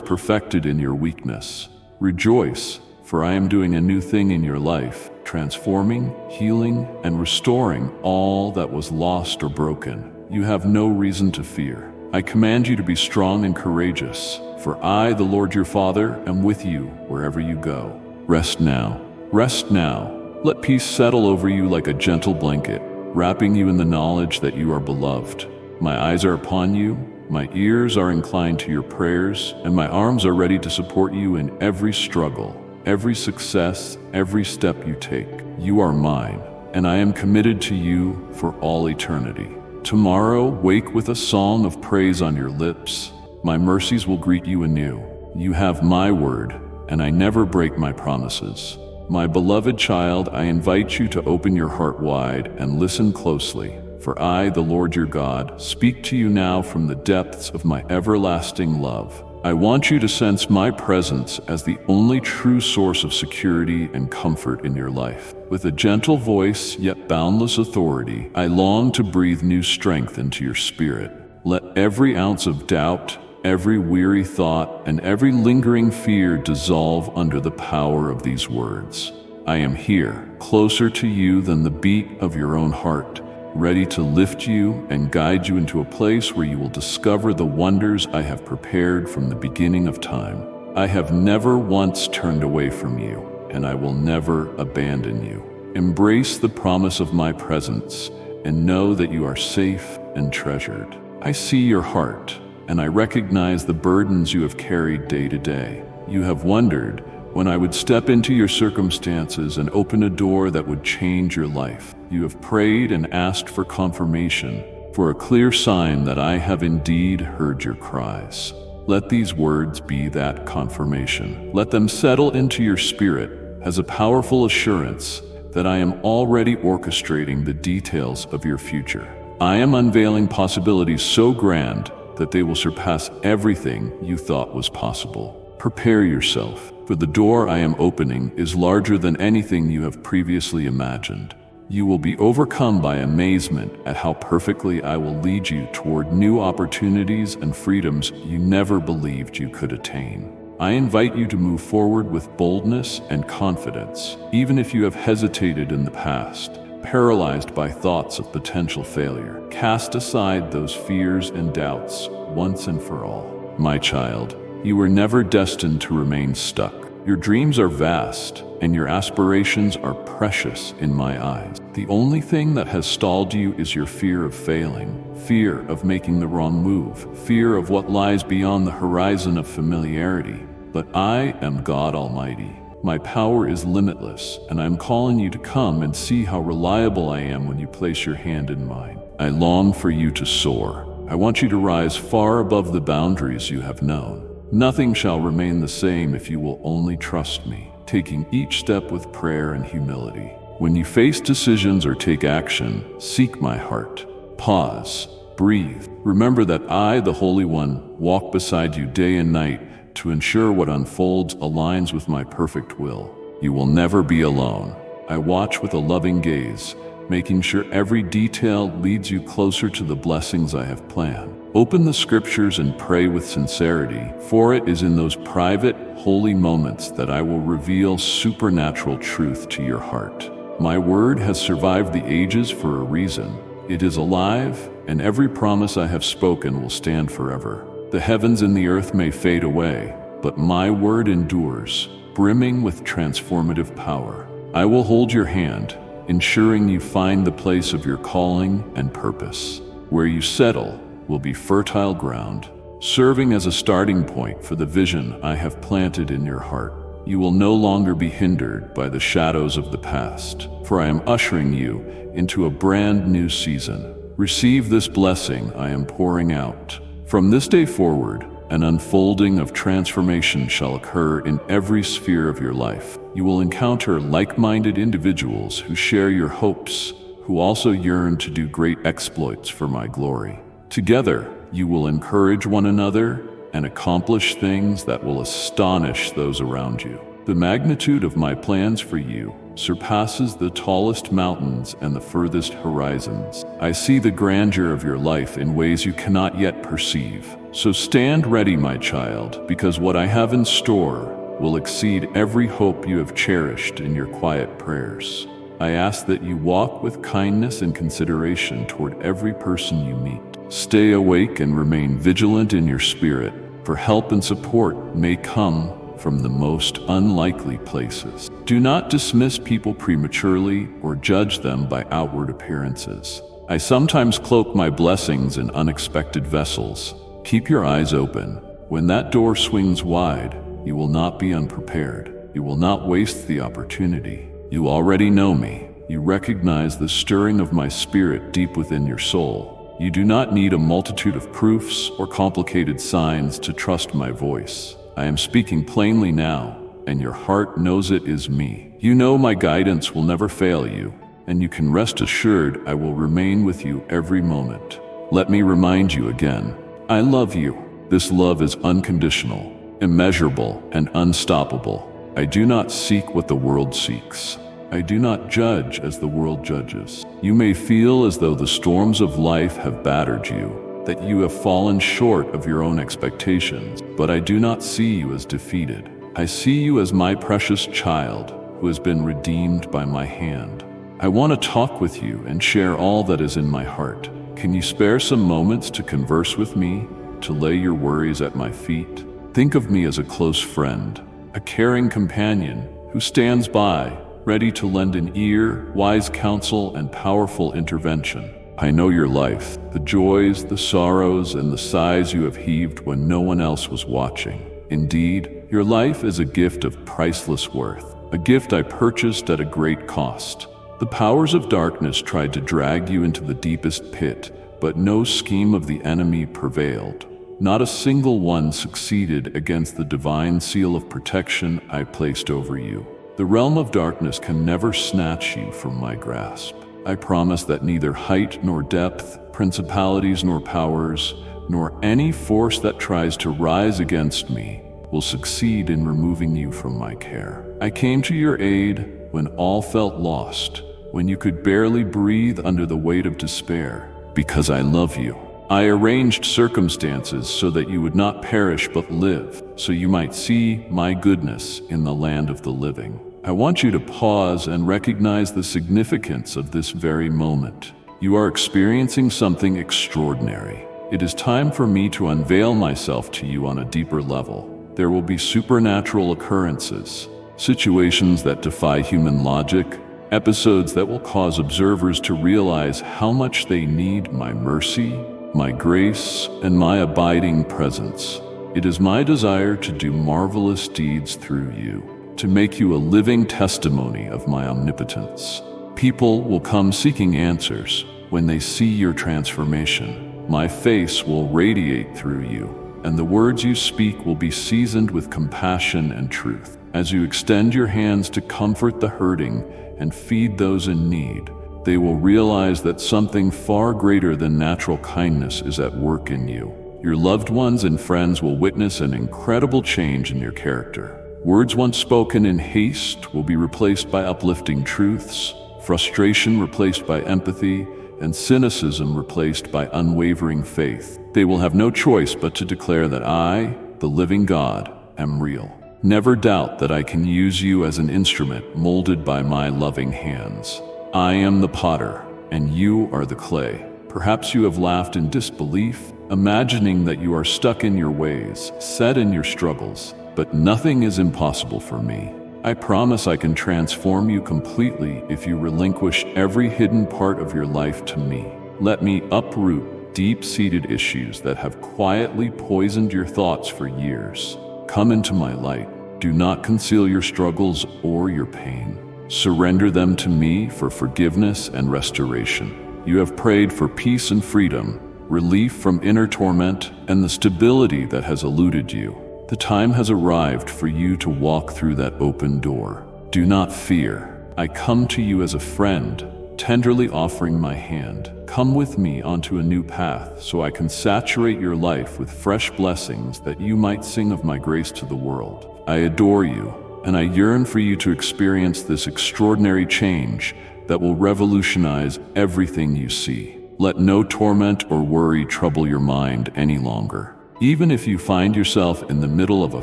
perfected in your weakness. Rejoice, for I am doing a new thing in your life, transforming, healing, and restoring all that was lost or broken. You have no reason to fear. I command you to be strong and courageous, for I, the Lord your Father, am with you wherever you go. Rest now. Rest now. Let peace settle over you like a gentle blanket, wrapping you in the knowledge that you are beloved. My eyes are upon you, my ears are inclined to your prayers, and my arms are ready to support you in every struggle, every success, every step you take. You are mine, and I am committed to you for all eternity. Tomorrow, wake with a song of praise on your lips. My mercies will greet you anew. You have my word, and I never break my promises. My beloved child, I invite you to open your heart wide and listen closely, for I, the Lord your God, speak to you now from the depths of my everlasting love. I want you to sense my presence as the only true source of security and comfort in your life. With a gentle voice, yet boundless authority, I long to breathe new strength into your spirit. Let every ounce of doubt, every weary thought, and every lingering fear dissolve under the power of these words. I am here, closer to you than the beat of your own heart, ready to lift you and guide you into a place where you will discover the wonders I have prepared from the beginning of time. I have never once turned away from you, and I will never abandon you. Embrace the promise of my presence and know that you are safe and treasured. I see your heart, and I recognize the burdens you have carried day to day. You have wondered when I would step into your circumstances and open a door that would change your life. You have prayed and asked for confirmation, for a clear sign that I have indeed heard your cries. Let these words be that confirmation. Let them settle into your spirit as a powerful assurance that I am already orchestrating the details of your future. I am unveiling possibilities so grand that they will surpass everything you thought was possible. Prepare yourself, for the door I am opening is larger than anything you have previously imagined. You will be overcome by amazement at how perfectly I will lead you toward new opportunities and freedoms you never believed you could attain. I invite you to move forward with boldness and confidence, even if you have hesitated in the past, paralyzed by thoughts of potential failure. Cast aside those fears and doubts once and for all. My child, you were never destined to remain stuck. Your dreams are vast, and your aspirations are precious in my eyes. The only thing that has stalled you is your fear of failing, fear of making the wrong move, fear of what lies beyond the horizon of familiarity. But I am God Almighty. My power is limitless, and I am calling you to come and see how reliable I am when you place your hand in mine. I long for you to soar. I want you to rise far above the boundaries you have known. Nothing shall remain the same if you will only trust me, taking each step with prayer and humility. When you face decisions or take action, seek my heart. Pause, breathe. Remember that I, the Holy One, walk beside you day and night to ensure what unfolds aligns with my perfect will. You will never be alone. I watch with a loving gaze, making sure every detail leads you closer to the blessings I have planned. Open the scriptures and pray with sincerity, for it is in those private, holy moments that I will reveal supernatural truth to your heart. My word has survived the ages for a reason. It is alive, and every promise I have spoken will stand forever. The heavens and the earth may fade away, but my word endures, brimming with transformative power. I will hold your hand, ensuring you find the place of your calling and purpose. Where you settle will be fertile ground, serving as a starting point for the vision I have planted in your heart. You will no longer be hindered by the shadows of the past, for I am ushering you into a brand new season. Receive this blessing I am pouring out. From this day forward, an unfolding of transformation shall occur in every sphere of your life. You will encounter like-minded individuals who share your hopes, who also yearn to do great exploits for my glory. Together, you will encourage one another and accomplish things that will astonish those around you. The magnitude of my plans for you surpasses the tallest mountains and the furthest horizons. I see the grandeur of your life in ways you cannot yet perceive. So stand ready, my child, because what I have in store will exceed every hope you have cherished in your quiet prayers. I ask that you walk with kindness and consideration toward every person you meet. Stay awake and remain vigilant in your spirit, for help and support may come from the most unlikely places. Do not dismiss people prematurely or judge them by outward appearances. I sometimes cloak my blessings in unexpected vessels. Keep your eyes open. When that door swings wide, you will not be unprepared. You will not waste the opportunity. You already know me. You recognize the stirring of my spirit deep within your soul. You do not need a multitude of proofs or complicated signs to trust my voice. I am speaking plainly now, and your heart knows it is me. You know my guidance will never fail you, and you can rest assured I will remain with you every moment. Let me remind you again, I love you. This love is unconditional, immeasurable, and unstoppable. I do not seek what the world seeks. I do not judge as the world judges. You may feel as though the storms of life have battered you, that you have fallen short of your own expectations, but I do not see you as defeated. I see you as my precious child who has been redeemed by my hand. I want to talk with you and share all that is in my heart. Can you spare some moments to converse with me, to lay your worries at my feet? Think of me as a close friend, a caring companion who stands by, ready to lend an ear, wise counsel, and powerful intervention. I know your life, the joys, the sorrows, and the sighs you have heaved when no one else was watching. Indeed, your life is a gift of priceless worth, a gift I purchased at a great cost. The powers of darkness tried to drag you into the deepest pit, but no scheme of the enemy prevailed. Not a single one succeeded against the divine seal of protection I placed over you. The realm of darkness can never snatch you from my grasp. I promise that neither height nor depth, principalities nor powers, nor any force that tries to rise against me will succeed in removing you from my care. I came to your aid when all felt lost, when you could barely breathe under the weight of despair, because I love you. I arranged circumstances so that you would not perish but live, so you might see my goodness in the land of the living. I want you to pause and recognize the significance of this very moment. You are experiencing something extraordinary. It is time for me to unveil myself to you on a deeper level. There will be supernatural occurrences, situations that defy human logic, episodes that will cause observers to realize how much they need my mercy, my grace, and my abiding presence. It is my desire to do marvelous deeds through you, to make you a living testimony of my omnipotence. People will come seeking answers when they see your transformation. My face will radiate through you, and the words you speak will be seasoned with compassion and truth. As you extend your hands to comfort the hurting and feed those in need, they will realize that something far greater than natural kindness is at work in you. Your loved ones and friends will witness an incredible change in your character. Words once spoken in haste will be replaced by uplifting truths, frustration replaced by empathy, and cynicism replaced by unwavering faith. They will have no choice but to declare that I, the living God, am real. Never doubt that I can use you as an instrument molded by my loving hands. I am the potter, and you are the clay. Perhaps you have laughed in disbelief, imagining that you are stuck in your ways, set in your struggles. But nothing is impossible for me. I promise I can transform you completely if you relinquish every hidden part of your life to me. Let me uproot deep-seated issues that have quietly poisoned your thoughts for years. Come into my light. Do not conceal your struggles or your pain. Surrender them to me for forgiveness and restoration. You have prayed for peace and freedom, relief from inner torment, and the stability that has eluded you. The time has arrived for you to walk through that open door. Do not fear. I come to you as a friend, tenderly offering my hand. Come with me onto a new path so I can saturate your life with fresh blessings that you might sing of my grace to the world. I adore you, and I yearn for you to experience this extraordinary change that will revolutionize everything you see. Let no torment or worry trouble your mind any longer. Even if you find yourself in the middle of a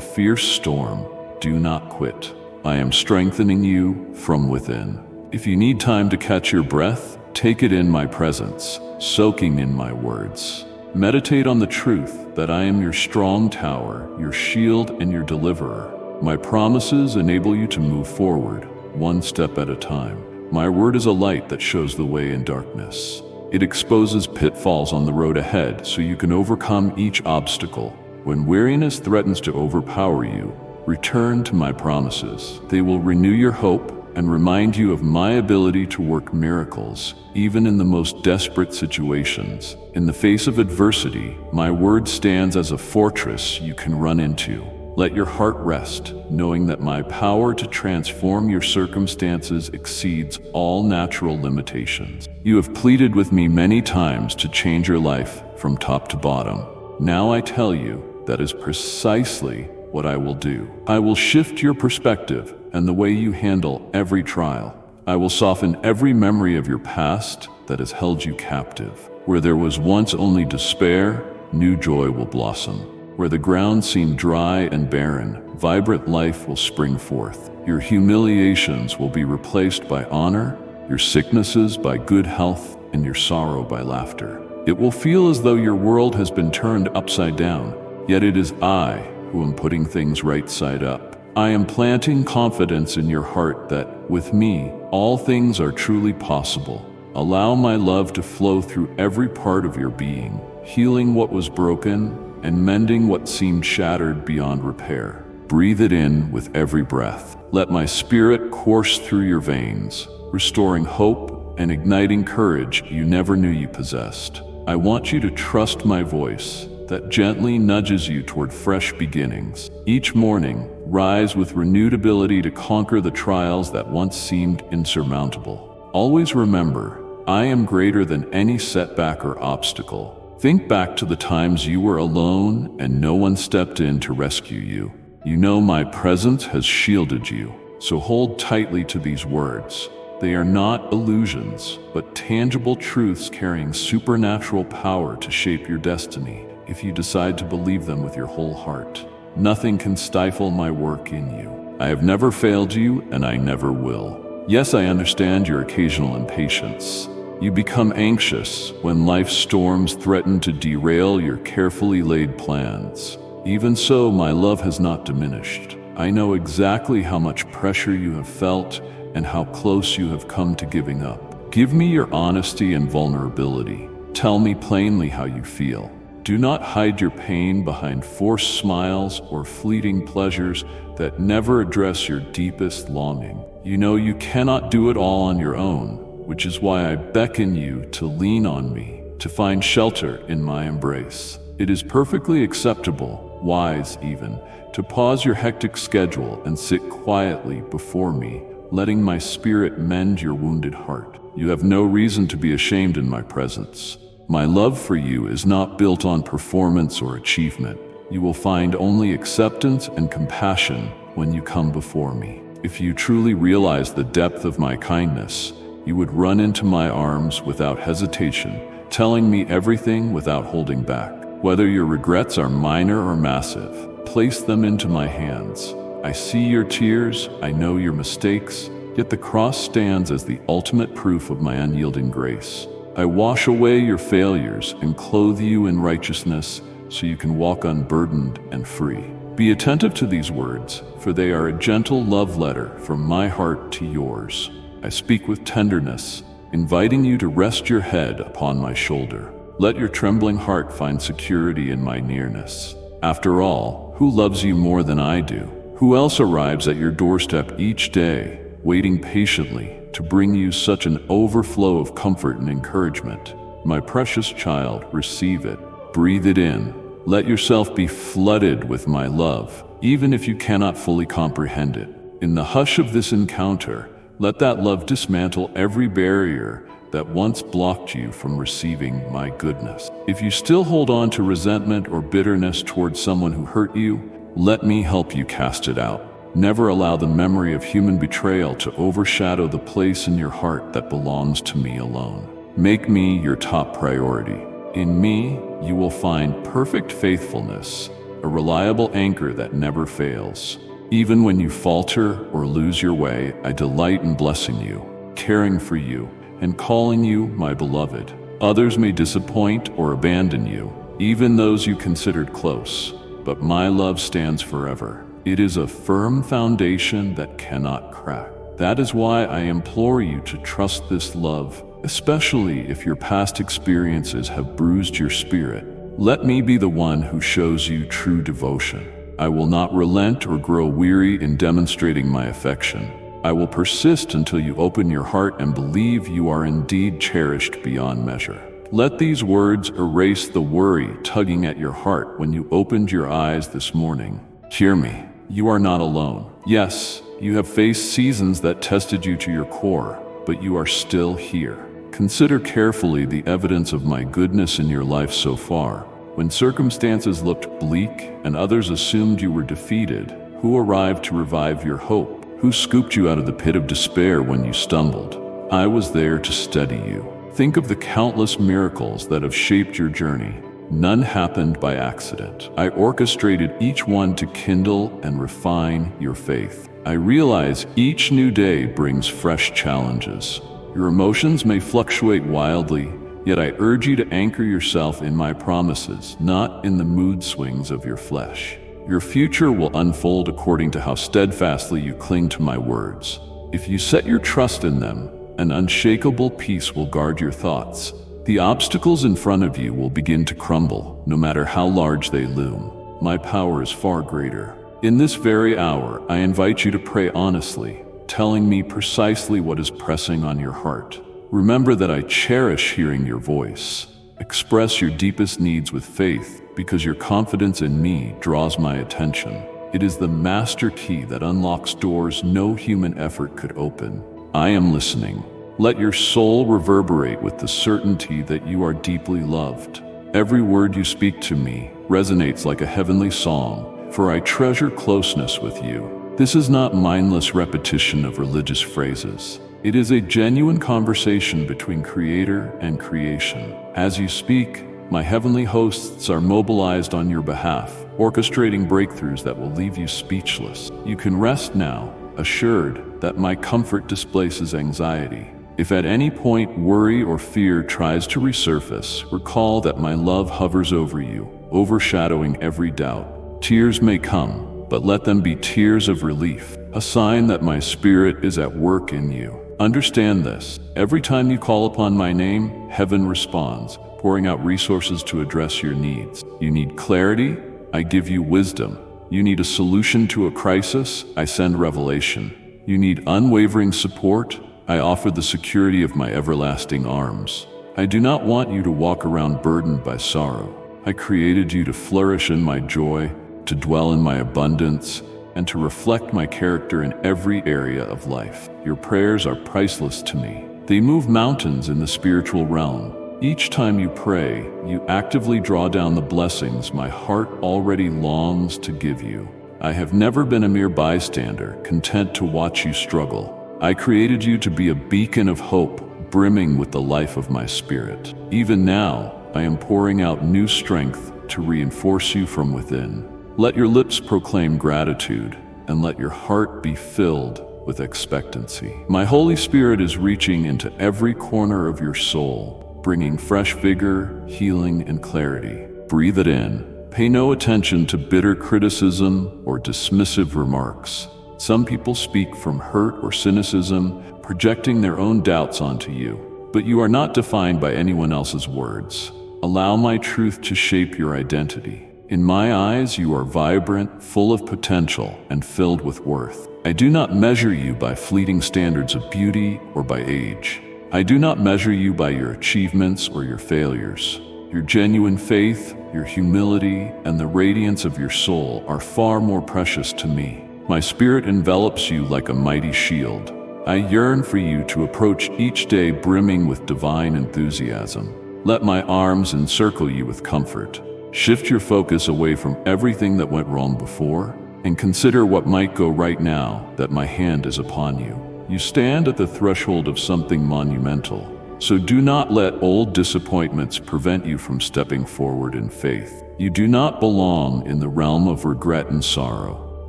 fierce storm, do not quit. I am strengthening you from within. If you need time to catch your breath, take it in my presence, soaking in my words. Meditate on the truth that I am your strong tower, your shield, and your deliverer. My promises enable you to move forward, one step at a time. My word is a light that shows the way in darkness. It exposes pitfalls on the road ahead so you can overcome each obstacle. When weariness threatens to overpower you, return to my promises. They will renew your hope and remind you of my ability to work miracles, even in the most desperate situations. In the face of adversity, my word stands as a fortress you can run into. Let your heart rest, knowing that my power to transform your circumstances exceeds all natural limitations. You have pleaded with me many times to change your life from top to bottom. Now I tell you, that is precisely what I will do. I will shift your perspective and the way you handle every trial. I will soften every memory of your past that has held you captive. Where there was once only despair, new joy will blossom. Where the ground seemed dry and barren, vibrant life will spring forth. Your humiliations will be replaced by honor, your sicknesses by good health, and your sorrow by laughter. It will feel as though your world has been turned upside down, yet it is I who am putting things right side up. I am planting confidence in your heart that, with me, all things are truly possible. Allow my love to flow through every part of your being, healing what was broken and mending what seemed shattered beyond repair. Breathe it in with every breath. Let my spirit course through your veins, restoring hope and igniting courage you never knew you possessed. I want you to trust my voice that gently nudges you toward fresh beginnings. Each morning, rise with renewed ability to conquer the trials that once seemed insurmountable. Always remember, I am greater than any setback or obstacle. Think back to the times you were alone and no one stepped in to rescue you. You know my presence has shielded you, so hold tightly to these words. They are not illusions, but tangible truths carrying supernatural power to shape your destiny, if you decide to believe them with your whole heart. Nothing can stifle my work in you. I have never failed you, and I never will. Yes, I understand your occasional impatience. You become anxious when life's storms threaten to derail your carefully laid plans. Even so, my love has not diminished. I know exactly how much pressure you have felt and how close you have come to giving up. Give me your honesty and vulnerability. Tell me plainly how you feel. Do not hide your pain behind forced smiles or fleeting pleasures that never address your deepest longing. You know you cannot do it all on your own, which is why I beckon you to lean on me, to find shelter in my embrace. It is perfectly acceptable, wise even, to pause your hectic schedule and sit quietly before me, letting my spirit mend your wounded heart. You have no reason to be ashamed in my presence. My love for you is not built on performance or achievement. You will find only acceptance and compassion when you come before me. If you truly realize the depth of my kindness, you would run into my arms without hesitation, telling me everything without holding back. Whether your regrets are minor or massive, place them into my hands. I see your tears, I know your mistakes, yet the cross stands as the ultimate proof of my unyielding grace. I wash away your failures and clothe you in righteousness so you can walk unburdened and free. Be attentive to these words, for they are a gentle love letter from my heart to yours. I speak with tenderness, inviting you to rest your head upon my shoulder. Let your trembling heart find security in my nearness. After all, who loves you more than I do? Who else arrives at your doorstep each day, waiting patiently to bring you such an overflow of comfort and encouragement? My precious child, receive it. Breathe it in. Let yourself be flooded with my love, even if you cannot fully comprehend it. In the hush of this encounter, let that love dismantle every barrier that once blocked you from receiving my goodness. If you still hold on to resentment or bitterness towards someone who hurt you, let me help you cast it out. Never allow the memory of human betrayal to overshadow the place in your heart that belongs to me alone. Make me your top priority. In me, you will find perfect faithfulness, a reliable anchor that never fails. Even when you falter or lose your way, I delight in blessing you, caring for you, and calling you my beloved. Others may disappoint or abandon you, even those you considered close, but my love stands forever. It is a firm foundation that cannot crack. That is why I implore you to trust this love, especially if your past experiences have bruised your spirit. Let me be the one who shows you true devotion. I will not relent or grow weary in demonstrating my affection. I will persist until you open your heart and believe you are indeed cherished beyond measure. Let these words erase the worry tugging at your heart when you opened your eyes this morning. Hear me, you are not alone. Yes, you have faced seasons that tested you to your core, but you are still here. Consider carefully the evidence of my goodness in your life so far. When circumstances looked bleak and others assumed you were defeated, who arrived to revive your hope? Who scooped you out of the pit of despair when you stumbled? I was there to steady you. Think of the countless miracles that have shaped your journey. None happened by accident. I orchestrated each one to kindle and refine your faith. I realize each new day brings fresh challenges. Your emotions may fluctuate wildly, yet I urge you to anchor yourself in my promises, not in the mood swings of your flesh. Your future will unfold according to how steadfastly you cling to my words. If you set your trust in them, an unshakable peace will guard your thoughts. The obstacles in front of you will begin to crumble, no matter how large they loom. My power is far greater. In this very hour, I invite you to pray honestly, telling me precisely what is pressing on your heart. Remember that I cherish hearing your voice. Express your deepest needs with faith, because your confidence in me draws my attention. It is the master key that unlocks doors no human effort could open. I am listening. Let your soul reverberate with the certainty that you are deeply loved. Every word you speak to me resonates like a heavenly song, for I treasure closeness with you. This is not mindless repetition of religious phrases. It is a genuine conversation between Creator and creation. As you speak, my heavenly hosts are mobilized on your behalf, orchestrating breakthroughs that will leave you speechless. You can rest now, assured that my comfort displaces anxiety. If at any point worry or fear tries to resurface, recall that my love hovers over you, overshadowing every doubt. Tears may come, but let them be tears of relief, a sign that my spirit is at work in you. Understand this: every time you call upon my name, heaven responds, pouring out resources to address your needs. You need clarity? I give you wisdom. You need a solution to a crisis? I send revelation. You need unwavering support? I offer the security of my everlasting arms. I do not want you to walk around burdened by sorrow. I created you to flourish in my joy, to dwell in my abundance, and to reflect my character in every area of life. Your prayers are priceless to me. They move mountains in the spiritual realm. Each time you pray, you actively draw down the blessings my heart already longs to give you. I have never been a mere bystander, content to watch you struggle. I created you to be a beacon of hope, brimming with the life of my spirit. Even now, I am pouring out new strength to reinforce you from within. Let your lips proclaim gratitude, and let your heart be filled with expectancy. My Holy Spirit is reaching into every corner of your soul, bringing fresh vigor, healing, and clarity. Breathe it in. Pay no attention to bitter criticism or dismissive remarks. Some people speak from hurt or cynicism, projecting their own doubts onto you. But you are not defined by anyone else's words. Allow my truth to shape your identity. In my eyes, you are vibrant, full of potential, and filled with worth. I do not measure you by fleeting standards of beauty or by age. I do not measure you by your achievements or your failures. Your genuine faith, your humility, and the radiance of your soul are far more precious to me. My spirit envelops you like a mighty shield. I yearn for you to approach each day brimming with divine enthusiasm. Let my arms encircle you with comfort. Shift your focus away from everything that went wrong before, and consider what might go right now that my hand is upon you. You stand at the threshold of something monumental, so do not let old disappointments prevent you from stepping forward in faith. You do not belong in the realm of regret and sorrow.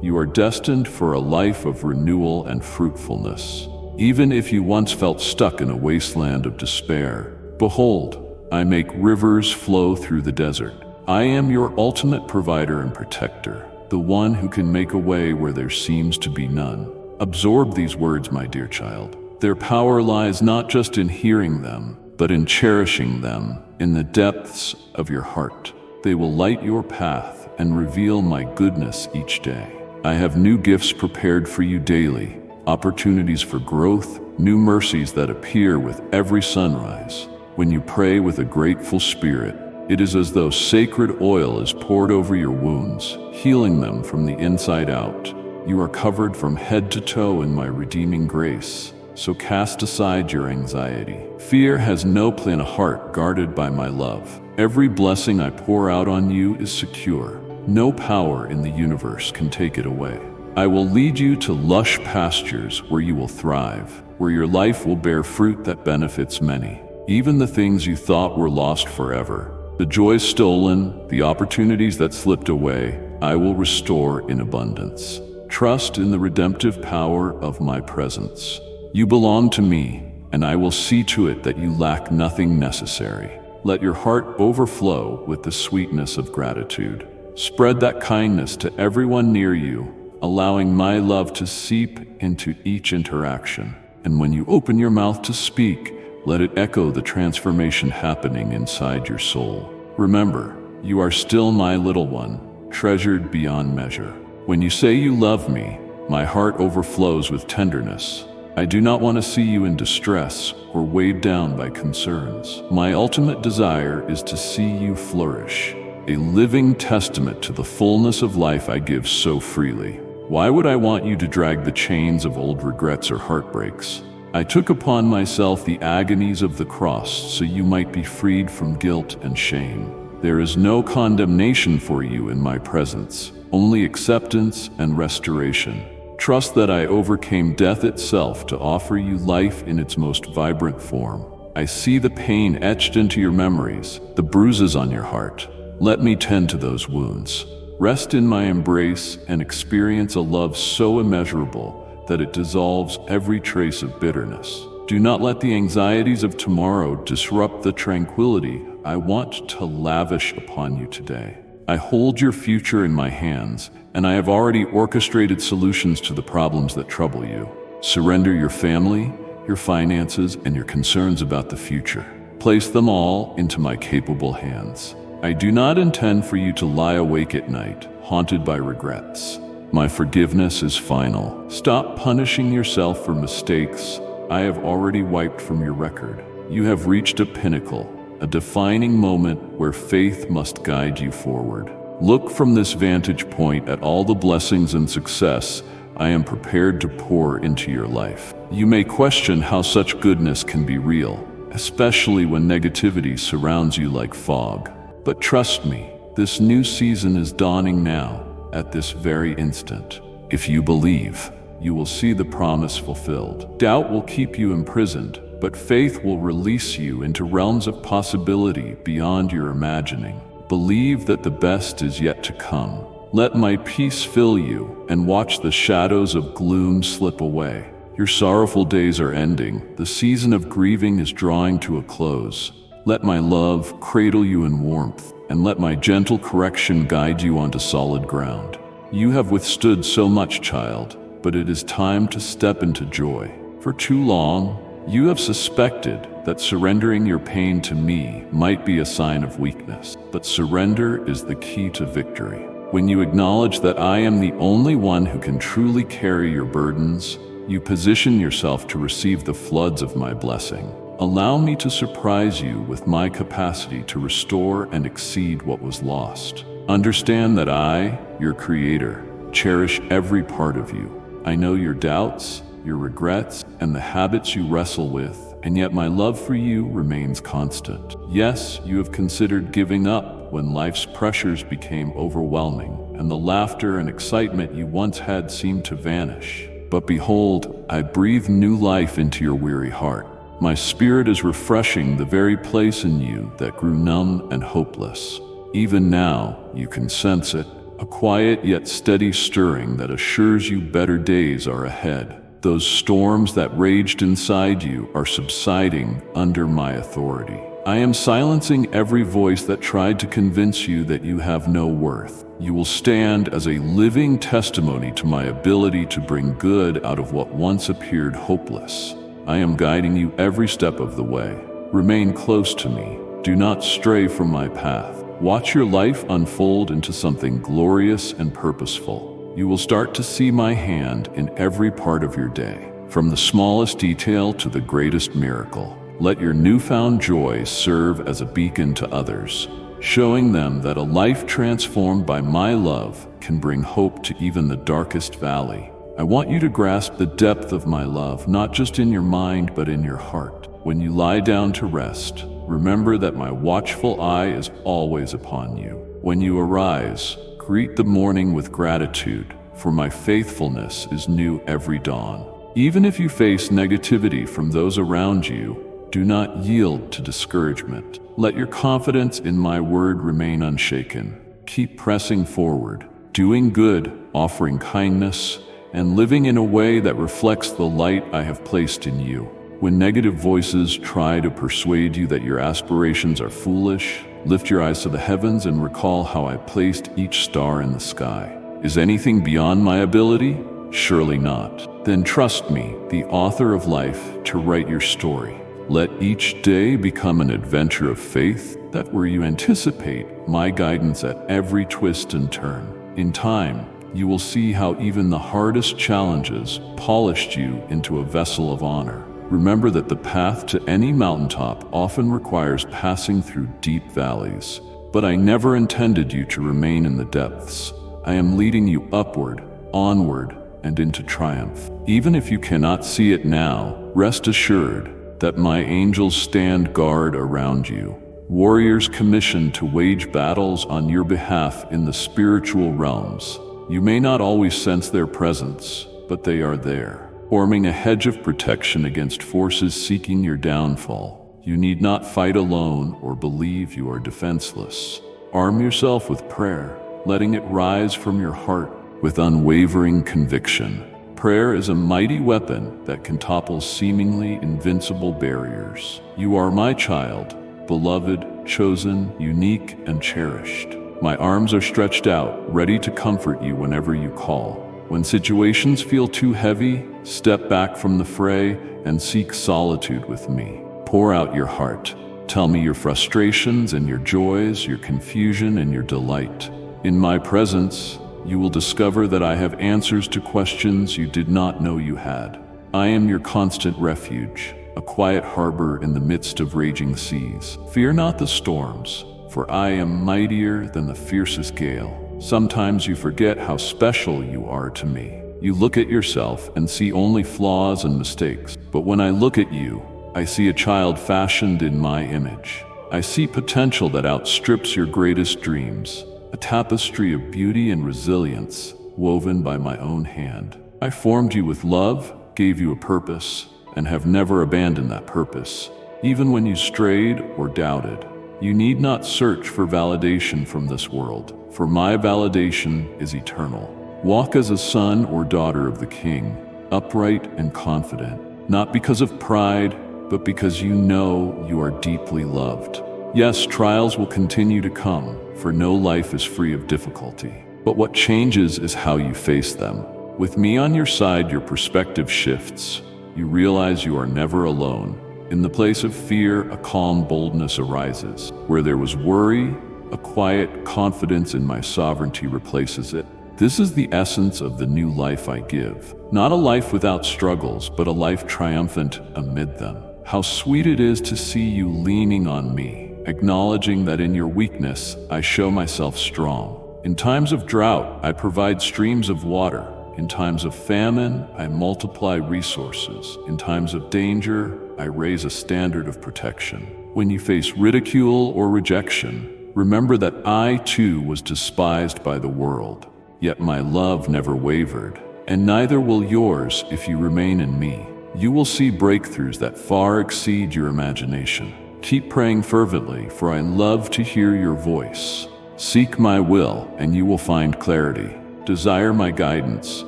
You are destined for a life of renewal and fruitfulness. Even if you once felt stuck in a wasteland of despair, behold, I make rivers flow through the desert. I am your ultimate provider and protector, the one who can make a way where there seems to be none. Absorb these words, my dear child. Their power lies not just in hearing them, but in cherishing them in the depths of your heart. They will light your path and reveal my goodness each day. I have new gifts prepared for you daily, opportunities for growth, new mercies that appear with every sunrise. When you pray with a grateful spirit, it is as though sacred oil is poured over your wounds, healing them from the inside out. You are covered from head to toe in my redeeming grace, so cast aside your anxiety. Fear has no place in a heart guarded by my love. Every blessing I pour out on you is secure. No power in the universe can take it away. I will lead you to lush pastures where you will thrive, where your life will bear fruit that benefits many. Even the things you thought were lost forever, the joys stolen, the opportunities that slipped away, I will restore in abundance. Trust in the redemptive power of my presence. You belong to me, and I will see to it that you lack nothing necessary. Let your heart overflow with the sweetness of gratitude. Spread that kindness to everyone near you, allowing my love to seep into each interaction. And when you open your mouth to speak, let it echo the transformation happening inside your soul. Remember, you are still my little one, treasured beyond measure. When you say you love me, my heart overflows with tenderness. I do not want to see you in distress or weighed down by concerns. My ultimate desire is to see you flourish, a living testament to the fullness of life I give so freely. Why would I want you to drag the chains of old regrets or heartbreaks? I took upon myself the agonies of the cross so you might be freed from guilt and shame. There is no condemnation for you in my presence, only acceptance and restoration. Trust that I overcame death itself to offer you life in its most vibrant form. I see the pain etched into your memories, the bruises on your heart. Let me tend to those wounds. Rest in my embrace and experience a love so immeasurable that it dissolves every trace of bitterness. Do not let the anxieties of tomorrow disrupt the tranquility I want to lavish upon you today. I hold your future in my hands, and I have already orchestrated solutions to the problems that trouble you. Surrender your family, your finances, and your concerns about the future. Place them all into my capable hands. I do not intend for you to lie awake at night, haunted by regrets. My forgiveness is final. Stop punishing yourself for mistakes I have already wiped from your record. You have reached a pinnacle, a defining moment where faith must guide you forward. Look from this vantage point at all the blessings and success I am prepared to pour into your life. You may question how such goodness can be real, especially when negativity surrounds you like fog. But trust me, this new season is dawning now, at this very instant. If you believe, you will see the promise fulfilled. Doubt will keep you imprisoned, but faith will release you into realms of possibility beyond your imagining. Believe that the best is yet to come. Let my peace fill you, and watch the shadows of gloom slip away. Your sorrowful days are ending. The season of grieving is drawing to a close. Let my love cradle you in warmth, and let my gentle correction guide you onto solid ground. You have withstood so much, child, but it is time to step into joy. For too long, You have suspected that surrendering your pain to me might be a sign of weakness, but surrender is the key to victory. When you acknowledge that I am the only one who can truly carry your burdens, you position yourself to receive the floods of my blessing. Allow me to surprise you with my capacity to restore and exceed what was lost. Understand that I, your Creator, cherish every part of you. I know your doubts, your regrets, and the habits you wrestle with, and yet my love for you remains constant. Yes, you have considered giving up when life's pressures became overwhelming, and the laughter and excitement you once had seemed to vanish. But behold, I breathe new life into your weary heart. My spirit is refreshing the very place in you that grew numb and hopeless. Even now, you can sense it, a quiet yet steady stirring that assures you better days are ahead. Those storms that raged inside you are subsiding under my authority. I am silencing every voice that tried to convince you that you have no worth. You will stand as a living testimony to my ability to bring good out of what once appeared hopeless. I am guiding you every step of the way. Remain close to me. Do not stray from my path. Watch your life unfold into something glorious and purposeful. You will start to see my hand in every part of your day, from the smallest detail to the greatest miracle. Let your newfound joy serve as a beacon to others, showing them that a life transformed by my love can bring hope to even the darkest valley. I want you to grasp the depth of my love, not just in your mind, but in your heart. When you lie down to rest, remember that my watchful eye is always upon you. When you arise, greet the morning with gratitude, for my faithfulness is new every dawn. Even if you face negativity from those around you, do not yield to discouragement. Let your confidence in my word remain unshaken. Keep pressing forward, doing good, offering kindness, and living in a way that reflects the light I have placed in you. When negative voices try to persuade you that your aspirations are foolish, lift your eyes to the heavens and recall how I placed each star in the sky. Is anything beyond my ability? Surely not. Then trust me, the author of life, to write your story. Let each day become an adventure of faith that where you anticipate my guidance at every twist and turn. In time, you will see how even the hardest challenges polished you into a vessel of honor. Remember that the path to any mountaintop often requires passing through deep valleys, but I never intended you to remain in the depths. I am leading you upward, onward, and into triumph. Even if you cannot see it now, rest assured that my angels stand guard around you, warriors commissioned to wage battles on your behalf in the spiritual realms. You may not always sense their presence, but they are there, forming a hedge of protection against forces seeking your downfall. You need not fight alone or believe you are defenseless. Arm yourself with prayer, letting it rise from your heart with unwavering conviction. Prayer is a mighty weapon that can topple seemingly invincible barriers. You are my child, beloved, chosen, unique, and cherished. My arms are stretched out, ready to comfort you whenever you call. When situations feel too heavy, step back from the fray and seek solitude with me. Pour out your heart. Tell me your frustrations and your joys, your confusion and your delight. In my presence, you will discover that I have answers to questions you did not know you had. I am your constant refuge, a quiet harbor in the midst of raging seas. Fear not the storms, for I am mightier than the fiercest gale. Sometimes you forget how special you are to me. You look at yourself and see only flaws and mistakes. But when I look at you, I see a child fashioned in my image. I see potential that outstrips your greatest dreams. A tapestry of beauty and resilience woven by my own hand. I formed you with love, gave you a purpose, and have never abandoned that purpose. Even when you strayed or doubted, you need not search for validation from this world, for my validation is eternal. Walk as a son or daughter of the King, upright and confident, not because of pride, but because you know you are deeply loved. Yes, trials will continue to come, for no life is free of difficulty. But what changes is how you face them. With me on your side, your perspective shifts. you realize you are never alone. In the place of fear, a calm boldness arises. Where there was worry, a quiet confidence in my sovereignty replaces it. This is the essence of the new life I give. Not a life without struggles, but a life triumphant amid them. How sweet it is to see you leaning on me, acknowledging that in your weakness, I show myself strong. In times of drought, I provide streams of water. In times of famine, I multiply resources. In times of danger, I raise a standard of protection. When you face ridicule or rejection, remember that I too was despised by the world. Yet my love never wavered, and neither will yours if you remain in me. You will see breakthroughs that far exceed your imagination. Keep praying fervently, for I love to hear your voice. Seek my will, and you will find clarity. Desire my guidance,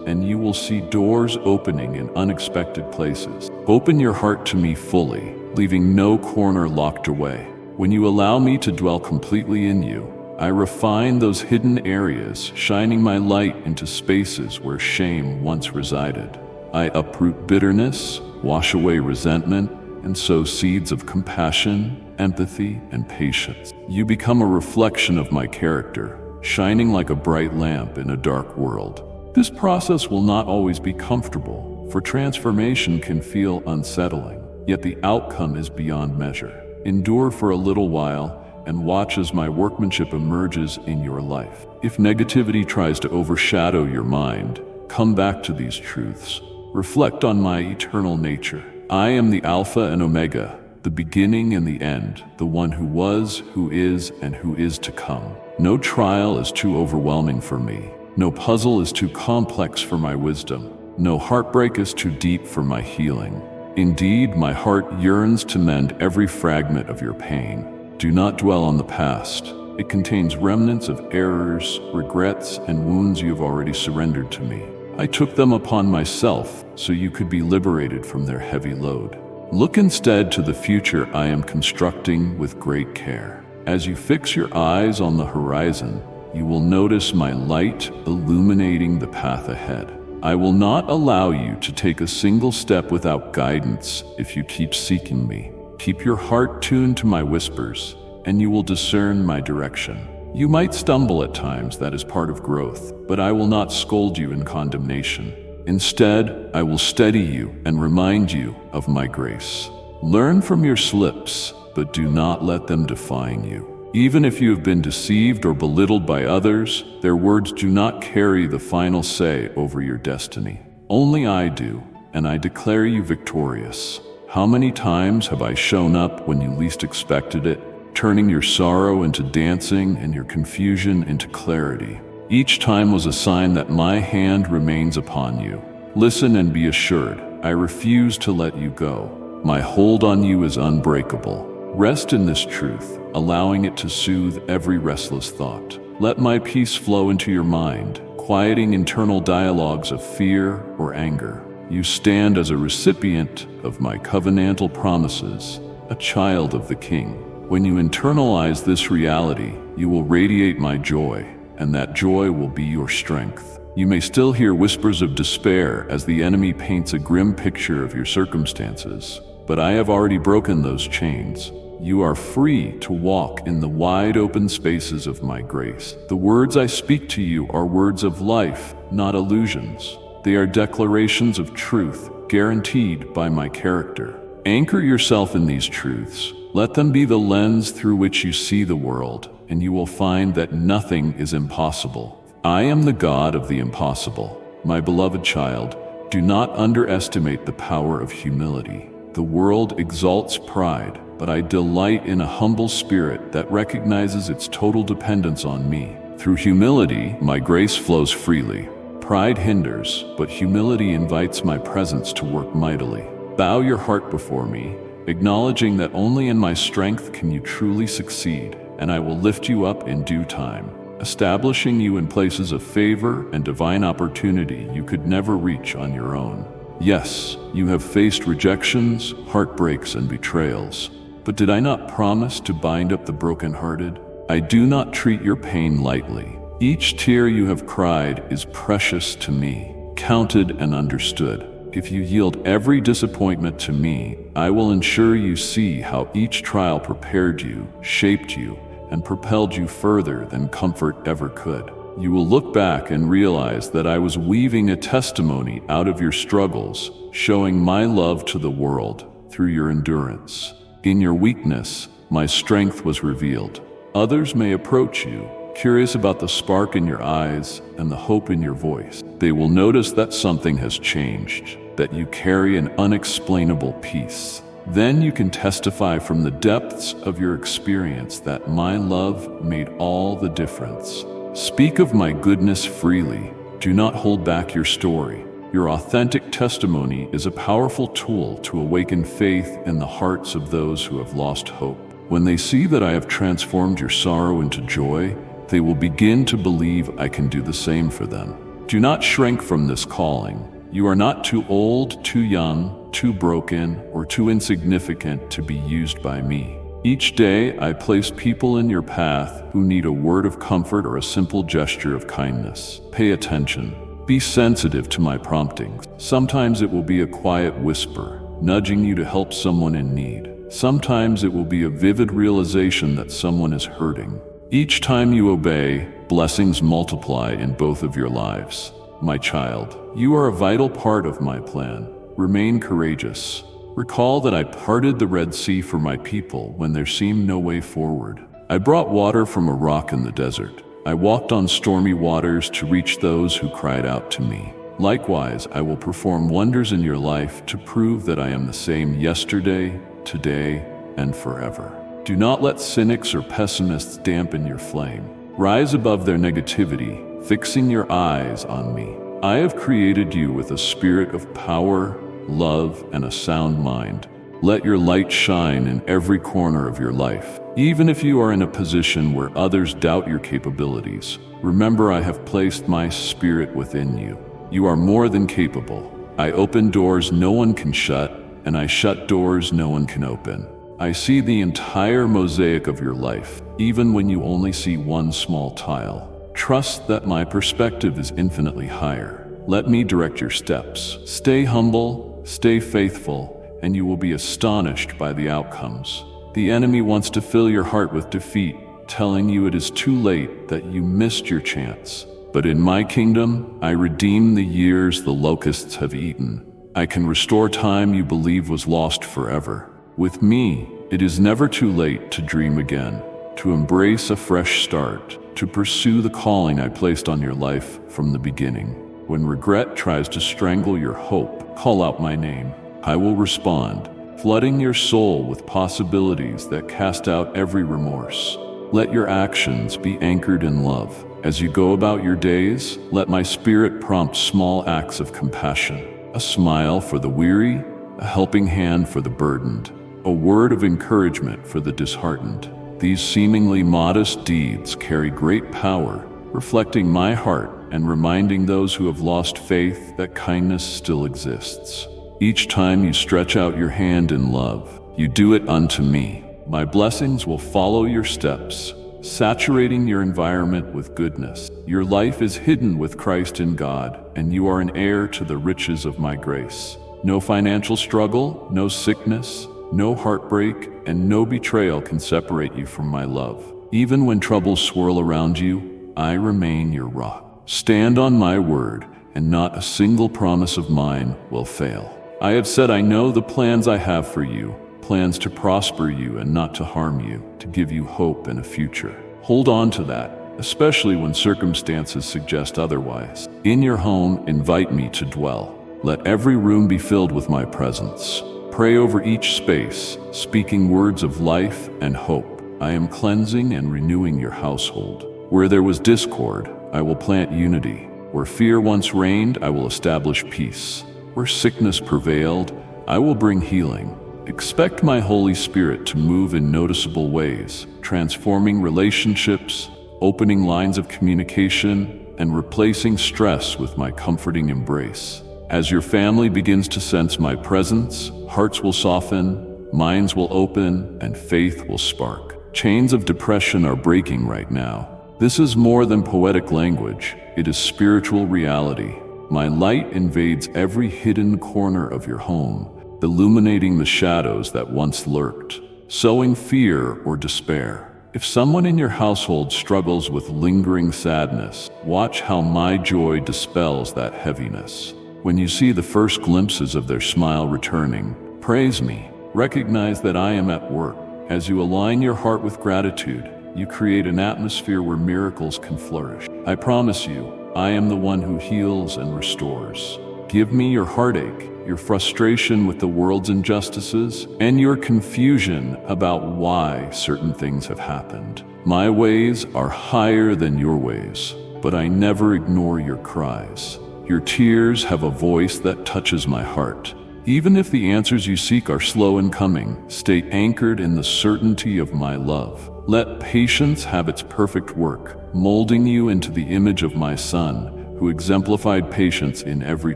and you will see doors opening in unexpected places. Open your heart to me fully, leaving no corner locked away. When you allow me to dwell completely in you, I refine those hidden areas, shining my light into spaces where shame once resided. I uproot bitterness, wash away resentment, and sow seeds of compassion, empathy, and patience. You become a reflection of my character, shining like a bright lamp in a dark world. This process will not always be comfortable, for transformation can feel unsettling, yet the outcome is beyond measure. Endure for a little while, and watch as my workmanship emerges in your life. If negativity tries to overshadow your mind, come back to these truths. Reflect on my eternal nature. I am the Alpha and Omega, the beginning and the end, the one who was, who is, and who is to come. No trial is too overwhelming for me. No puzzle is too complex for my wisdom. No heartbreak is too deep for my healing. Indeed, my heart yearns to mend every fragment of your pain. Do not dwell on the past. It contains remnants of errors, regrets, and wounds you have already surrendered to me. I took them upon myself so you could be liberated from their heavy load. Look instead to the future I am constructing with great care. As you fix your eyes on the horizon, you will notice my light illuminating the path ahead. I will not allow you to take a single step without guidance if you keep seeking me. Keep your heart tuned to my whispers, and you will discern my direction. You might stumble at times, that is part of growth, but I will not scold you in condemnation. Instead, I will steady you and remind you of my grace. Learn from your slips, but do not let them define you. Even if you have been deceived or belittled by others, their words do not carry the final say over your destiny. Only I do, and I declare you victorious. How many times have I shown up when you least expected it, turning your sorrow into dancing and your confusion into clarity? Each time was a sign that my hand remains upon you. Listen and be assured, I refuse to let you go. My hold on you is unbreakable. Rest in this truth, allowing it to soothe every restless thought. Let my peace flow into your mind, quieting internal dialogues of fear or anger. You stand as a recipient of my covenantal promises, a child of the King. When you internalize this reality, you will radiate my joy, and that joy will be your strength. You may still hear whispers of despair as the enemy paints a grim picture of your circumstances, but I have already broken those chains. You are free to walk in the wide open spaces of my grace. The words I speak to you are words of life, not illusions. They are declarations of truth, guaranteed by my character. Anchor yourself in these truths. Let them be the lens through which you see the world, and you will find that nothing is impossible. I am the God of the impossible. My beloved child, do not underestimate the power of humility. The world exalts pride, but I delight in a humble spirit that recognizes its total dependence on me. Through humility, my grace flows freely. Pride hinders, but humility invites my presence to work mightily. Bow your heart before me, acknowledging that only in my strength can you truly succeed, and I will lift you up in due time, establishing you in places of favor and divine opportunity you could never reach on your own. Yes, you have faced rejections, heartbreaks, and betrayals. But did I not promise to bind up the brokenhearted? I do not treat your pain lightly. Each tear you have cried is precious to me, counted and understood. If you yield every disappointment to me, I will ensure you see how each trial prepared you, shaped you, and propelled you further than comfort ever could. You will look back and realize that I was weaving a testimony out of your struggles, showing my love to the world through your endurance. In your weakness, my strength was revealed. Others may approach you, curious about the spark in your eyes and the hope in your voice. They will notice that something has changed, that you carry an unexplainable peace. Then you can testify from the depths of your experience that my love made all the difference. Speak of my goodness freely. Do not hold back your story. Your authentic testimony is a powerful tool to awaken faith in the hearts of those who have lost hope. When they see that I have transformed your sorrow into joy, they will begin to believe I can do the same for them. Do not shrink from this calling. You are not too old, too young, too broken, or too insignificant to be used by me. Each day, I place people in your path who need a word of comfort or a simple gesture of kindness. Pay attention. Be sensitive to my promptings. Sometimes it will be a quiet whisper, nudging you to help someone in need. Sometimes it will be a vivid realization that someone is hurting. Each time you obey, blessings multiply in both of your lives. My child, you are a vital part of my plan. Remain courageous. Recall that I parted the Red Sea for my people when there seemed no way forward. I brought water from a rock in the desert. I walked on stormy waters to reach those who cried out to me. Likewise, I will perform wonders in your life to prove that I am the same yesterday, today, and forever. Do not let cynics or pessimists dampen your flame. Rise above their negativity, fixing your eyes on me. I have created you with a spirit of power, love, and a sound mind. Let your light shine in every corner of your life. Even if you are in a position where others doubt your capabilities, remember I have placed my spirit within you. You are more than capable. I open doors no one can shut, and I shut doors no one can open. I see the entire mosaic of your life, even when you only see one small tile. Trust that my perspective is infinitely higher. Let me direct your steps. Stay humble, stay faithful, and you will be astonished by the outcomes. The enemy wants to fill your heart with defeat, telling you it is too late, that you missed your chance. But in my kingdom, I redeem the years the locusts have eaten. I can restore time you believe was lost forever. With me, it is never too late to dream again, to embrace a fresh start, to pursue the calling I placed on your life from the beginning. When regret tries to strangle your hope, call out my name. I will respond, flooding your soul with possibilities that cast out every remorse. Let your actions be anchored in love. As you go about your days, let my spirit prompt small acts of compassion. A smile for the weary, a helping hand for the burdened, a word of encouragement for the disheartened. These seemingly modest deeds carry great power, reflecting my heart and reminding those who have lost faith that kindness still exists. Each time you stretch out your hand in love, you do it unto me. My blessings will follow your steps, saturating your environment with goodness. Your life is hidden with Christ in God, and you are an heir to the riches of my grace. No financial struggle, no sickness, no heartbreak, and no betrayal can separate you from my love. Even when troubles swirl around you, I remain your rock. Stand on my word, and not a single promise of mine will fail. I have said I know the plans I have for you, plans to prosper you and not to harm you, to give you hope and a future. Hold on to that, especially when circumstances suggest otherwise. In your home, invite me to dwell. Let every room be filled with my presence. Pray over each space, speaking words of life and hope. I am cleansing and renewing your household. Where there was discord, I will plant unity. Where fear once reigned, I will establish peace. Where sickness prevailed, I will bring healing. Expect my Holy Spirit to move in noticeable ways, transforming relationships, opening lines of communication, and replacing stress with my comforting embrace. As your family begins to sense my presence, hearts will soften, minds will open, and faith will spark. Chains of depression are breaking right now. This is more than poetic language, it is spiritual reality. My light invades every hidden corner of your home, illuminating the shadows that once lurked, sowing fear or despair. If someone in your household struggles with lingering sadness, watch how my joy dispels that heaviness. When you see the first glimpses of their smile returning, praise me. Recognize that I am at work. As you align your heart with gratitude, you create an atmosphere where miracles can flourish. I promise you, I am the one who heals and restores. Give me your heartache, your frustration with the world's injustices, and your confusion about why certain things have happened. My ways are higher than your ways, but I never ignore your cries. Your tears have a voice that touches my heart. Even if the answers you seek are slow in coming, stay anchored in the certainty of my love. Let patience have its perfect work, molding you into the image of my Son, who exemplified patience in every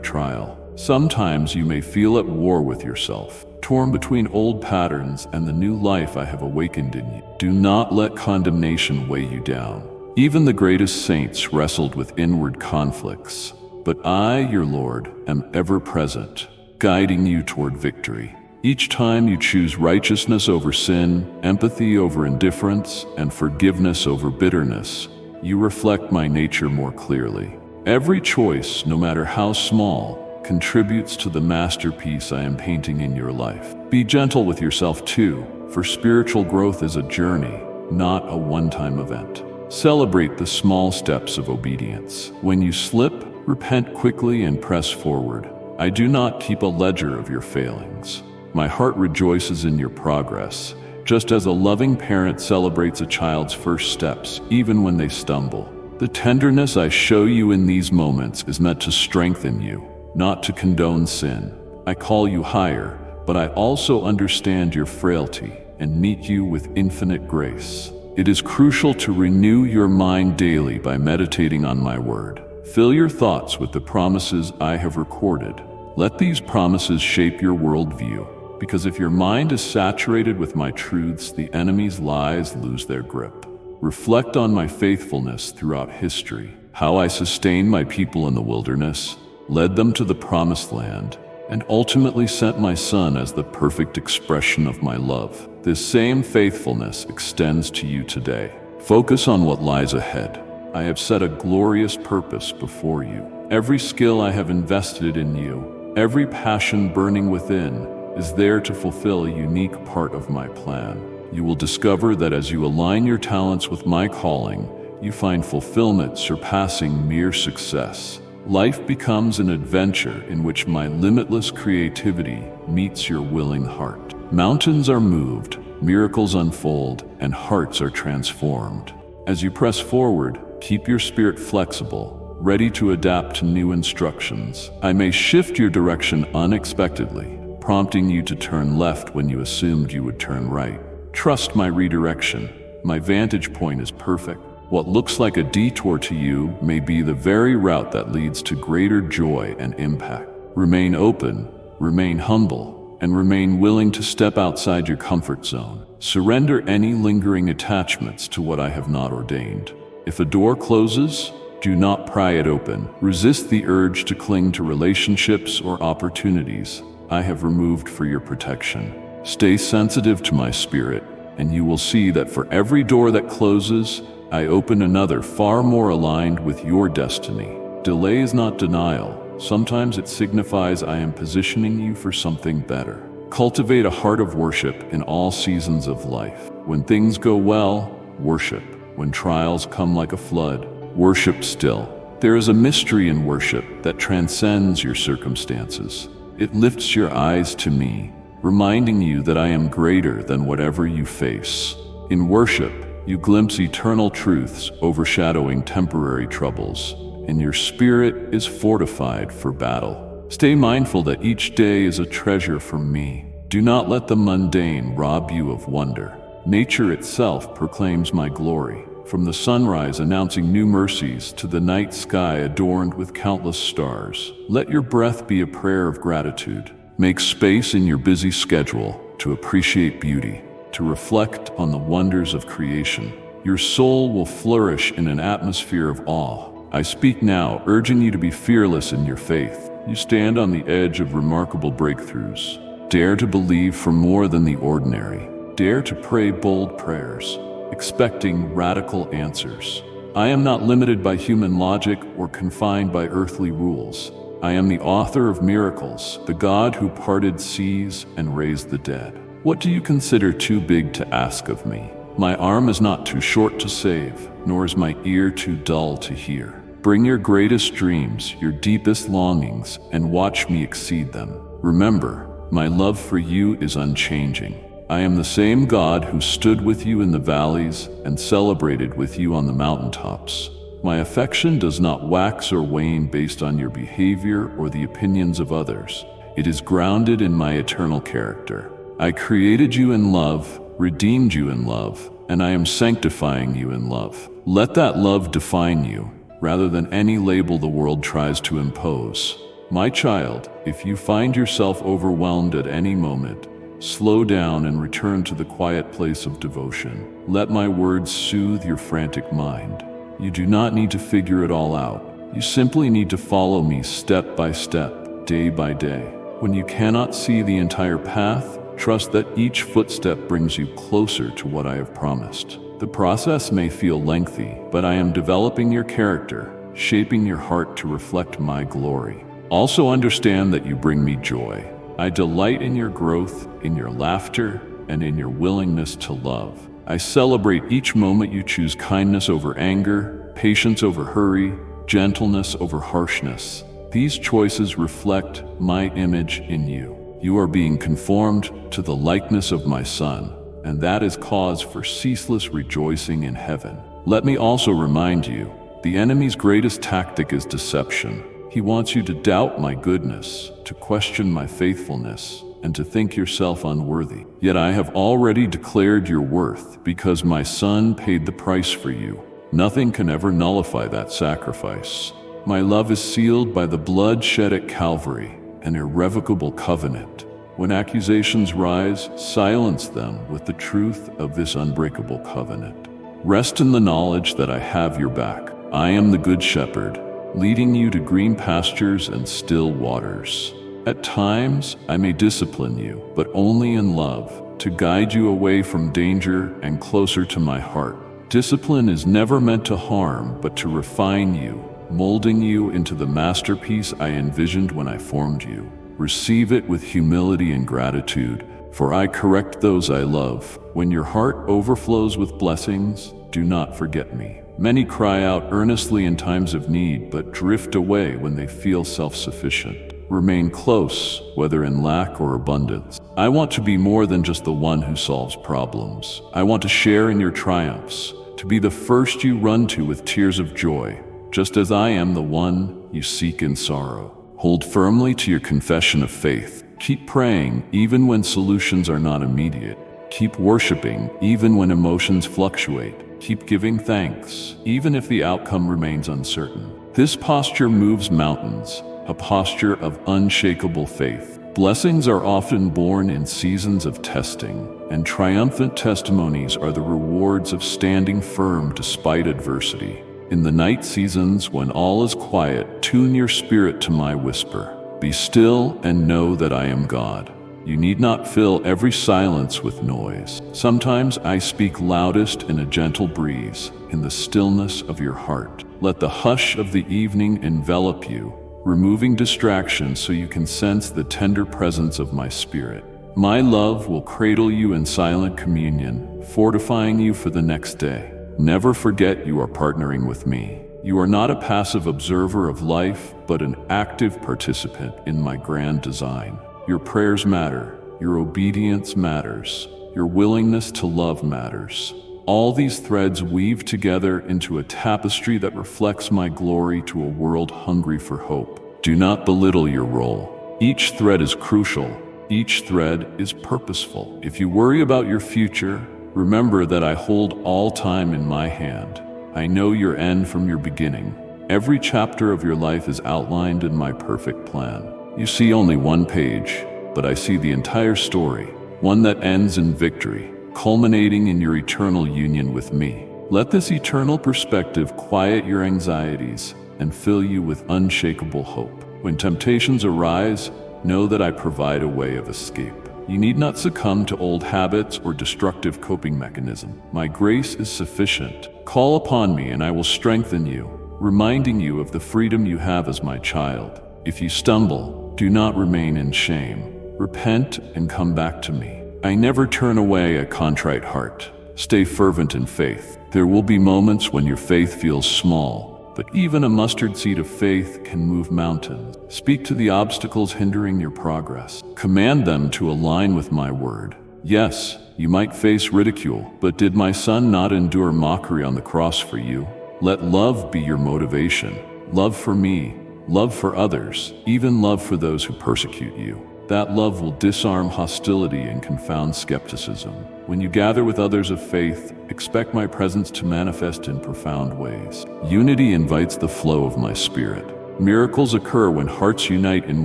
trial. Sometimes you may feel at war with yourself, torn between old patterns and the new life I have awakened in you. Do not let condemnation weigh you down. Even the greatest saints wrestled with inward conflicts. But I, your Lord, am ever present, guiding you toward victory. Each time you choose righteousness over sin, empathy over indifference, and forgiveness over bitterness, you reflect my nature more clearly. Every choice, no matter how small, contributes to the masterpiece I am painting in your life. Be gentle with yourself too, for spiritual growth is a journey, not a one-time event. Celebrate the small steps of obedience. When you slip, repent quickly and press forward. I do not keep a ledger of your failings. My heart rejoices in your progress, just as a loving parent celebrates a child's first steps, even when they stumble. The tenderness I show you in these moments is meant to strengthen you, not to condone sin. I call you higher, but I also understand your frailty and meet you with infinite grace. It is crucial to renew your mind daily by meditating on my word. Fill your thoughts with the promises I have recorded. Let these promises shape your worldview, because if your mind is saturated with my truths, the enemy's lies lose their grip. Reflect on my faithfulness throughout history, how I sustained my people in the wilderness, led them to the promised land, and ultimately sent my Son as the perfect expression of my love. This same faithfulness extends to you today. Focus on what lies ahead. I have set a glorious purpose before you. Every skill I have invested in you, every passion burning within, is there to fulfill a unique part of my plan. You will discover that as you align your talents with my calling, you find fulfillment surpassing mere success. Life becomes an adventure in which my limitless creativity meets your willing heart. Mountains are moved, miracles unfold, and hearts are transformed. As you press forward, keep your spirit flexible, ready to adapt to new instructions. I may shift your direction unexpectedly, prompting you to turn left when you assumed you would turn right. Trust my redirection. My vantage point is perfect. What looks like a detour to you may be the very route that leads to greater joy and impact. Remain open, remain humble, and remain willing to step outside your comfort zone. Surrender any lingering attachments to what I have not ordained. If a door closes, do not pry it open. Resist the urge to cling to relationships or opportunities I have removed for your protection. Stay sensitive to my spirit, and you will see that for every door that closes, I open another far more aligned with your destiny. Delay is not denial. Sometimes it signifies I am positioning you for something better. Cultivate a heart of worship in all seasons of life. When things go well, worship. When trials come like a flood, worship still. There is a mystery in worship that transcends your circumstances. It lifts your eyes to me, reminding you that I am greater than whatever you face. In worship, you glimpse eternal truths overshadowing temporary troubles, and your spirit is fortified for battle. Stay mindful that each day is a treasure from me. Do not let the mundane rob you of wonder. Nature itself proclaims my glory, from the sunrise announcing new mercies to the night sky adorned with countless stars. Let your breath be a prayer of gratitude. Make space in your busy schedule to appreciate beauty, to reflect on the wonders of creation. Your soul will flourish in an atmosphere of awe, I speak now, urging you to be fearless in your faith. You stand on the edge of remarkable breakthroughs. Dare to believe for more than the ordinary. Dare to pray bold prayers, expecting radical answers. I am not limited by human logic or confined by earthly rules. I am the author of miracles, the God who parted seas and raised the dead. What do you consider too big to ask of me? My arm is not too short to save, nor is my ear too dull to hear. Bring your greatest dreams, your deepest longings, and watch me exceed them. Remember, my love for you is unchanging. I am the same God who stood with you in the valleys and celebrated with you on the mountaintops. My affection does not wax or wane based on your behavior or the opinions of others. It is grounded in my eternal character. I created you in love, redeemed you in love, and I am sanctifying you in love. Let that love define you, rather than any label the world tries to impose. My child, if you find yourself overwhelmed at any moment, slow down and return to the quiet place of devotion. Let my words soothe your frantic mind. You do not need to figure it all out. You simply need to follow me step by step, day by day. When you cannot see the entire path, trust that each footstep brings you closer to what I have promised. The process may feel lengthy, but I am developing your character, shaping your heart to reflect my glory. Also understand that you bring me joy. I delight in your growth, in your laughter, and in your willingness to love. I celebrate each moment you choose kindness over anger, patience over hurry, gentleness over harshness. These choices reflect my image in you. You are being conformed to the likeness of my Son, and that is cause for ceaseless rejoicing in heaven. Let me also remind you, the enemy's greatest tactic is deception. He wants you to doubt my goodness, to question my faithfulness, and to think yourself unworthy. Yet I have already declared your worth because my Son paid the price for you. Nothing can ever nullify that sacrifice. My love is sealed by the blood shed at Calvary, an irrevocable covenant. When accusations rise, silence them with the truth of this unbreakable covenant. Rest in the knowledge that I have your back. I am the Good Shepherd, leading you to green pastures and still waters. At times, I may discipline you, but only in love, to guide you away from danger and closer to my heart. Discipline is never meant to harm, but to refine you, molding you into the masterpiece I envisioned when I formed you. Receive it with humility and gratitude, for I correct those I love. When your heart overflows with blessings, do not forget me. Many cry out earnestly in times of need, but drift away when they feel self-sufficient. Remain close, whether in lack or abundance. I want to be more than just the one who solves problems. I want to share in your triumphs, to be the first you run to with tears of joy, just as I am the one you seek in sorrow. Hold firmly to your confession of faith. Keep praying even when solutions are not immediate. Keep worshiping even when emotions fluctuate. Keep giving thanks even if the outcome remains uncertain. This posture moves mountains, a posture of unshakable faith. Blessings are often born in seasons of testing, and triumphant testimonies are the rewards of standing firm despite adversity. In the night seasons when all is quiet, tune your spirit to my whisper. Be still and know that I am God. You need not fill every silence with noise. Sometimes I speak loudest in a gentle breeze, in the stillness of your heart. Let the hush of the evening envelop you, removing distractions so you can sense the tender presence of my spirit. My love will cradle you in silent communion, fortifying you for the next day. Never forget you are partnering with me. You are not a passive observer of life, but an active participant in my grand design. Your prayers matter. Your obedience matters. Your willingness to love matters. All these threads weave together into a tapestry that reflects my glory to a world hungry for hope. Do not belittle your role. Each thread is crucial. Each thread is purposeful. If you worry about your future, remember that I hold all time in my hand. I know your end from your beginning. Every chapter of your life is outlined in my perfect plan. You see only one page, but I see the entire story, one that ends in victory, culminating in your eternal union with me. Let this eternal perspective quiet your anxieties and fill you with unshakable hope. When temptations arise, know that I provide a way of escape. You need not succumb to old habits or destructive coping mechanism. My grace is sufficient. Call upon me and I will strengthen you, reminding you of the freedom you have as my child. If you stumble, do not remain in shame. Repent and come back to me. I never turn away a contrite heart. Stay fervent in faith. There will be moments when your faith feels small, but even a mustard seed of faith can move mountains. Speak to the obstacles hindering your progress. Command them to align with my word. Yes, you might face ridicule, but did my son not endure mockery on the cross for you? Let love be your motivation. Love for me, love for others, even love for those who persecute you. That love will disarm hostility and confound skepticism. When you gather with others of faith, expect my presence to manifest in profound ways. Unity invites the flow of my spirit. Miracles occur when hearts unite in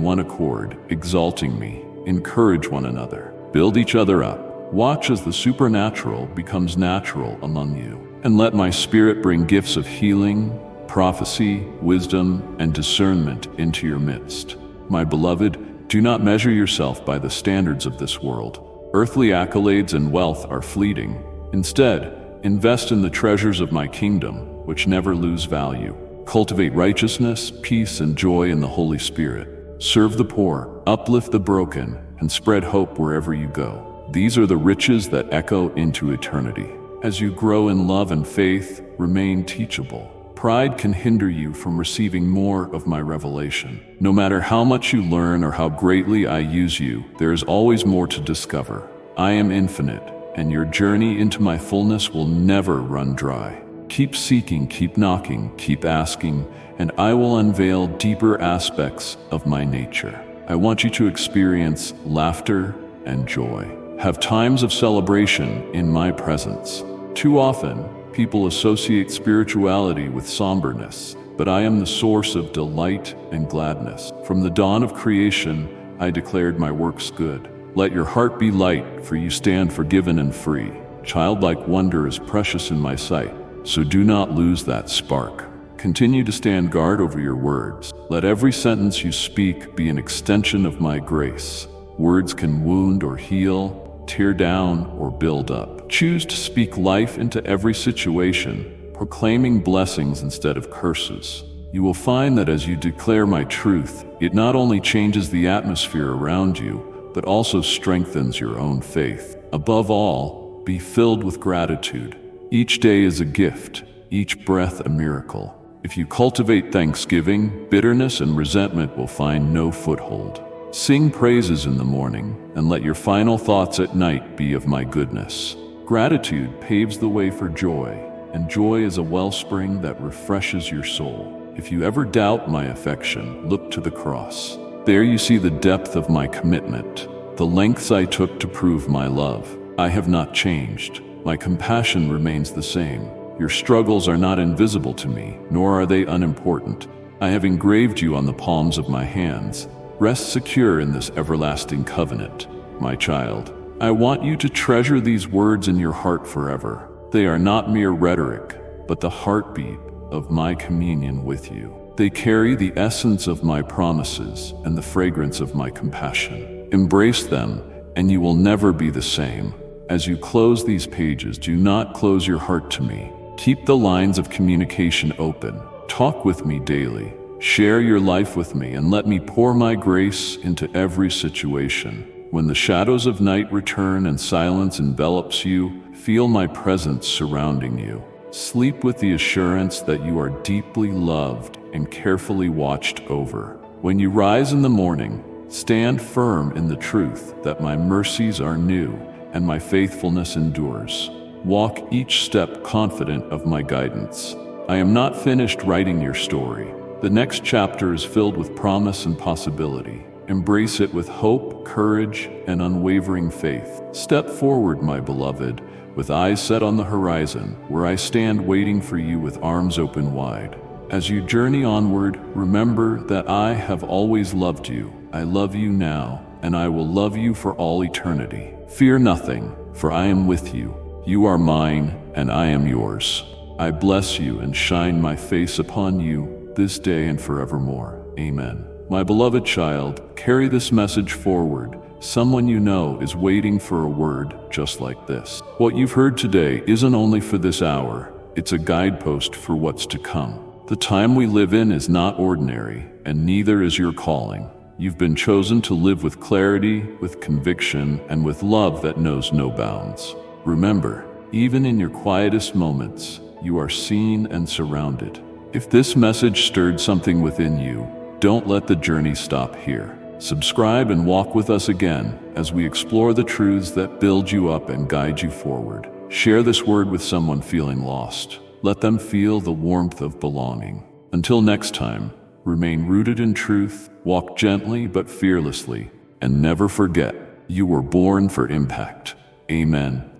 one accord, exalting me. Encourage one another. Build each other up. Watch as the supernatural becomes natural among you. And let my spirit bring gifts of healing, prophecy, wisdom, and discernment into your midst. My beloved, do not measure yourself by the standards of this world. Earthly accolades and wealth are fleeting. Instead, invest in the treasures of my kingdom, which never lose value. Cultivate righteousness, peace, and joy in the Holy Spirit. Serve the poor, uplift the broken, and spread hope wherever you go. These are the riches that echo into eternity. As you grow in love and faith, remain teachable. Pride can hinder you from receiving more of my revelation. No matter how much you learn or how greatly I use you, there is always more to discover. I am infinite, and your journey into my fullness will never run dry. Keep seeking, keep knocking, keep asking, and I will unveil deeper aspects of my nature. I want you to experience laughter and joy. Have times of celebration in my presence. Too often, people associate spirituality with somberness, but I am the source of delight and gladness. From the dawn of creation, I declared my works good. Let your heart be light, for you stand forgiven and free. Childlike wonder is precious in my sight, so do not lose that spark. Continue to stand guard over your words. Let every sentence you speak be an extension of my grace. Words can wound or heal, tear down or build up. Choose to speak life into every situation, proclaiming blessings instead of curses. You will find that as you declare my truth, it not only changes the atmosphere around you, but also strengthens your own faith. Above all, be filled with gratitude. Each day is a gift, each breath a miracle. If you cultivate thanksgiving, bitterness and resentment will find no foothold. Sing praises in the morning, and let your final thoughts at night be of my goodness. Gratitude paves the way for joy, and joy is a wellspring that refreshes your soul. If you ever doubt my affection, look to the cross. There you see the depth of my commitment, the lengths I took to prove my love. I have not changed. My compassion remains the same. Your struggles are not invisible to me, nor are they unimportant. I have engraved you on the palms of my hands. Rest secure in this everlasting covenant, my child. I want you to treasure these words in your heart forever. They are not mere rhetoric, but the heartbeat of my communion with you. They carry the essence of my promises and the fragrance of my compassion. Embrace them, and you will never be the same. As you close these pages, do not close your heart to me. Keep the lines of communication open. Talk with me daily. Share your life with me, and let me pour my grace into every situation. When the shadows of night return and silence envelops you, feel my presence surrounding you. Sleep with the assurance that you are deeply loved and carefully watched over. When you rise in the morning, stand firm in the truth that my mercies are new and my faithfulness endures. Walk each step confident of my guidance. I am not finished writing your story. The next chapter is filled with promise and possibility. Embrace it with hope, courage, and unwavering faith. Step forward, my beloved, with eyes set on the horizon, where I stand waiting for you with arms open wide. As you journey onward, remember that I have always loved you. I love you now, and I will love you for all eternity. Fear nothing, for I am with you. You are mine, and I am yours. I bless you and shine my face upon you this day and forevermore. Amen. My beloved child, carry this message forward. Someone you know is waiting for a word just like this. What you've heard today isn't only for this hour, it's a guidepost for what's to come. The time we live in is not ordinary, and neither is your calling. You've been chosen to live with clarity, with conviction, and with love that knows no bounds. Remember, even in your quietest moments, you are seen and surrounded. If this message stirred something within you, don't let the journey stop here. Subscribe and walk with us again as we explore the truths that build you up and guide you forward. Share this word with someone feeling lost. Let them feel the warmth of belonging. Until next time, remain rooted in truth, walk gently but fearlessly, and never forget, you were born for impact. Amen.